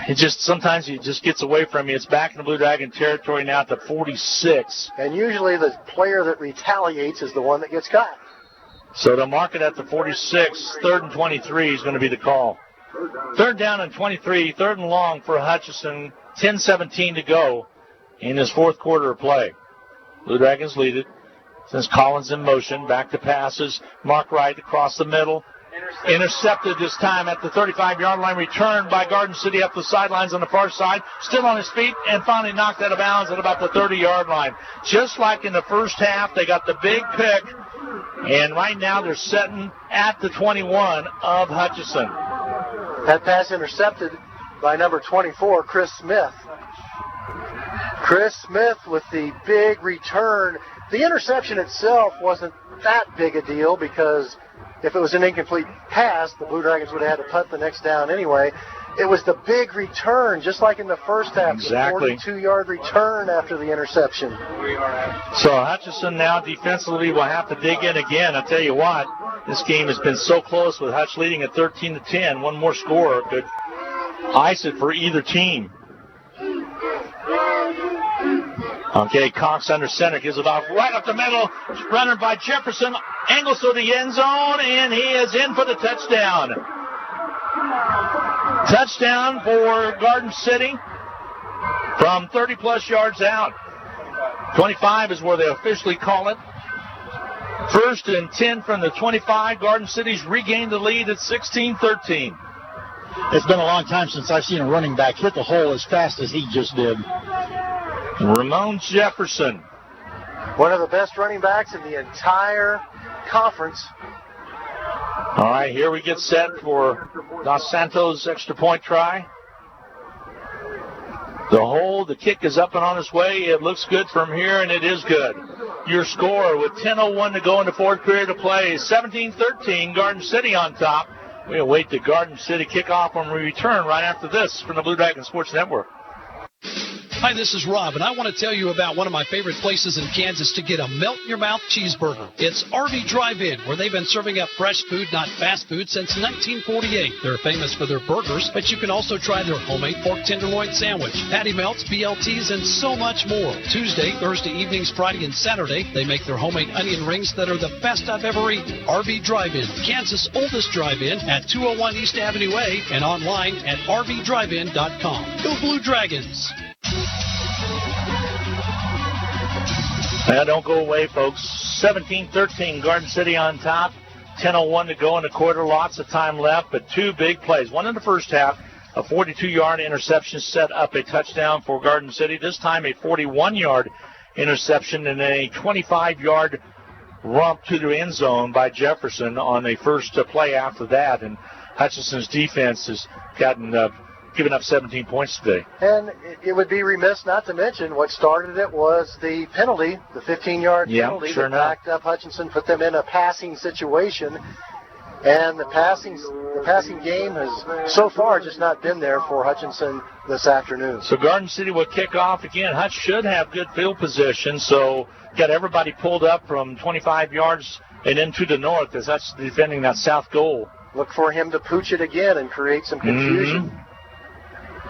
[SPEAKER 2] it just sometimes it just gets away from you. It's back in the Blue Dragon territory now at the 46.
[SPEAKER 3] And usually the player that retaliates is the one that gets caught.
[SPEAKER 2] So they'll mark it at the 46. 3rd and 23 is going to be the call. 3rd down and 23. 3rd and long for Hutchinson. 10:17 to go in this fourth quarter of play. Blue Dragons lead it. Since Collins in motion, back to passes. Mark Wright across the middle. Intercepted this time at the 35-yard line. Returned by Garden City up the sidelines on the far side. Still on his feet and finally knocked out of bounds at about the 30-yard line. Just like in the first half, they got the big pick. And right now they're sitting at the 21 of Hutchinson.
[SPEAKER 3] That pass intercepted by number 24, Chris Smith. Chris Smith with the big return. The interception itself wasn't that big a deal because if it was an incomplete pass, the Blue Dragons would have had to punt the next down anyway. It was the big return, just like in the first half.
[SPEAKER 2] Exactly.
[SPEAKER 3] The 42-yard return after the interception.
[SPEAKER 2] So Hutchinson now defensively will have to dig in again. I'll tell you what, this game has been so close with Hutch leading at 13-10. One more score could ice it for either team. Okay, Cox under center, gives it off right up the middle. Runner by Jefferson, angles to the end zone, and he is in for the touchdown. Touchdown for Garden City from 30-plus yards out. 25 is where they officially call it. 1st and 10 from the 25. Garden City's regained the lead at 16-13.
[SPEAKER 4] It's been a long time since I've seen a running back hit the hole as fast as he just did.
[SPEAKER 2] Ramon Jefferson.
[SPEAKER 3] One of the best running backs in the entire conference.
[SPEAKER 2] All right, here we get set for Dos Santos' extra point try. The hold, the kick is up and on its way. It looks good from here, and it is good. Your score with 10:01 to go in the fourth period of play, 17-13, Garden City on top. We await the Garden City kickoff when we return right after this from the Blue Dragon Sports Network.
[SPEAKER 7] Hi, this is Rob, and I want to tell you about one of my favorite places in Kansas to get a melt-in-your-mouth cheeseburger. It's RV Drive-In, where they've been serving up fresh food, not fast food, since 1948. They're famous for their burgers, but you can also try their homemade pork tenderloin sandwich, patty melts, BLTs, and so much more. Tuesday, Thursday evenings, Friday, and Saturday, they make their homemade onion rings that are the best I've ever eaten. RV Drive-In, Kansas' oldest drive-in at 201 East Avenue A and online at rvdrivein.com. Go Blue Dragons!
[SPEAKER 2] Now, don't go away, folks. 17-13, Garden City on top. 10:01 to go in the quarter. Lots of time left, but two big plays. One in the first half, a 42-yard interception set up a touchdown for Garden City. This time a 41-yard interception and a 25-yard romp to the end zone by Jefferson on the first play after that. And Hutchinson's defense has given up 17 points today.
[SPEAKER 3] And it would be remiss not to mention what started it was the penalty, the 15-yard penalty that backed up Hutchinson, put them in a passing situation. And the passing game has so far just not been there for Hutchinson this afternoon.
[SPEAKER 2] So Garden City will kick off again. Hutch should have good field position, so got everybody pulled up from 25 yards and into the north as Hutch defending that south goal.
[SPEAKER 3] Look for him to pooch it again and create some confusion.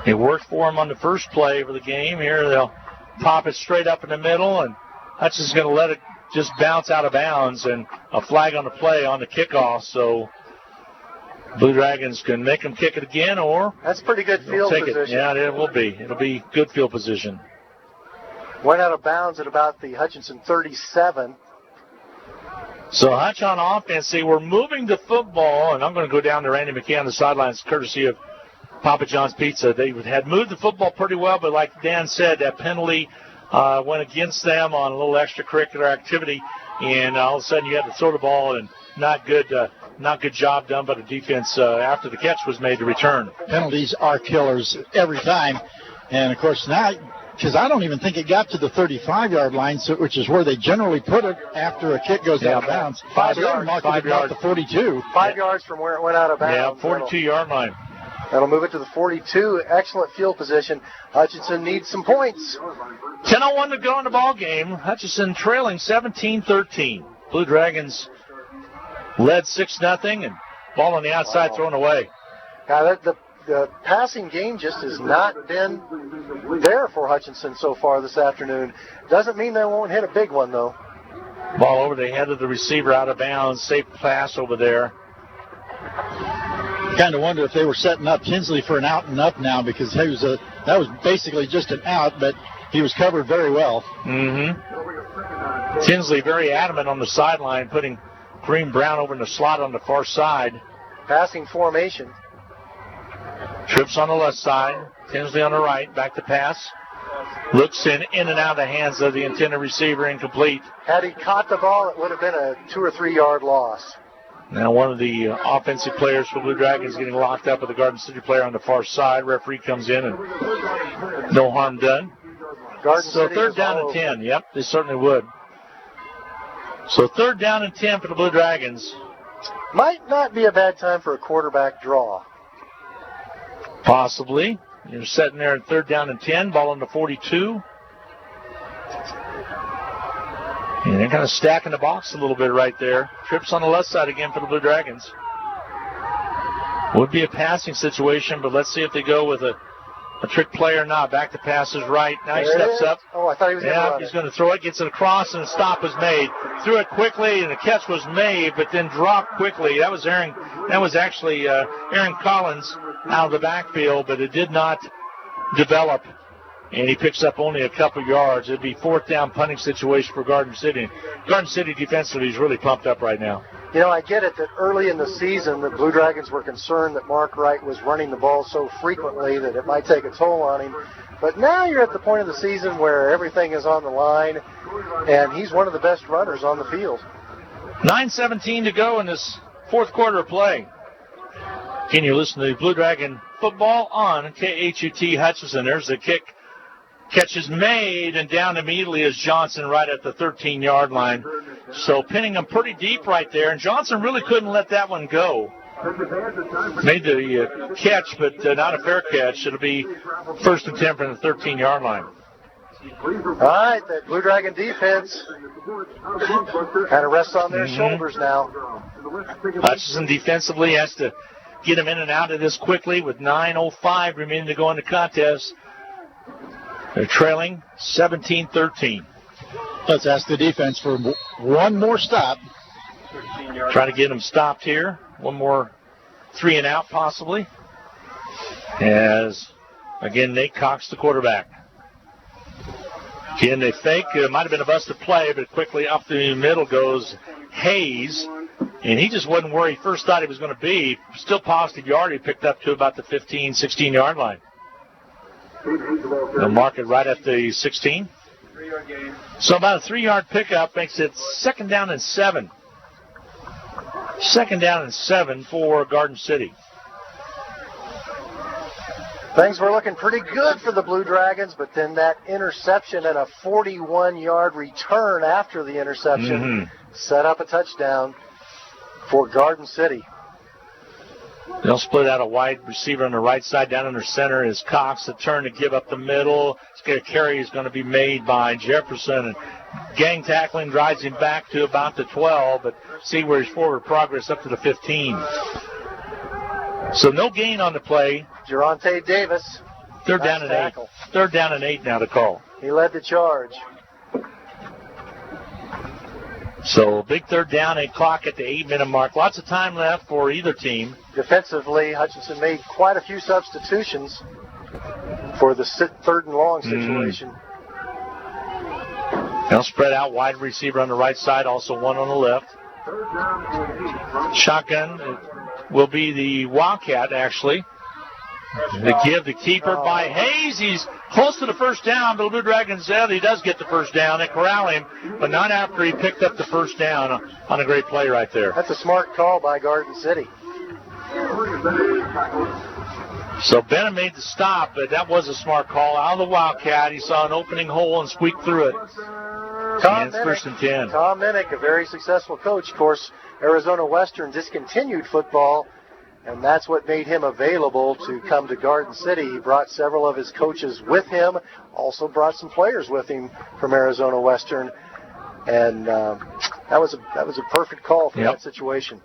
[SPEAKER 2] It worked for him on the first play of the game. Here they'll pop it straight up in the middle, and Hutch is going to let it just bounce out of bounds, and a flag on the play on the kickoff. So Blue Dragons can make them kick it again, or
[SPEAKER 3] that's pretty good field position.
[SPEAKER 2] Yeah, it will be. It'll be good field position.
[SPEAKER 3] Went out of bounds at about the Hutchinson 37.
[SPEAKER 2] So Hutch on offense. See, we're moving the football, and I'm going to go down to Randy McKay on the sidelines, courtesy of Papa John's Pizza. They had moved the football pretty well, but like Dan said, that penalty went against them on a little extracurricular activity, and all of a sudden you had to throw the ball, and not good job done by the defense after the catch was made to return.
[SPEAKER 4] Penalties are killers every time, and of course now, because I don't even think it got to the 35-yard line, which is where they generally put it after a kick goes out of bounds.
[SPEAKER 3] 5 yards.
[SPEAKER 4] 5 yards. The 42.
[SPEAKER 3] 5 yards from where it went out of bounds.
[SPEAKER 2] Yeah, 42-yard line.
[SPEAKER 3] That'll move it to the 42. Excellent field position. Hutchinson needs some points.
[SPEAKER 2] 10:01 to go in the ball game. Hutchinson trailing 17-13. Blue Dragons led 6-0, and ball on the outside thrown away.
[SPEAKER 3] Now, the passing game just has not been there for Hutchinson so far this afternoon. Doesn't mean they won't hit a big one, though.
[SPEAKER 2] Ball over the head of the receiver, out of bounds. Safe pass over there.
[SPEAKER 4] Kind of wonder if they were setting up Tinsley for an out and up now, because that was basically just an out, but he was covered very well.
[SPEAKER 2] Tinsley very adamant on the sideline, putting Green Brown over in the slot on the far side.
[SPEAKER 3] Passing formation.
[SPEAKER 2] Trips on the left side. Tinsley on the right. Back to pass. Looks in and out of the hands of the intended receiver. Incomplete.
[SPEAKER 3] Had he caught the ball, it would have been a 2 or 3 yard loss.
[SPEAKER 2] Now one of the offensive players for Blue Dragons getting locked up with the Garden City player on the far side. Referee comes in and no harm done. So third down and 10. Yep, they certainly would. So third down and 10 for the Blue Dragons.
[SPEAKER 3] Might not be a bad time for a quarterback draw.
[SPEAKER 2] Possibly. You're sitting there at third down and 10. Ball on the 42. And they're kind of stacking the box a little bit right there. Trips on the left side again for the Blue Dragons. Would be a passing situation, but let's see if they go with a trick play or not. Back to pass is right. Now he steps up.
[SPEAKER 3] Oh, I thought he was going to run
[SPEAKER 2] he's going to throw it. Gets it across, and a stop was made. Threw it quickly, and the catch was made, but then dropped quickly. That was actually Aaron Collins out of the backfield, but it did not develop. And he picks up only a couple yards. It'd be fourth down punting situation for Garden City. Garden City defensively is really pumped up right now.
[SPEAKER 3] You know, I get it that early in the season the Blue Dragons were concerned that Mark Wright was running the ball so frequently that it might take a toll on him. But now you're at the point of the season where everything is on the line, and he's one of the best runners on the field.
[SPEAKER 2] 9:17 to go in this fourth quarter of play. Can you listen to Blue Dragon football on KHUT Hutchinson? There's the kick. Catch is made, and down immediately is Johnson right at the 13-yard line. So pinning him pretty deep right there, and Johnson really couldn't let that one go. Made the catch, but not a fair catch. It'll be first and 10 from the 13-yard line.
[SPEAKER 3] All right, that Blue Dragon defense kind of rests on their shoulders now.
[SPEAKER 2] Hutchinson defensively has to get him in and out of this quickly with 9:05 remaining to go in the contest. They're trailing 17-13.
[SPEAKER 4] Let's ask the defense for one more stop.
[SPEAKER 2] Try to get them stopped here. One more 3 and out possibly. As, again, Nate Cox, the quarterback. Again, they fake. It might have been a busted play, but quickly up the middle goes Hayes. And he just wasn't where he first thought he was going to be. Still positive yard. He picked up to about the 15, 16-yard line. They'll mark it right at the 16. So about a 3-yard pickup makes it 2nd down and 7. 2nd down and 7 for Garden City.
[SPEAKER 3] Things were looking pretty good for the Blue Dragons, but then that interception and a 41-yard return after the interception set up a touchdown for Garden City.
[SPEAKER 2] They'll split out a wide receiver on the right side. Down under center is Cox. The turn to give up the middle. Carry is going to be made by Jefferson. And gang tackling drives him back to about the 12, but see where his forward progress up to the 15. So no gain on the play.
[SPEAKER 3] Geronte Davis.
[SPEAKER 2] Third down and 8. 3rd down and 8 now to call.
[SPEAKER 3] He led the charge.
[SPEAKER 2] So big 3rd down, 8 clock at the 8-minute mark. Lots of time left for either team.
[SPEAKER 3] Defensively, Hutchinson made quite a few substitutions for the 3rd and long situation.
[SPEAKER 2] They'll spread out wide receiver on the right side, also one on the left. Shotgun will be the Wildcat, actually. The give the keeper by Hayes. He's close to the first down, but the Blue Dragons said he does get the first down. They corral him, but not after he picked up the first down on a great play right there.
[SPEAKER 3] That's a smart call by Garden City.
[SPEAKER 2] So Bennett made the stop, but that was a smart call. Out of the Wildcat, he saw an opening hole and squeaked through it. And it's 1st and 10.
[SPEAKER 3] Tom Minnick, a very successful coach. Of course, Arizona Western discontinued football, and that's what made him available to come to Garden City. He brought several of his coaches with him, also brought some players with him from Arizona Western, and that was a perfect call for that situation.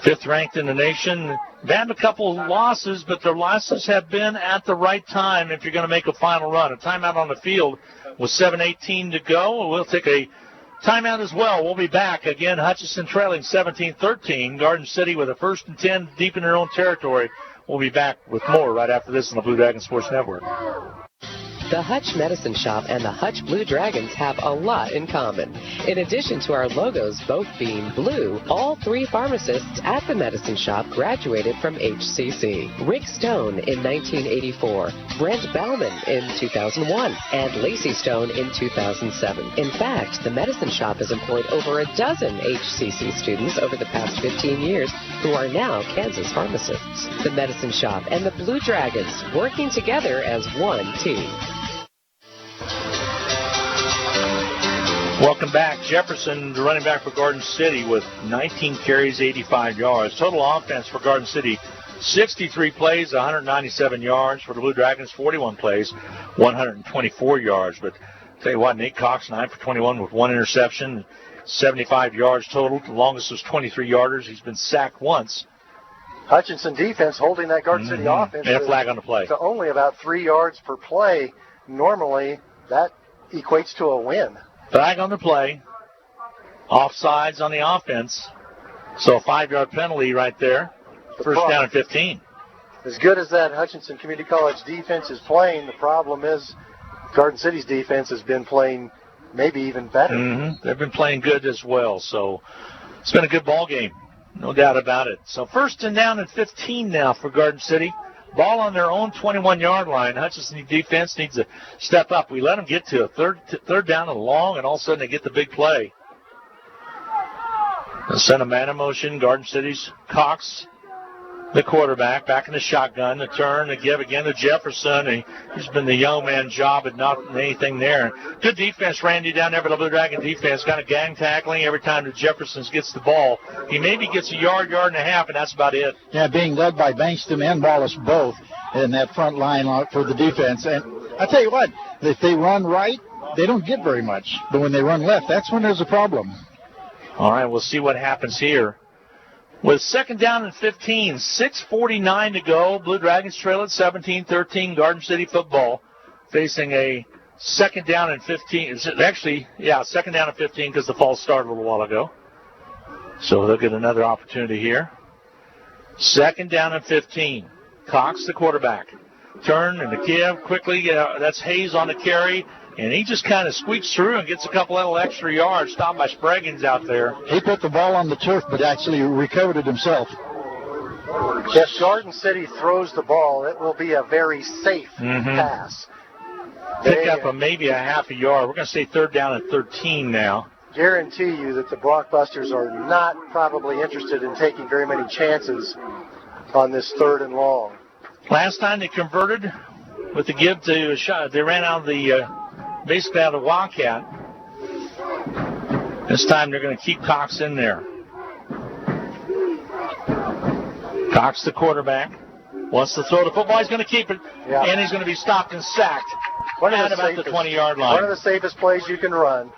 [SPEAKER 2] 5th ranked in the nation. They had a couple of losses, but their losses have been at the right time if you're going to make a final run. A timeout on the field with 7:18 to go. We'll take a timeout as well. We'll be back. Again, Hutchinson trailing 17-13. Garden City with a 1st and 10 deep in their own territory. We'll be back with more right after this on the Blue Dragon Sports Network.
[SPEAKER 10] The Hutch Medicine Shop and the Hutch Blue Dragons have a lot in common. In addition to our logos both being blue, all 3 pharmacists at the Medicine Shop graduated from HCC. Rick Stone in 1984, Brent Bauman in 2001, and Lacey Stone in 2007. In fact, the Medicine Shop has employed over a dozen HCC students over the past 15 years who are now Kansas pharmacists. The Medicine Shop and the Blue Dragons working together as one team.
[SPEAKER 2] Welcome back. Jefferson, the running back for Garden City, with 19 carries, 85 yards. Total offense for Garden City, 63 plays, 197 yards. For the Blue Dragons, 41 plays, 124 yards. But tell you what, Nate Cox, 9 for 21 with 1 interception, 75 yards total. The longest was 23 yarders. He's been sacked once.
[SPEAKER 3] Hutchinson defense holding that Garden City offense
[SPEAKER 2] and a flag on the play
[SPEAKER 3] to only about 3 yards per play. Normally, that equates to a win.
[SPEAKER 2] Flag on the play. Offsides on the offense. So a 5-yard penalty right there. First down and 15.
[SPEAKER 3] As good as that Hutchinson Community College defense is playing, the problem is Garden City's defense has been playing maybe even better.
[SPEAKER 2] They've been playing good as well. So it's been a good ball game. No doubt about it. So 1st and down and 15 now for Garden City. Ball on their own 21-yard line. Hutchinson defense needs to step up. We let them get to a third down and long, and all of a sudden they get the big play. They'll send a man in motion. Garden City's Cox, the quarterback, back in the shotgun. The turn, the give again to Jefferson. He's been the young man job at not anything there. Good defense, Randy, down there, but the Blue Dragon defense kind of gang tackling every time that Jefferson gets the ball. He maybe gets a yard and a half, and that's about it.
[SPEAKER 4] Yeah, being led by Bankston and Wallace both in that front line for the defense. And I tell you what, if they run right, they don't get very much. But when they run left, that's when there's a problem.
[SPEAKER 2] All right, we'll see what happens here. With 2nd down and 15, 6:49 to go. Blue Dragons trail at 17-13. Garden City football facing a 2nd down and 15. Actually, 2nd down and 15 because the false start a little while ago. So they'll get another opportunity here. 2nd down and 15. Cox, the quarterback. Turn and the give quickly. That's Hayes on the carry. And he just kind of squeaks through and gets a couple little extra yards. Stopped by Spraggins out there.
[SPEAKER 4] He put the ball on the turf, but actually recovered it himself.
[SPEAKER 3] If Garden City throws the ball, it will be a very safe pass.
[SPEAKER 2] Pick up maybe a half a yard. We're going to say 3rd down and 13 now.
[SPEAKER 3] Guarantee you that the Broncbusters are not probably interested in taking very many chances on this 3rd and long.
[SPEAKER 2] Last time they converted with the give to a shot. They ran out of the, basically out of the Wildcat. This time they're going to keep Cox in there. Cox, the quarterback, wants to throw the football. He's going to keep it, and he's going to be stopped and sacked at about the 20-yard line.
[SPEAKER 3] One of the safest plays you can run.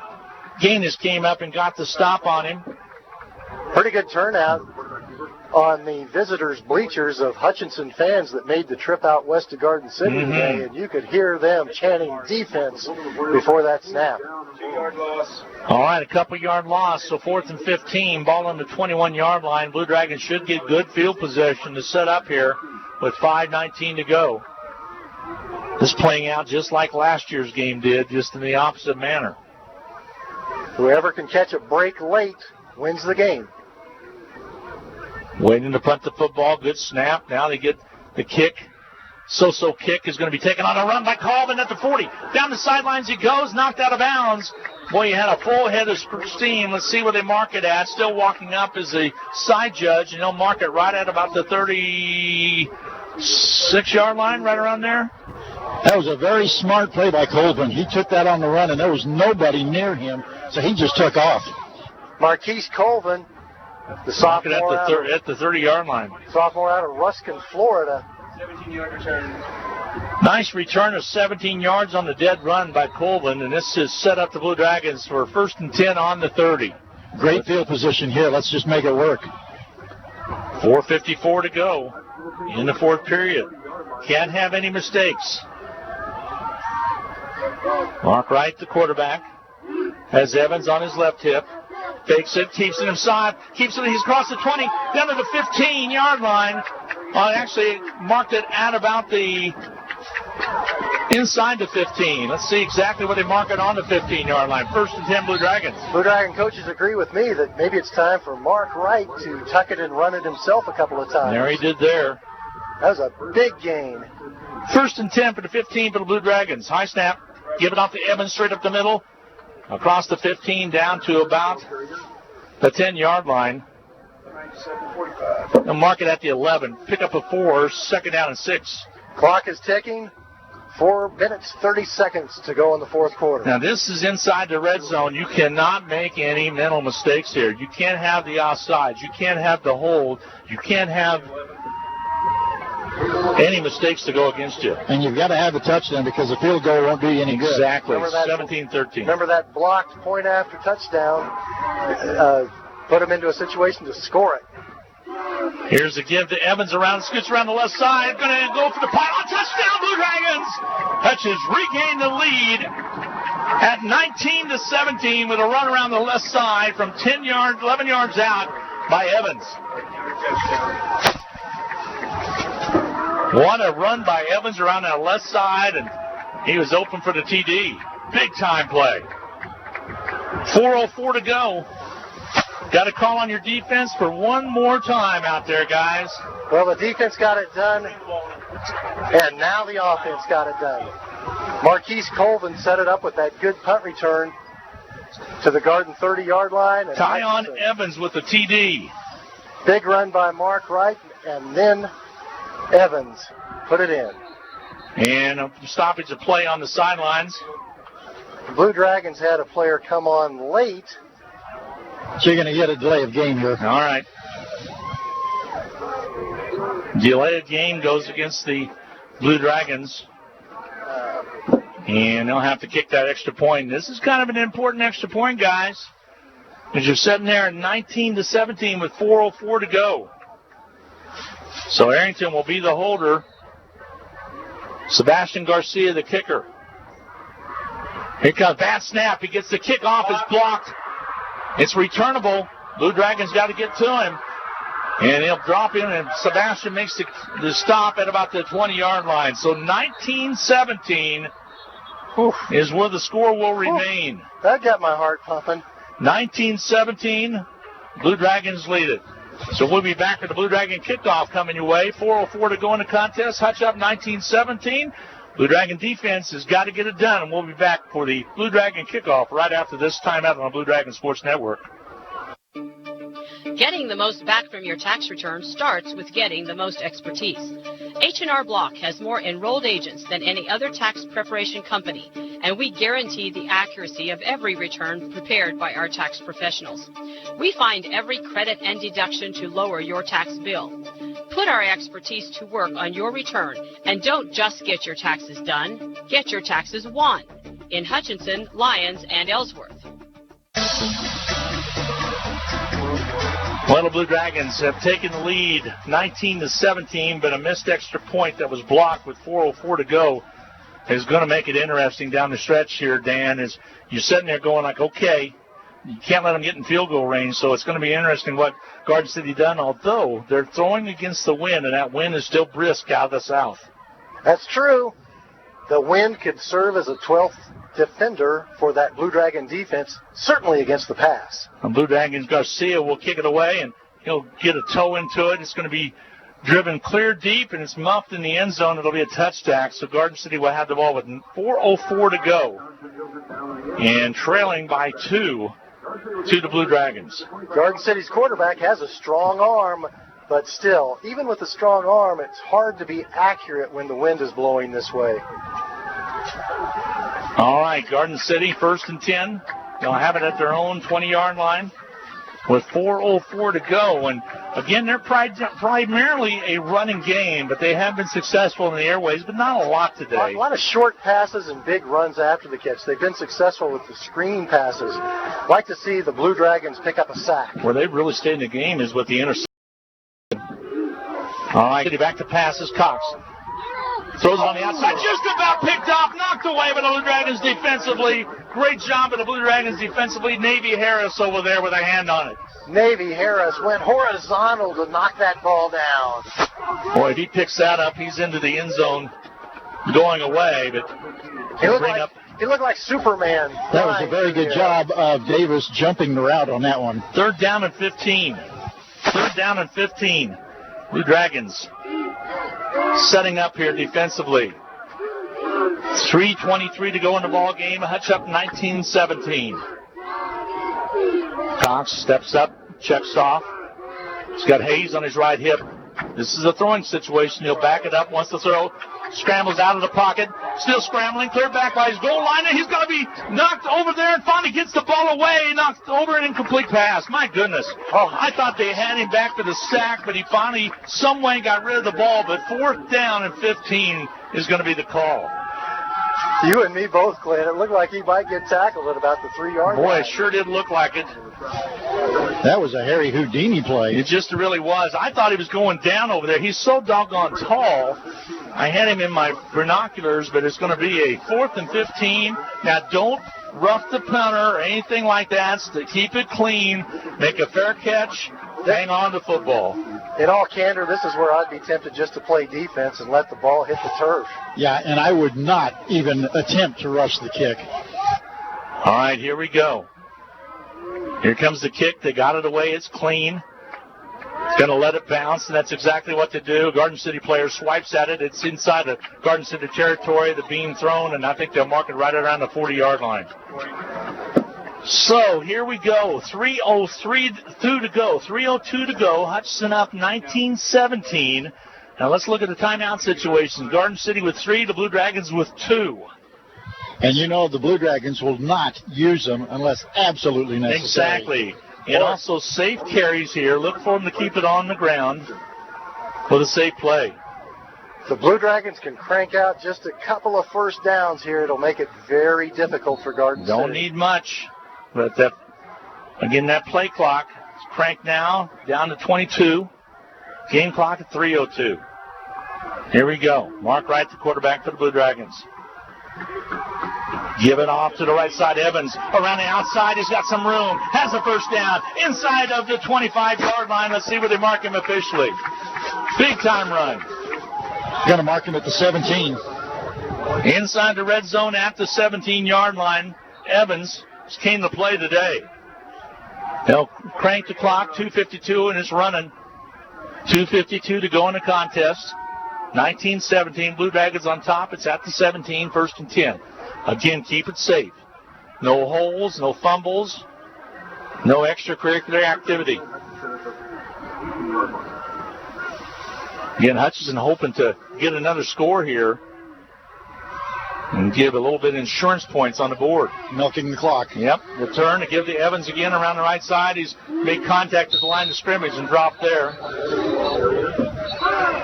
[SPEAKER 2] Gaines came up and got the stop on him.
[SPEAKER 3] Pretty good turnout on the visitors' bleachers of Hutchinson fans that made the trip out west to Garden City today, and you could hear them chanting defense before that snap.
[SPEAKER 2] All right, a couple-yard loss, so 4th and 15, ball on the 21-yard line. Blue Dragons should get good field position to set up here with 5:19 to go. This playing out just like last year's game did, just in the opposite manner.
[SPEAKER 3] Whoever can catch a break late wins the game.
[SPEAKER 2] Waiting to punt the football. Good snap. Now they get the kick. So-so kick is going to be taken on a run by Colvin at the 40. Down the sidelines he goes, knocked out of bounds. Boy, he had a full head of steam. Let's see where they mark it at. Still walking up is the side judge, and they'll mark it right at about the 36-yard line, right around there.
[SPEAKER 4] That was a very smart play by Colvin. He took that on the run, and there was nobody near him, so he just took off.
[SPEAKER 3] Marquise Colvin, the sophomore
[SPEAKER 2] at the 30-yard line.
[SPEAKER 3] Sophomore out of Ruskin, Florida.
[SPEAKER 15] 17-yard return.
[SPEAKER 2] Nice return of 17 yards on the dead run by Colvin, and this has set up the Blue Dragons for 1st and 10 on the 30.
[SPEAKER 4] Great field position here. Let's just make it work.
[SPEAKER 2] 4:54 to go in the 4th period. Can't have any mistakes. Mark Wright, the quarterback, has Evans on his left hip. Fakes it, keeps it inside, keeps it, he's across the 20, down to the 15-yard line. Actually marked it at about the inside the 15. Let's see exactly what they mark it on the 15-yard line. 1st and 10 Blue Dragons.
[SPEAKER 3] Blue Dragon coaches agree with me that maybe it's time for Mark Wright to tuck it and run it himself a couple of times.
[SPEAKER 2] There he did there.
[SPEAKER 3] That was a big gain.
[SPEAKER 2] 1st and 10 for the 15 for the Blue Dragons. High snap, give it off to Evans straight up the middle. Across the 15 down to about the 10-yard line. They'll mark it at the 11. Pick up a 4, 2nd down and 6.
[SPEAKER 3] Clock is ticking. 4 minutes, 30 seconds to go in the 4th quarter.
[SPEAKER 2] Now, this is inside the red zone. You cannot make any mental mistakes here. You can't have the offsides. You can't have the hold. You can't have any mistakes to go against you.
[SPEAKER 4] And you've got to have a touchdown because the field goal won't do you any good.
[SPEAKER 2] Exactly. 17-13.
[SPEAKER 3] Remember that blocked point after touchdown put him into a situation to score it.
[SPEAKER 2] Here's a give to Evans around, scoots around the left side. Going to go for the pylon. Touchdown, Blue Dragons! Hutchins regained the lead at 19-17 with a run around the left side from 11 yards out by Evans. What a run by Evans around that left side, and he was open for the TD. Big time play. 4:04 to go. Got to call on your defense for one more time out there, guys.
[SPEAKER 3] Well, the defense got it done, and now the offense got it done. Marquise Colvin set it up with that good punt return to the Garden 30-yard line.
[SPEAKER 2] Tyon Evans with the TD.
[SPEAKER 3] Big run by Mark Wright, and then Evans put it in.
[SPEAKER 2] And a stoppage of play on the sidelines.
[SPEAKER 3] The Blue Dragons had a player come on late.
[SPEAKER 4] So you're going to get a delay of game here.
[SPEAKER 2] All right. Delay of game goes against the Blue Dragons. And they'll have to kick that extra point. This is kind of an important extra point, guys, because you're sitting there at 19-17 with 4:04 to go. So Arrington will be the holder. Sebastian Garcia, the kicker. Here comes bad snap. He gets the kickoff. It's blocked. It's returnable. Blue Dragons got to get to him. And he'll drop in, and Sebastian makes the stop at about the 20-yard line. So 19-17 is where the score will remain.
[SPEAKER 3] That got my heart pumping.
[SPEAKER 2] 19-17, Blue Dragons lead it. So we'll be back with the Blue Dragon kickoff coming your way. 4:04 to go in the contest. Hutch up 19-17. Blue Dragon defense has got to get it done, and we'll be back for the Blue Dragon kickoff right after this timeout on the Blue Dragon Sports Network.
[SPEAKER 18] Getting the most back from your tax return starts with getting the most expertise. H&R Block has more enrolled agents than any other tax preparation company, and we guarantee the accuracy of every return prepared by our tax professionals. We find every credit and deduction to lower your tax bill. Put our expertise to work on your return, and don't just get your taxes done, get your taxes won in Hutchinson, Lyons, and Ellsworth.
[SPEAKER 2] Well, the Blue Dragons have taken the lead 19-17, but a missed extra point that was blocked with 4:04 to go is going to make it interesting down the stretch here, Dan, as you're sitting there going like, okay, you can't let them get in field goal range, so it's going to be interesting what Garden City done, although they're throwing against the wind, and that wind is still brisk out of the south.
[SPEAKER 3] That's true. The wind could serve as a 12th defender for that Blue Dragon defense, certainly against the pass.
[SPEAKER 2] And Blue Dragons Garcia will kick it away, and he'll get a toe into it. It's going to be driven clear deep, and it's muffed in the end zone. It'll be a touchdown, so Garden City will have the ball with 4:04 to go, and trailing by 2 to the Blue Dragons.
[SPEAKER 3] Garden City's quarterback has a strong arm, but still, even with a strong arm, it's hard to be accurate when the wind is blowing this way.
[SPEAKER 2] All right, Garden City, 1st and 10. They'll have it at their own 20-yard line with 4:04 to go. And, again, they're primarily a running game, but they have been successful in the airways, but not a lot today.
[SPEAKER 3] A lot of short passes and big runs after the catch. They've been successful with the screen passes. I'd like to see the Blue Dragons pick up a sack.
[SPEAKER 2] Where they've really stayed in the game is with the interception. All right, back to passes. Cox throws it on the outside, just about picked off, knocked away by the Blue Dragons defensively. Great job by the Blue Dragons defensively. Navy Harris over there with a hand on it.
[SPEAKER 3] Navy Harris went horizontal to knock that ball down.
[SPEAKER 2] Boy, if he picks that up, he's into the end zone going away. But
[SPEAKER 3] he looked like Superman.
[SPEAKER 4] That was a very good job of Davis jumping the route on that one.
[SPEAKER 2] 3rd down and 15. 3rd down and 15. Blue Dragons setting up here defensively. 3:23 to go in the ball game. Hutch up 19-17. Cox steps up, checks off. He's got Hayes on his right hip. This is a throwing situation. He'll back it up, wants to throw. Scrambles out of the pocket. Still scrambling. Cleared back by his goal line. And he's going to be knocked over there and finally gets the ball away. Knocked over an incomplete pass. My goodness. Oh, I thought they had him back for the sack, but he finally some way got rid of the ball. But 4th down and 15 is going to be the call.
[SPEAKER 3] You and me both, Glenn. It looked like he might get tackled at about the 3-yard line.
[SPEAKER 2] Boy, it sure did look like it.
[SPEAKER 4] That was a Harry Houdini play.
[SPEAKER 2] It just really was. I thought he was going down over there. He's so doggone tall. I had him in my binoculars, but it's going to be a 4th and 15. Now, don't rough the punter or anything like that. So to keep it clean, make a fair catch, hang on to football.
[SPEAKER 3] In all candor, this is where I'd be tempted just to play defense and let the ball hit the turf.
[SPEAKER 4] Yeah, and I would not even attempt to rush the kick.
[SPEAKER 2] All right, here we go. Here comes the kick. They got it away. It's clean. It's going to let it bounce, and that's exactly what to do. Garden City player swipes at it. It's inside the Garden City territory, the beam thrown, and I think they'll mark it right around the 40-yard line. So here we go. 3:02 to go. 3:02 to go. Hutchinson up 19-17. Now let's look at the timeout situation. Garden City with 3, the Blue Dragons with 2.
[SPEAKER 4] And you know the Blue Dragons will not use them unless absolutely necessary.
[SPEAKER 2] Exactly. And also safe carries here. Look for them to keep it on the ground for the safe play.
[SPEAKER 3] the Blue Dragons can crank out just a couple of first downs here, it'll make it very difficult for Garden City.
[SPEAKER 2] Don't need much. But that play clock is cranked now down to 22. Game clock at 3:02. Here we go. Mark Wright, the quarterback for the Blue Dragons. Give it off to the right side. Evans around the outside. He's got some room. Has a first down. Inside of the 25-yard line. Let's see where they mark him officially. Big time run.
[SPEAKER 4] Going to mark him at the 17.
[SPEAKER 2] Inside the red zone at the 17-yard line. Evans came to play today. They'll crank the clock. 2:52 and it's running. 2:52 to go in the contest. 19-17. Blue Dragons on top. It's at the 17. 1st and 10. Again, keep it safe. No holes, no fumbles, no extracurricular activity. Again, Hutchinson hoping to get another score here and give a little bit of insurance points on the board.
[SPEAKER 4] Milking the clock.
[SPEAKER 2] Yep. Return to give to Evans again around the right side. He's made contact at the line of scrimmage and dropped there.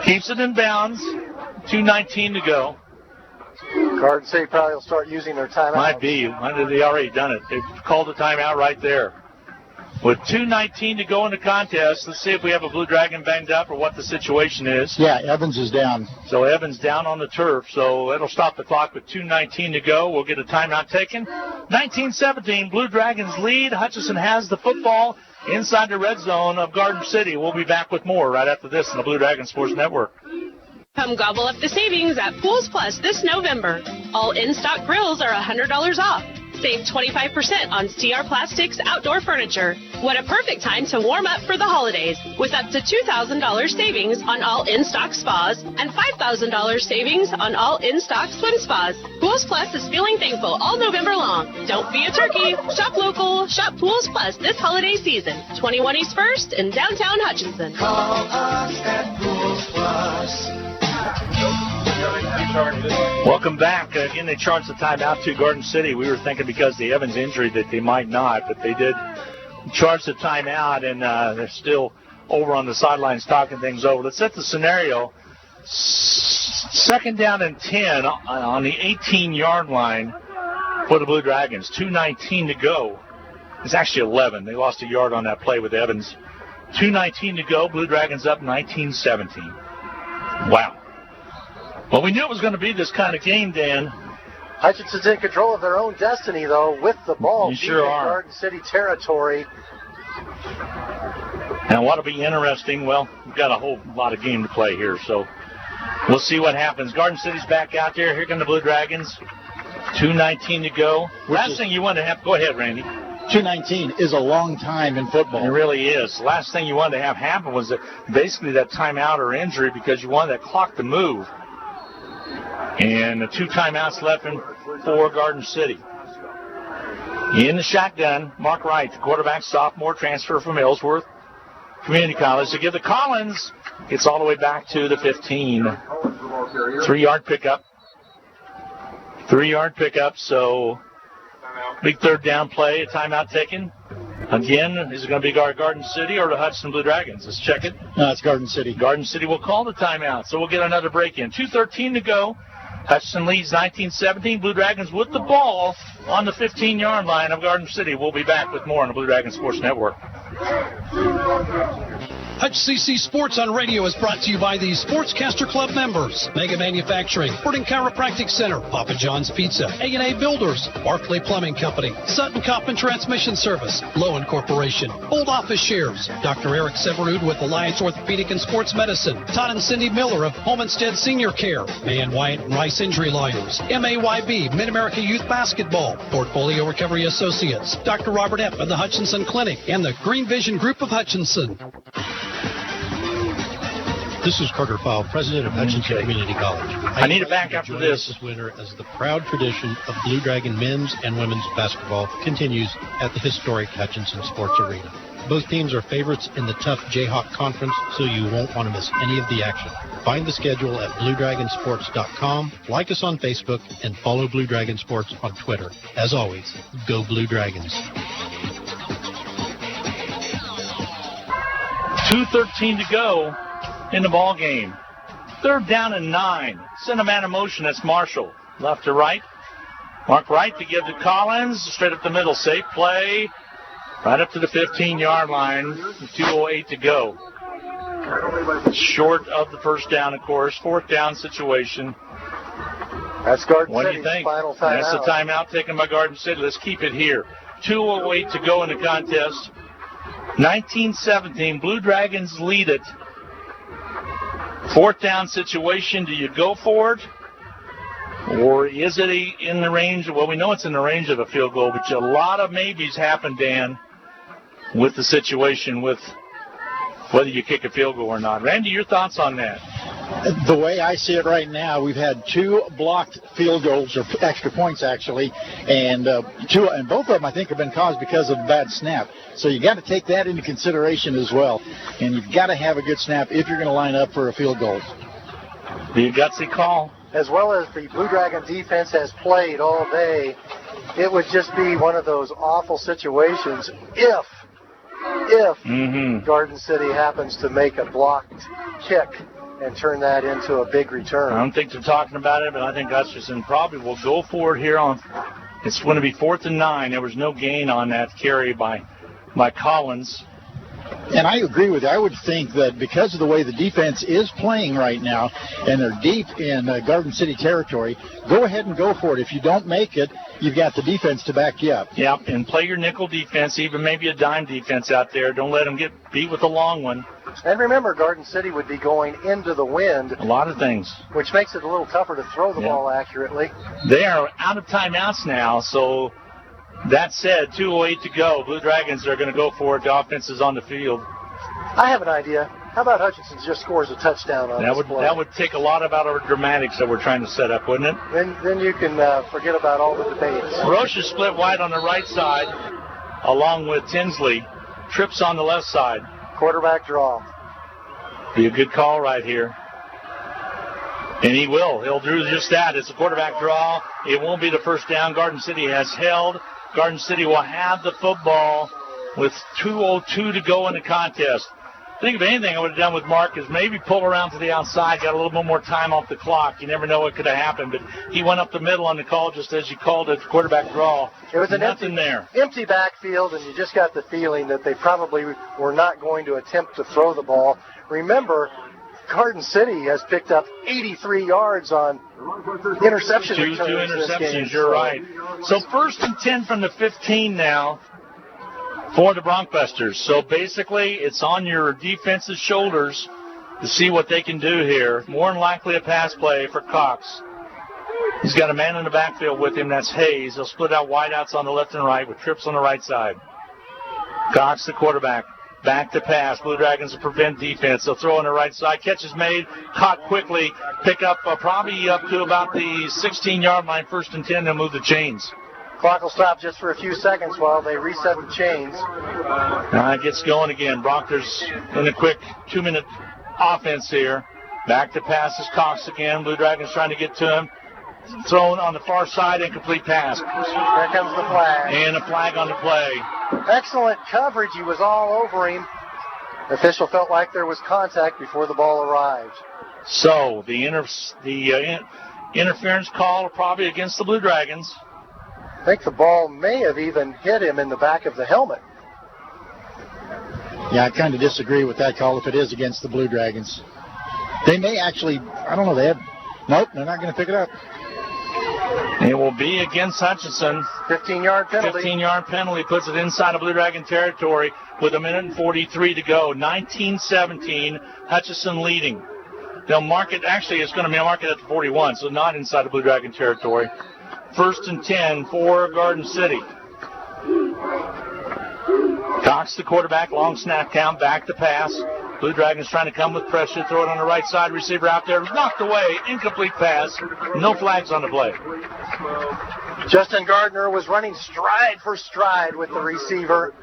[SPEAKER 2] Keeps it in bounds. 2:19 to go.
[SPEAKER 3] Garden City probably will start using their timeout.
[SPEAKER 2] Might be. They already done it. They've called the timeout right there. With 2:19 to go in the contest, let's see if we have a Blue Dragon banged up or what the situation is.
[SPEAKER 4] Yeah, Evans is down.
[SPEAKER 2] So Evans down on the turf. So that'll stop the clock with 2:19 to go. We'll get a timeout taken. 19-17, Blue Dragons lead. Hutchinson has the football inside the red zone of Garden City. We'll be back with more right after this on the Blue Dragon Sports Network.
[SPEAKER 11] Come gobble up the savings at Pools Plus this November. All in-stock grills are $100 off. Save 25% on CR Plastics outdoor furniture. What a perfect time to warm up for the holidays with up to $2,000 savings on all in-stock spas and $5,000 savings on all in-stock swim spas. Pools Plus is feeling thankful all November long. Don't be a turkey. Shop local. Shop Pools Plus this holiday season. 21 East 1st in downtown Hutchinson.
[SPEAKER 12] Call us at Pools Plus.
[SPEAKER 2] Welcome back. Again, they charged the timeout to Garden City. We were thinking because of the Evans injury that they might not, but they did charge the timeout, and they're still over on the sidelines talking things over. Let's set the scenario. 2nd down and 10 on the 18-yard line for the Blue Dragons. 2:19 to go. It's actually 11. They lost a yard on that play with Evans. 2:19 to go. Blue Dragons up 19-17. Wow. Well, we knew it was going to be this kind of game, Dan.
[SPEAKER 3] Hutchinson's in control of their own destiny, though, with the ball.
[SPEAKER 2] You sure are.
[SPEAKER 3] Garden City territory.
[SPEAKER 2] Now, what'll be interesting, well, we've got a whole lot of game to play here, so we'll see what happens. Garden City's back out there. Here come the Blue Dragons. 2:19 to go. Last thing you want to have, go ahead, Randy.
[SPEAKER 4] 2:19 is a long time in football.
[SPEAKER 2] It really is. The last thing you wanted to have happen was basically that timeout or injury because you wanted that clock to move. And the 2 timeouts left for Garden City. In the shotgun, Mark Wright, the quarterback, sophomore, transfer from Ellsworth Community College. To give to Collins, it's all the way back to the 15. 3-yard pickup. 3-yard pickup, so big 3rd down play, a timeout taken. Again, is it going to be Garden City or the Hutchinson Blue Dragons? Let's check it.
[SPEAKER 4] No, it's Garden City.
[SPEAKER 2] Garden City will call the timeout, so we'll get another break in. 2:13 to go. Hutchinson leads 19-17. Blue Dragons with the ball on the 15-yard line of Garden City. We'll be back with more on the Blue Dragon Sports Network.
[SPEAKER 7] HCC Sports on Radio is brought to you by the Sportscaster Club members. Mega Manufacturing, Sporting Chiropractic Center, Papa John's Pizza, A&A Builders, Barclay Plumbing Company, Sutton Coppin Transmission Service, Lowen Corporation, Old Office Shares, Dr. Eric Severud with Alliance Orthopedic and Sports Medicine, Todd and Cindy Miller of Homestead Senior Care, May and Wyatt and Rice Injury Lawyers, MAYB, Mid-America Youth Basketball, Portfolio Recovery Associates, Dr. Robert Epp and the Hutchinson Clinic, and the Green Vision Group of Hutchinson.
[SPEAKER 13] This is Carter Fowle, president of Hutchinson Community College.
[SPEAKER 2] I need it back after this.
[SPEAKER 13] This winter as the proud tradition of Blue Dragon men's and women's basketball continues at the historic Hutchinson Sports Arena. Both teams are favorites in the tough Jayhawk Conference, so you won't want to miss any of the action. Find the schedule at BlueDragonSports.com, like us on Facebook, and follow Blue Dragon Sports on Twitter. As always, go Blue Dragons.
[SPEAKER 2] 2:13 to go in the ball game. 3rd down and 9. Send a man in motion. That's Marshall. Left to right. Mark right to give to Collins. Straight up the middle. Safe play. Right up to the 15-yard line. 2:08 to go. Short of the first down, of course. 4th down situation.
[SPEAKER 3] That's Garden
[SPEAKER 2] What do
[SPEAKER 3] City's
[SPEAKER 2] you think?
[SPEAKER 3] final timeout.
[SPEAKER 2] That's the timeout taken by Garden City. Let's keep it here. 2:08 to go in the contest. 19-17. Blue Dragons lead it. 4th down situation. Do you go for it? Or is it in the range? Well, we know it's in the range of a field goal, but a lot of maybes happen, Dan, with the situation with whether you kick a field goal or not. Randy, your thoughts on that?
[SPEAKER 4] The way I see it right now, we've had 2 blocked field goals, or extra points actually, and both of them I think have been caused because of bad snap. So you got to take that into consideration as well, and you've got to have a good snap if you're going to line up for a field goal.
[SPEAKER 2] The gutsy call.
[SPEAKER 3] As well as the Blue Dragon defense has played all day, it would just be one of those awful situations if Garden City happens to make a blocked kick and turn that into a big return.
[SPEAKER 2] I don't think they're talking about it, but I think Hutchinson probably will go for it here on. It's going to be 4th and 9. There was no gain on that carry by Collins.
[SPEAKER 4] And I agree with you. I would think that because of the way the defense is playing right now, and they're deep in Garden City territory, go ahead and go for it. If you don't make it, you've got the defense to back you up.
[SPEAKER 2] Yep, and play your nickel defense, even maybe a dime defense out there. Don't let them get beat with a long one.
[SPEAKER 3] And remember, Garden City would be going into the wind.
[SPEAKER 2] A lot of things.
[SPEAKER 3] Which makes it a little tougher to throw the ball accurately.
[SPEAKER 2] They are out of timeouts now, so that said, 2:08 to go. Blue Dragons are going to go for it. The offense is on the field.
[SPEAKER 3] I have an idea. How about Hutchinson just scores a touchdown on this play?
[SPEAKER 2] That would take a lot out of our dramatics that we're trying to set up, wouldn't it?
[SPEAKER 3] Then you can forget about all the debates.
[SPEAKER 2] Roche is split wide on the right side, along with Tinsley. Trips on the left side.
[SPEAKER 3] Quarterback draw.
[SPEAKER 2] Be a good call right here. And he will. He'll do just that. It's a quarterback draw. It won't be the first down. Garden City has held. Garden City will have the football with 2:02 to go in the contest. I think if anything I would have done with Mark is maybe pull around to the outside, got a little bit more time off the clock. You never know what could have happened, but he went up the middle on the call just as you called it, quarterback draw.
[SPEAKER 3] It was an empty backfield, and you just got the feeling that they probably were not going to attempt to throw the ball. Remember, Garden City has picked up 83 yards on interception returns.
[SPEAKER 2] Two interceptions, you're right. So 1st and 10 from the 15 now for the Broncbusters. So basically, it's on your defense's shoulders to see what they can do here. More than likely a pass play for Cox. He's got a man in the backfield with him. That's Hayes. They'll split out wideouts on the left and right with trips on the right side. Cox, the quarterback. Back to pass. Blue Dragons will prevent defense. They'll throw on the right side. Catch is made. Caught quickly. Pick up probably up to about the 16-yard line. 1st and 10. They'll move the chains.
[SPEAKER 3] Clock will stop just for a few seconds while they reset the chains.
[SPEAKER 2] Now it gets going again. Broncos in a quick 2-minute offense here. Back to pass is Cox again. Blue Dragons trying to get to him. Thrown on the far side, incomplete pass.
[SPEAKER 3] Here comes the flag.
[SPEAKER 2] And a flag on the play.
[SPEAKER 3] Excellent coverage. He was all over him. The official felt like there was contact before the ball arrived.
[SPEAKER 2] So the interference call probably against the Blue Dragons.
[SPEAKER 3] I think the ball may have even hit him in the back of the helmet.
[SPEAKER 4] Yeah, I kind of disagree with that call if it is against the Blue Dragons. They may actually, I don't know, nope, they're not going to pick it up.
[SPEAKER 2] It will be against Hutchinson.
[SPEAKER 3] 15-yard penalty.
[SPEAKER 2] 15-yard penalty puts it inside of Blue Dragon territory with 1:43 to go. 19-17, Hutchinson leading. They'll mark it, actually it's going to be marked at the 41, so not inside of Blue Dragon territory. 1st and 10 for Garden City. Cox, the quarterback, long snap count, back to pass. Blue Dragons trying to come with pressure, throw it on the right side, receiver out there, knocked away, incomplete pass, no flags on the play.
[SPEAKER 3] Justin Gardner was running stride for stride with the receiver.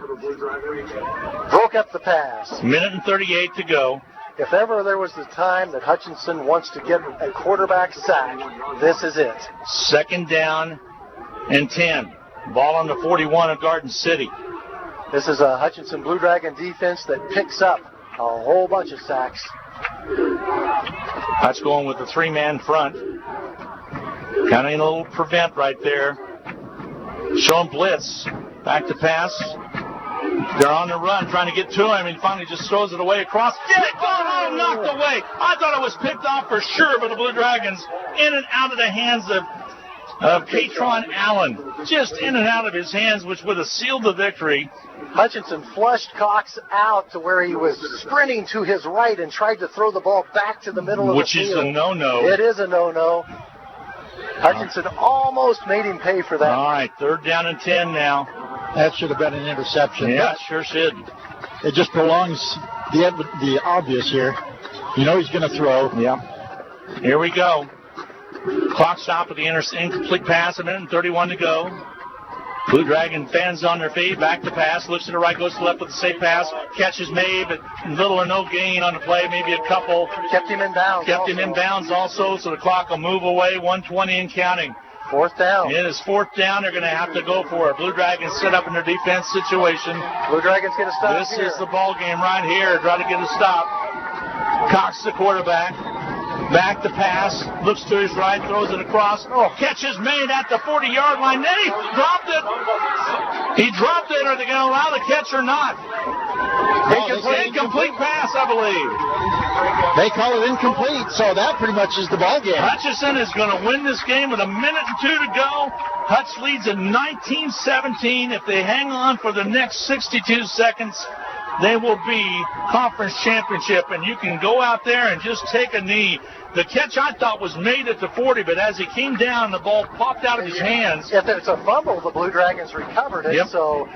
[SPEAKER 3] Broke up the pass.
[SPEAKER 2] 1:38 to go.
[SPEAKER 3] If ever there was the time that Hutchinson wants to get a quarterback sack, this is it.
[SPEAKER 2] 2nd down and 10. Ball on the 41 of Garden City.
[SPEAKER 3] This is a Hutchinson Blue Dragon defense that picks up a whole bunch of sacks.
[SPEAKER 2] Hutch going with the three-man front. Kind of in a little prevent right there. Showing blitz. Back to pass. They're on the run, trying to get to him, and he finally just throws it away across. Get it! Oh, knocked away. I thought it was picked off for sure, but the Blue Dragons in and out of the hands of Katron Allen. Just in and out of his hands, which would have sealed the victory.
[SPEAKER 3] Hutchinson flushed Cox out to where he was sprinting to his right and tried to throw the ball back to the middle of the field.
[SPEAKER 2] Which is a no-no.
[SPEAKER 3] It is a no-no. Hutchinson almost made him pay for that.
[SPEAKER 2] All right, 3rd down and 10 now.
[SPEAKER 4] That should have been an interception.
[SPEAKER 2] Yeah, sure should.
[SPEAKER 4] It just prolongs the obvious here. You know he's going to throw.
[SPEAKER 2] Yeah. Here we go. Clock stop with the incomplete pass, 1:31 to go. Blue Dragon fans on their feet, back to pass, looks to the right, goes to the left with the safe pass, catch is made, but little or no gain on the play, maybe a couple.
[SPEAKER 3] Kept him in bounds.
[SPEAKER 2] Kept him in bounds also, so the clock will move away, 1:20 and counting.
[SPEAKER 3] 4th down.
[SPEAKER 2] It is 4th down. They're going to have to go for it. Blue Dragons set up in their defense situation.
[SPEAKER 3] Blue Dragons get a stop.
[SPEAKER 2] This is the ball game right here. Try to get a stop. Cox, the quarterback. Back to pass. Looks to his right. Throws it across. Oh, catch is made at the 40-yard line. Then he dropped it. He dropped it. Are they going to allow the catch or not? Incomplete pass, I believe.
[SPEAKER 4] They call it incomplete, so that pretty much is the ball game.
[SPEAKER 2] Hutchinson is going to win this game with 1:02 to go. Hutch leads at 19-17. If they hang on for the next 62 seconds, they will be conference championship, and you can go out there and just take a knee. The catch I thought was made at the 40, but as he came down, the ball popped out of his hands.
[SPEAKER 3] If it's a fumble, the Blue Dragons recovered it. Yep. So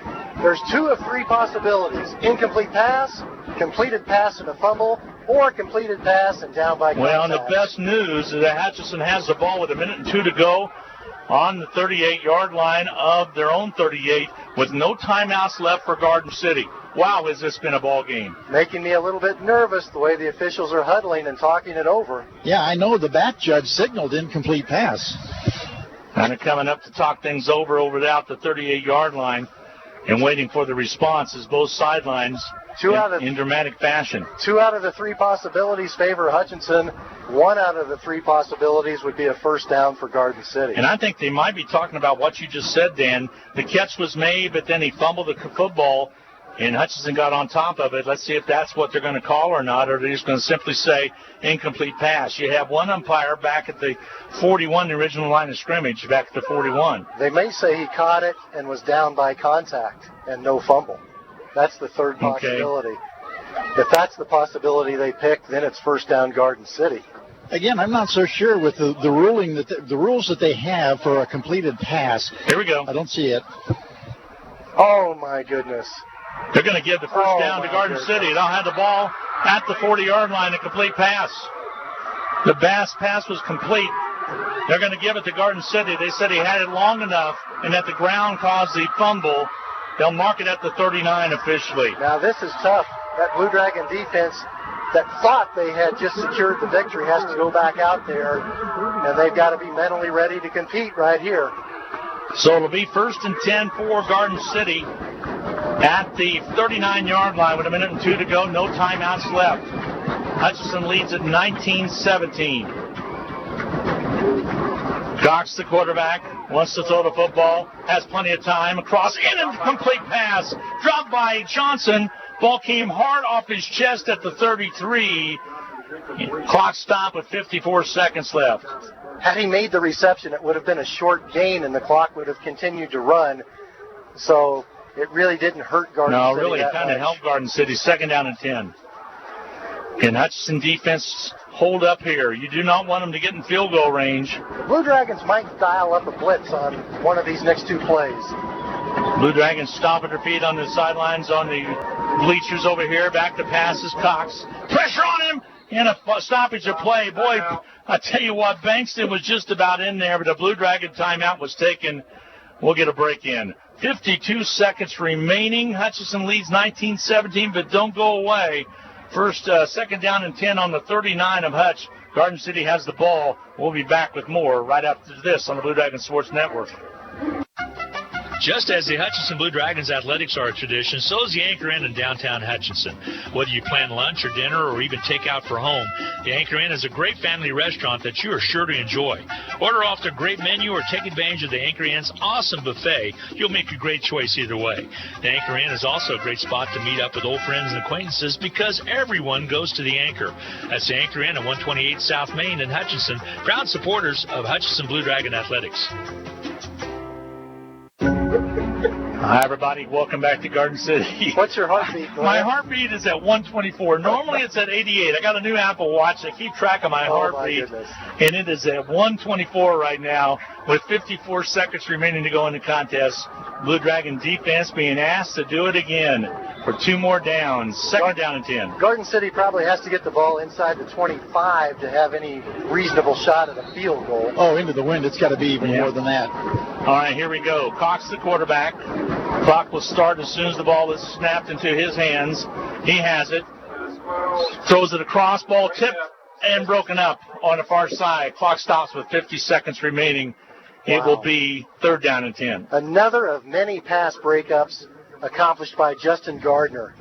[SPEAKER 3] there's 2 of 3 possibilities. Incomplete pass, completed pass and a fumble, or completed pass and down by contact.
[SPEAKER 2] Well, and the best news is that Hutchinson has the ball with 1:02 to go on the 38-yard line of their own 38 with no timeouts left for Garden City. Wow, has this been a ball game.
[SPEAKER 3] Making me a little bit nervous the way the officials are huddling and talking it over.
[SPEAKER 4] Yeah, I know the back judge signaled incomplete pass.
[SPEAKER 2] Kind of coming up to talk things over at the 38-yard line and waiting for the response as both sidelines in dramatic fashion.
[SPEAKER 3] 2 out of the 3 possibilities favor Hutchinson. 1 out of the 3 possibilities would be a 1st down for Garden City.
[SPEAKER 2] And I think they might be talking about what you just said, Dan. The catch was made, but then he fumbled the football, and Hutchinson got on top of it. Let's see if that's what they're going to call or not, or they're just going to simply say incomplete pass. You have one umpire back at the 41, the original line of scrimmage, back at the 41.
[SPEAKER 3] They may say he caught it and was down by contact and no fumble. That's the 3rd possibility. Okay. If that's the possibility they pick, then it's 1st down Garden City.
[SPEAKER 4] Again, I'm not so sure with the ruling that the rules that they have for a completed pass.
[SPEAKER 2] Here we go.
[SPEAKER 4] I don't see it.
[SPEAKER 3] Oh my goodness.
[SPEAKER 2] They're going to give the 1st down to Garden City. They'll have the ball at the 40-yard line, a complete pass. The pass was complete. They're going to give it to Garden City. They said he had it long enough and that the ground caused the fumble. They'll mark it at the 39 officially.
[SPEAKER 3] Now this is tough. That Blue Dragon defense that thought they had just secured the victory has to go back out there, and they've got to be mentally ready to compete right here.
[SPEAKER 2] So it'll be 1st and 10 for Garden City at the 39-yard line with 1:02 to go. No timeouts left. Hutchinson leads at 19-17. Cox, the quarterback, wants to throw the football, has plenty of time. Across, incomplete pass, dropped by Johnson. Ball came hard off his chest at the 33. Clock stopped with 54 seconds left.
[SPEAKER 3] Had he made the reception, it would have been a short gain, and the clock would have continued to run. So it really didn't hurt Garden City.
[SPEAKER 2] No, really, it kind of helped Garden City. 2nd down and 10. Can Hutchinson defense hold up here? You do not want them to get in field goal range.
[SPEAKER 3] The Blue Dragons might dial up a blitz on one of these next 2 plays.
[SPEAKER 2] Blue Dragons stop at their feet on the sidelines on the bleachers over here. Back to passes. Cox. Pressure on him. And a stoppage of play. Boy, I tell you what, Bankston was just about in there, but the Blue Dragon timeout was taken. We'll get a break in. 52 seconds remaining. Hutchinson leads 19-17, but don't go away. 2nd down and 10 on the 39 of Hutch. Garden City has the ball. We'll be back with more right after this on the Blue Dragon Sports Network.
[SPEAKER 20] Just as the Hutchinson Blue Dragons athletics are a tradition, so is the Anchor Inn in downtown Hutchinson. Whether you plan lunch or dinner or even take out for home, the Anchor Inn is a great family restaurant that you are sure to enjoy. Order off their great menu or take advantage of the Anchor Inn's awesome buffet. You'll make a great choice either way. The Anchor Inn is also a great spot to meet up with old friends and acquaintances because everyone goes to the Anchor. That's the Anchor Inn at 128 South Main in Hutchinson, proud supporters of Hutchinson Blue Dragon Athletics.
[SPEAKER 2] Hi, everybody. Welcome back to Garden City.
[SPEAKER 3] What's your heartbeat, Glenn?
[SPEAKER 2] My heartbeat is at 124. Normally it's at 88. I got a new Apple Watch. I keep track of my heartbeat. And it is at 124 right now with 54 seconds remaining to go in the contest. Blue Dragon defense being asked to do it again for 2 more downs. Second down and 10.
[SPEAKER 3] Garden City probably has to get the ball inside the 25 to have any reasonable shot at a field goal.
[SPEAKER 4] Oh, into the wind. It's got to be even more than that.
[SPEAKER 2] All right, here we go. Cox, the quarterback. Clock will start as soon as the ball is snapped into his hands. He has it. Throws it across. Ball tipped and broken up on the far side. Clock stops with 50 seconds remaining. Wow. It will be 3rd down and 10.
[SPEAKER 3] Another of many pass breakups accomplished by Justin Gardner.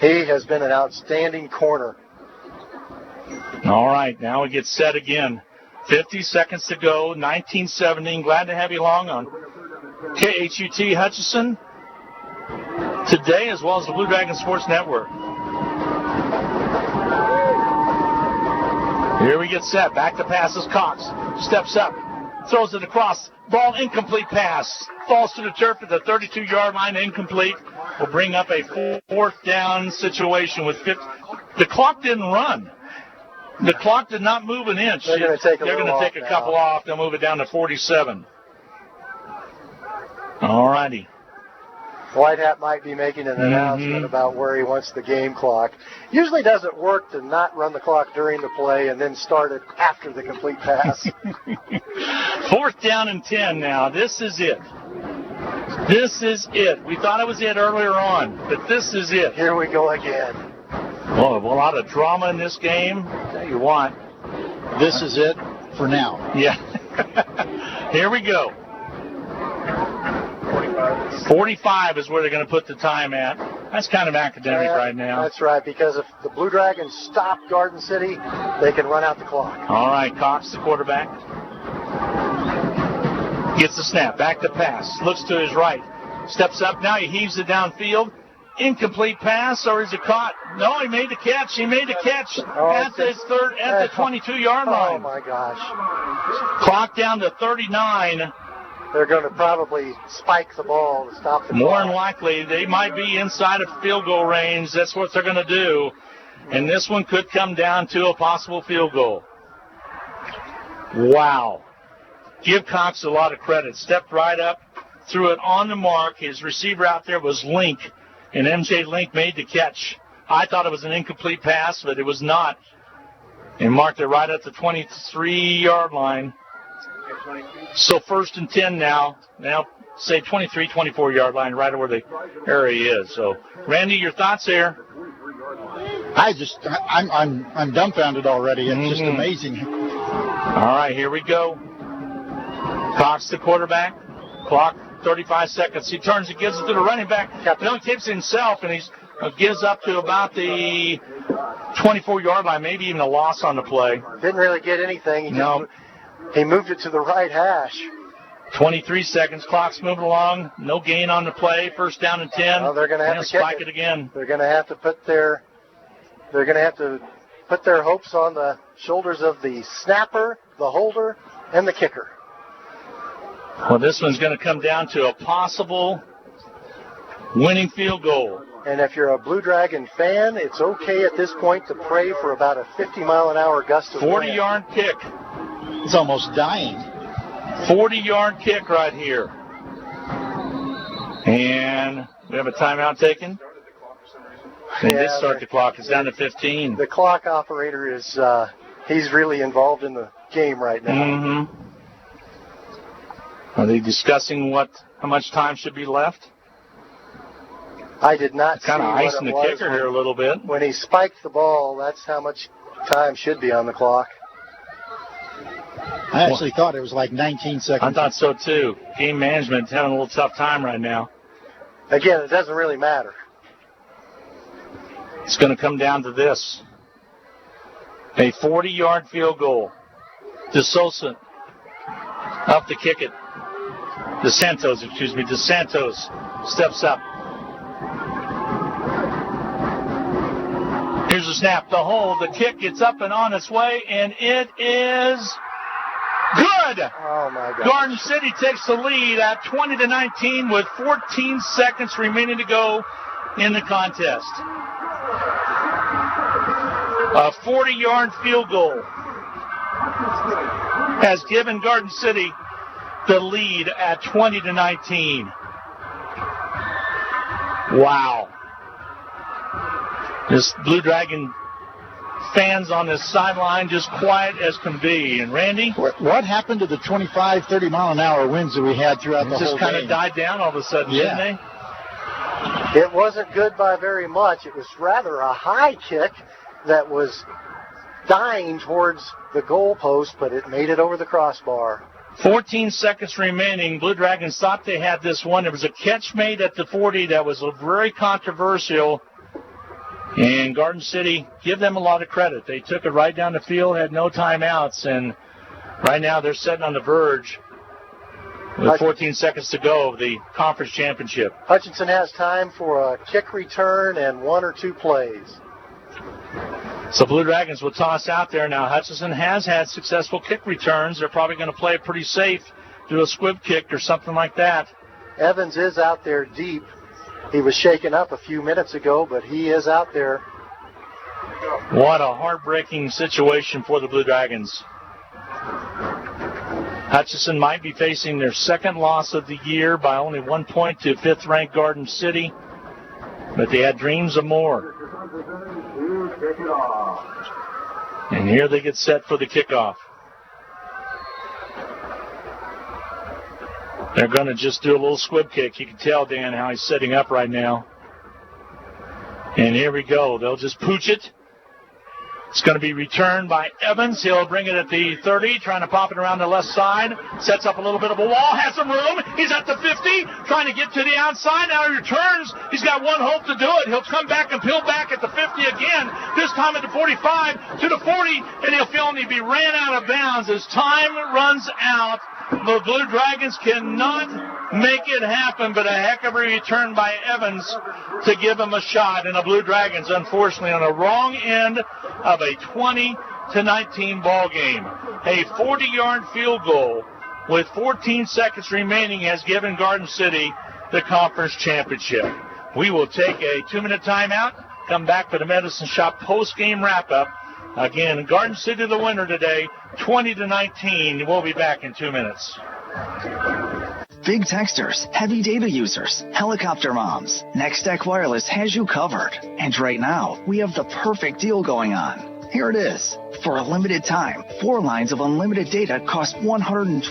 [SPEAKER 3] He has been an outstanding corner.
[SPEAKER 2] All right, now we get set again. 50 seconds to go, 19-17. Glad to have you along on KHUT Hutchinson today, as well as the Blue Dragon Sports Network. Here we get set. Back to passes. Cox steps up, throws it across. Ball incomplete pass. Falls to the turf at the 32-yard line. Incomplete. Will bring up a 4th down situation with 50. The clock didn't run. The clock did not move an inch.
[SPEAKER 3] They're going to take
[SPEAKER 2] a couple off. They'll move it down to 47. All righty.
[SPEAKER 3] Whitehat might be making an announcement about where he wants the game clock. Usually doesn't work to not run the clock during the play and then start it after the complete pass.
[SPEAKER 2] 4th down and 10 now. This is it. This is it. We thought it was it earlier on, but this is it.
[SPEAKER 3] Here we go again.
[SPEAKER 2] Well, a lot of drama in this game. Tell you what.
[SPEAKER 4] This is it for now.
[SPEAKER 2] Yeah. Here we go. 45 is where they're going to put the time at. That's kind of academic right now.
[SPEAKER 3] That's right, because if the Blue Dragons stop Garden City, they can run out the clock.
[SPEAKER 2] All right, Cox, the quarterback. Gets the snap. Back to pass. Looks to his right. Steps up now. He heaves it downfield. Incomplete pass, or is it caught? No, he made the catch. He made the catch at the 22-yard line.
[SPEAKER 3] Oh, my gosh.
[SPEAKER 2] Clock down to 39.
[SPEAKER 3] They're going to probably spike the ball to stop the
[SPEAKER 2] More
[SPEAKER 3] clock.
[SPEAKER 2] than likely, they might be inside of field goal range. That's what they're going to do. And this one could come down to a possible field goal. Wow. Give Cox a lot of credit. Stepped right up, threw it on the mark. His receiver out there was Link, and MJ Link made the catch. I thought it was an incomplete pass, but it was not. And marked it right at the 23-yard line. So 1st and 10 now. Now, say 23, 24-yard line, right where the area is. So, Randy, your thoughts there?
[SPEAKER 4] I'm dumbfounded already. It's just amazing.
[SPEAKER 2] All right, here we go. Cox, the quarterback. Clock, 35 seconds. He turns and gives it to the running back. He only takes it himself, and he gives up to about the 24-yard line, maybe even a loss on the play.
[SPEAKER 3] Didn't really get anything. He moved it to the right hash.
[SPEAKER 2] 23 seconds. Clock's moving along. No gain on the play. 1st down and 10.
[SPEAKER 3] Well, they're going to have to
[SPEAKER 2] spike it again.
[SPEAKER 3] They're going to have to put their hopes on the shoulders of the snapper, the holder, and the kicker.
[SPEAKER 2] Well, this one's going to come down to a possible winning field goal.
[SPEAKER 3] And if you're a Blue Dragon fan, it's okay at this point to pray for about a 50-mile-an-hour gust of wind.
[SPEAKER 2] 40-yard kick.
[SPEAKER 4] It's almost dying.
[SPEAKER 2] 40-yard kick right here. And we have a timeout taken. They did start the clock. It's down to 15.
[SPEAKER 3] The clock operator is he's really involved in the game right now.
[SPEAKER 2] Are they discussing how much time should be left?
[SPEAKER 3] I did not see
[SPEAKER 2] kind of
[SPEAKER 3] what
[SPEAKER 2] icing
[SPEAKER 3] it
[SPEAKER 2] the
[SPEAKER 3] was
[SPEAKER 2] kicker here a little bit.
[SPEAKER 3] When he spiked the ball, that's how much time should be on the clock.
[SPEAKER 4] I actually thought it was like 19 seconds.
[SPEAKER 2] I thought so, too. Game management having a little tough time right now.
[SPEAKER 3] Again, it doesn't really matter.
[SPEAKER 2] It's going to come down to this. A 40-yard field goal. DeSosa up to kick it. DeSantos steps up. Here's the snap, the hold, the kick, it's up and on its way, and it is good.
[SPEAKER 3] Oh, my God.
[SPEAKER 2] Garden City takes the lead at 20-19 with 14 seconds remaining to go in the contest. A 40-yard field goal has given Garden City the lead at 20-19. Wow. This Blue Dragon fans on this sideline just quiet as can be. And Randy?
[SPEAKER 4] What happened to the 25, 30-mile-an-hour winds that we had throughout the whole game?
[SPEAKER 2] Just kind of died down all of a sudden, didn't they?
[SPEAKER 3] It wasn't good by very much. It was rather a high kick that was dying towards the goalpost, but it made it over the crossbar.
[SPEAKER 2] 14 seconds remaining. Blue Dragons thought they had this one. There was a catch made at the 40 that was very controversial. And Garden City, give them a lot of credit. They took it right down the field, had no timeouts, and right now they're sitting on the verge with 14 seconds to go of the conference championship.
[SPEAKER 3] Hutchinson has time for a kick return and one or two plays.
[SPEAKER 2] So Blue Dragons will toss out there. Now Hutchinson has had successful kick returns. They're probably going to play it pretty safe, do a squib kick or something like that.
[SPEAKER 3] Evans is out there deep. He was shaken up a few minutes ago, but he is out there.
[SPEAKER 2] What a heartbreaking situation for the Blue Dragons. Hutchinson might be facing their second loss of the year by only 1 point to fifth-ranked Garden City, but they had dreams of more. And here they get set for the kickoff. They're going to just do a little squib kick. You can tell, Dan, how he's setting up right now. And here we go. They'll just pooch it. It's going to be returned by Evans. He'll bring it at the 30, trying to pop it around the left side. Sets up a little bit of a wall, has some room. He's at the 50, trying to get to the outside. Now he returns. He's got one hope to do it. He'll come back and peel back at the 50 again, this time at the 45, to the 40, and he'll feel he be ran out of bounds as time runs out. The Blue Dragons cannot make it happen, but a heck of a return by Evans to give him a shot. And the Blue Dragons, unfortunately, on the wrong end of a 20-19 ball game. A 40-yard field goal with 14 seconds remaining has given Garden City the conference championship. We will take a 2-minute timeout, come back for the Medicine Shop post-game wrap-up. Again, Garden City the winner today, 20-19. We'll be back in 2 minutes.
[SPEAKER 16] Big texters, heavy data users, helicopter moms, Nextech Wireless has you covered. And right now, we have the perfect deal going on. Here it is. For a limited time, 4 lines of unlimited data cost $120.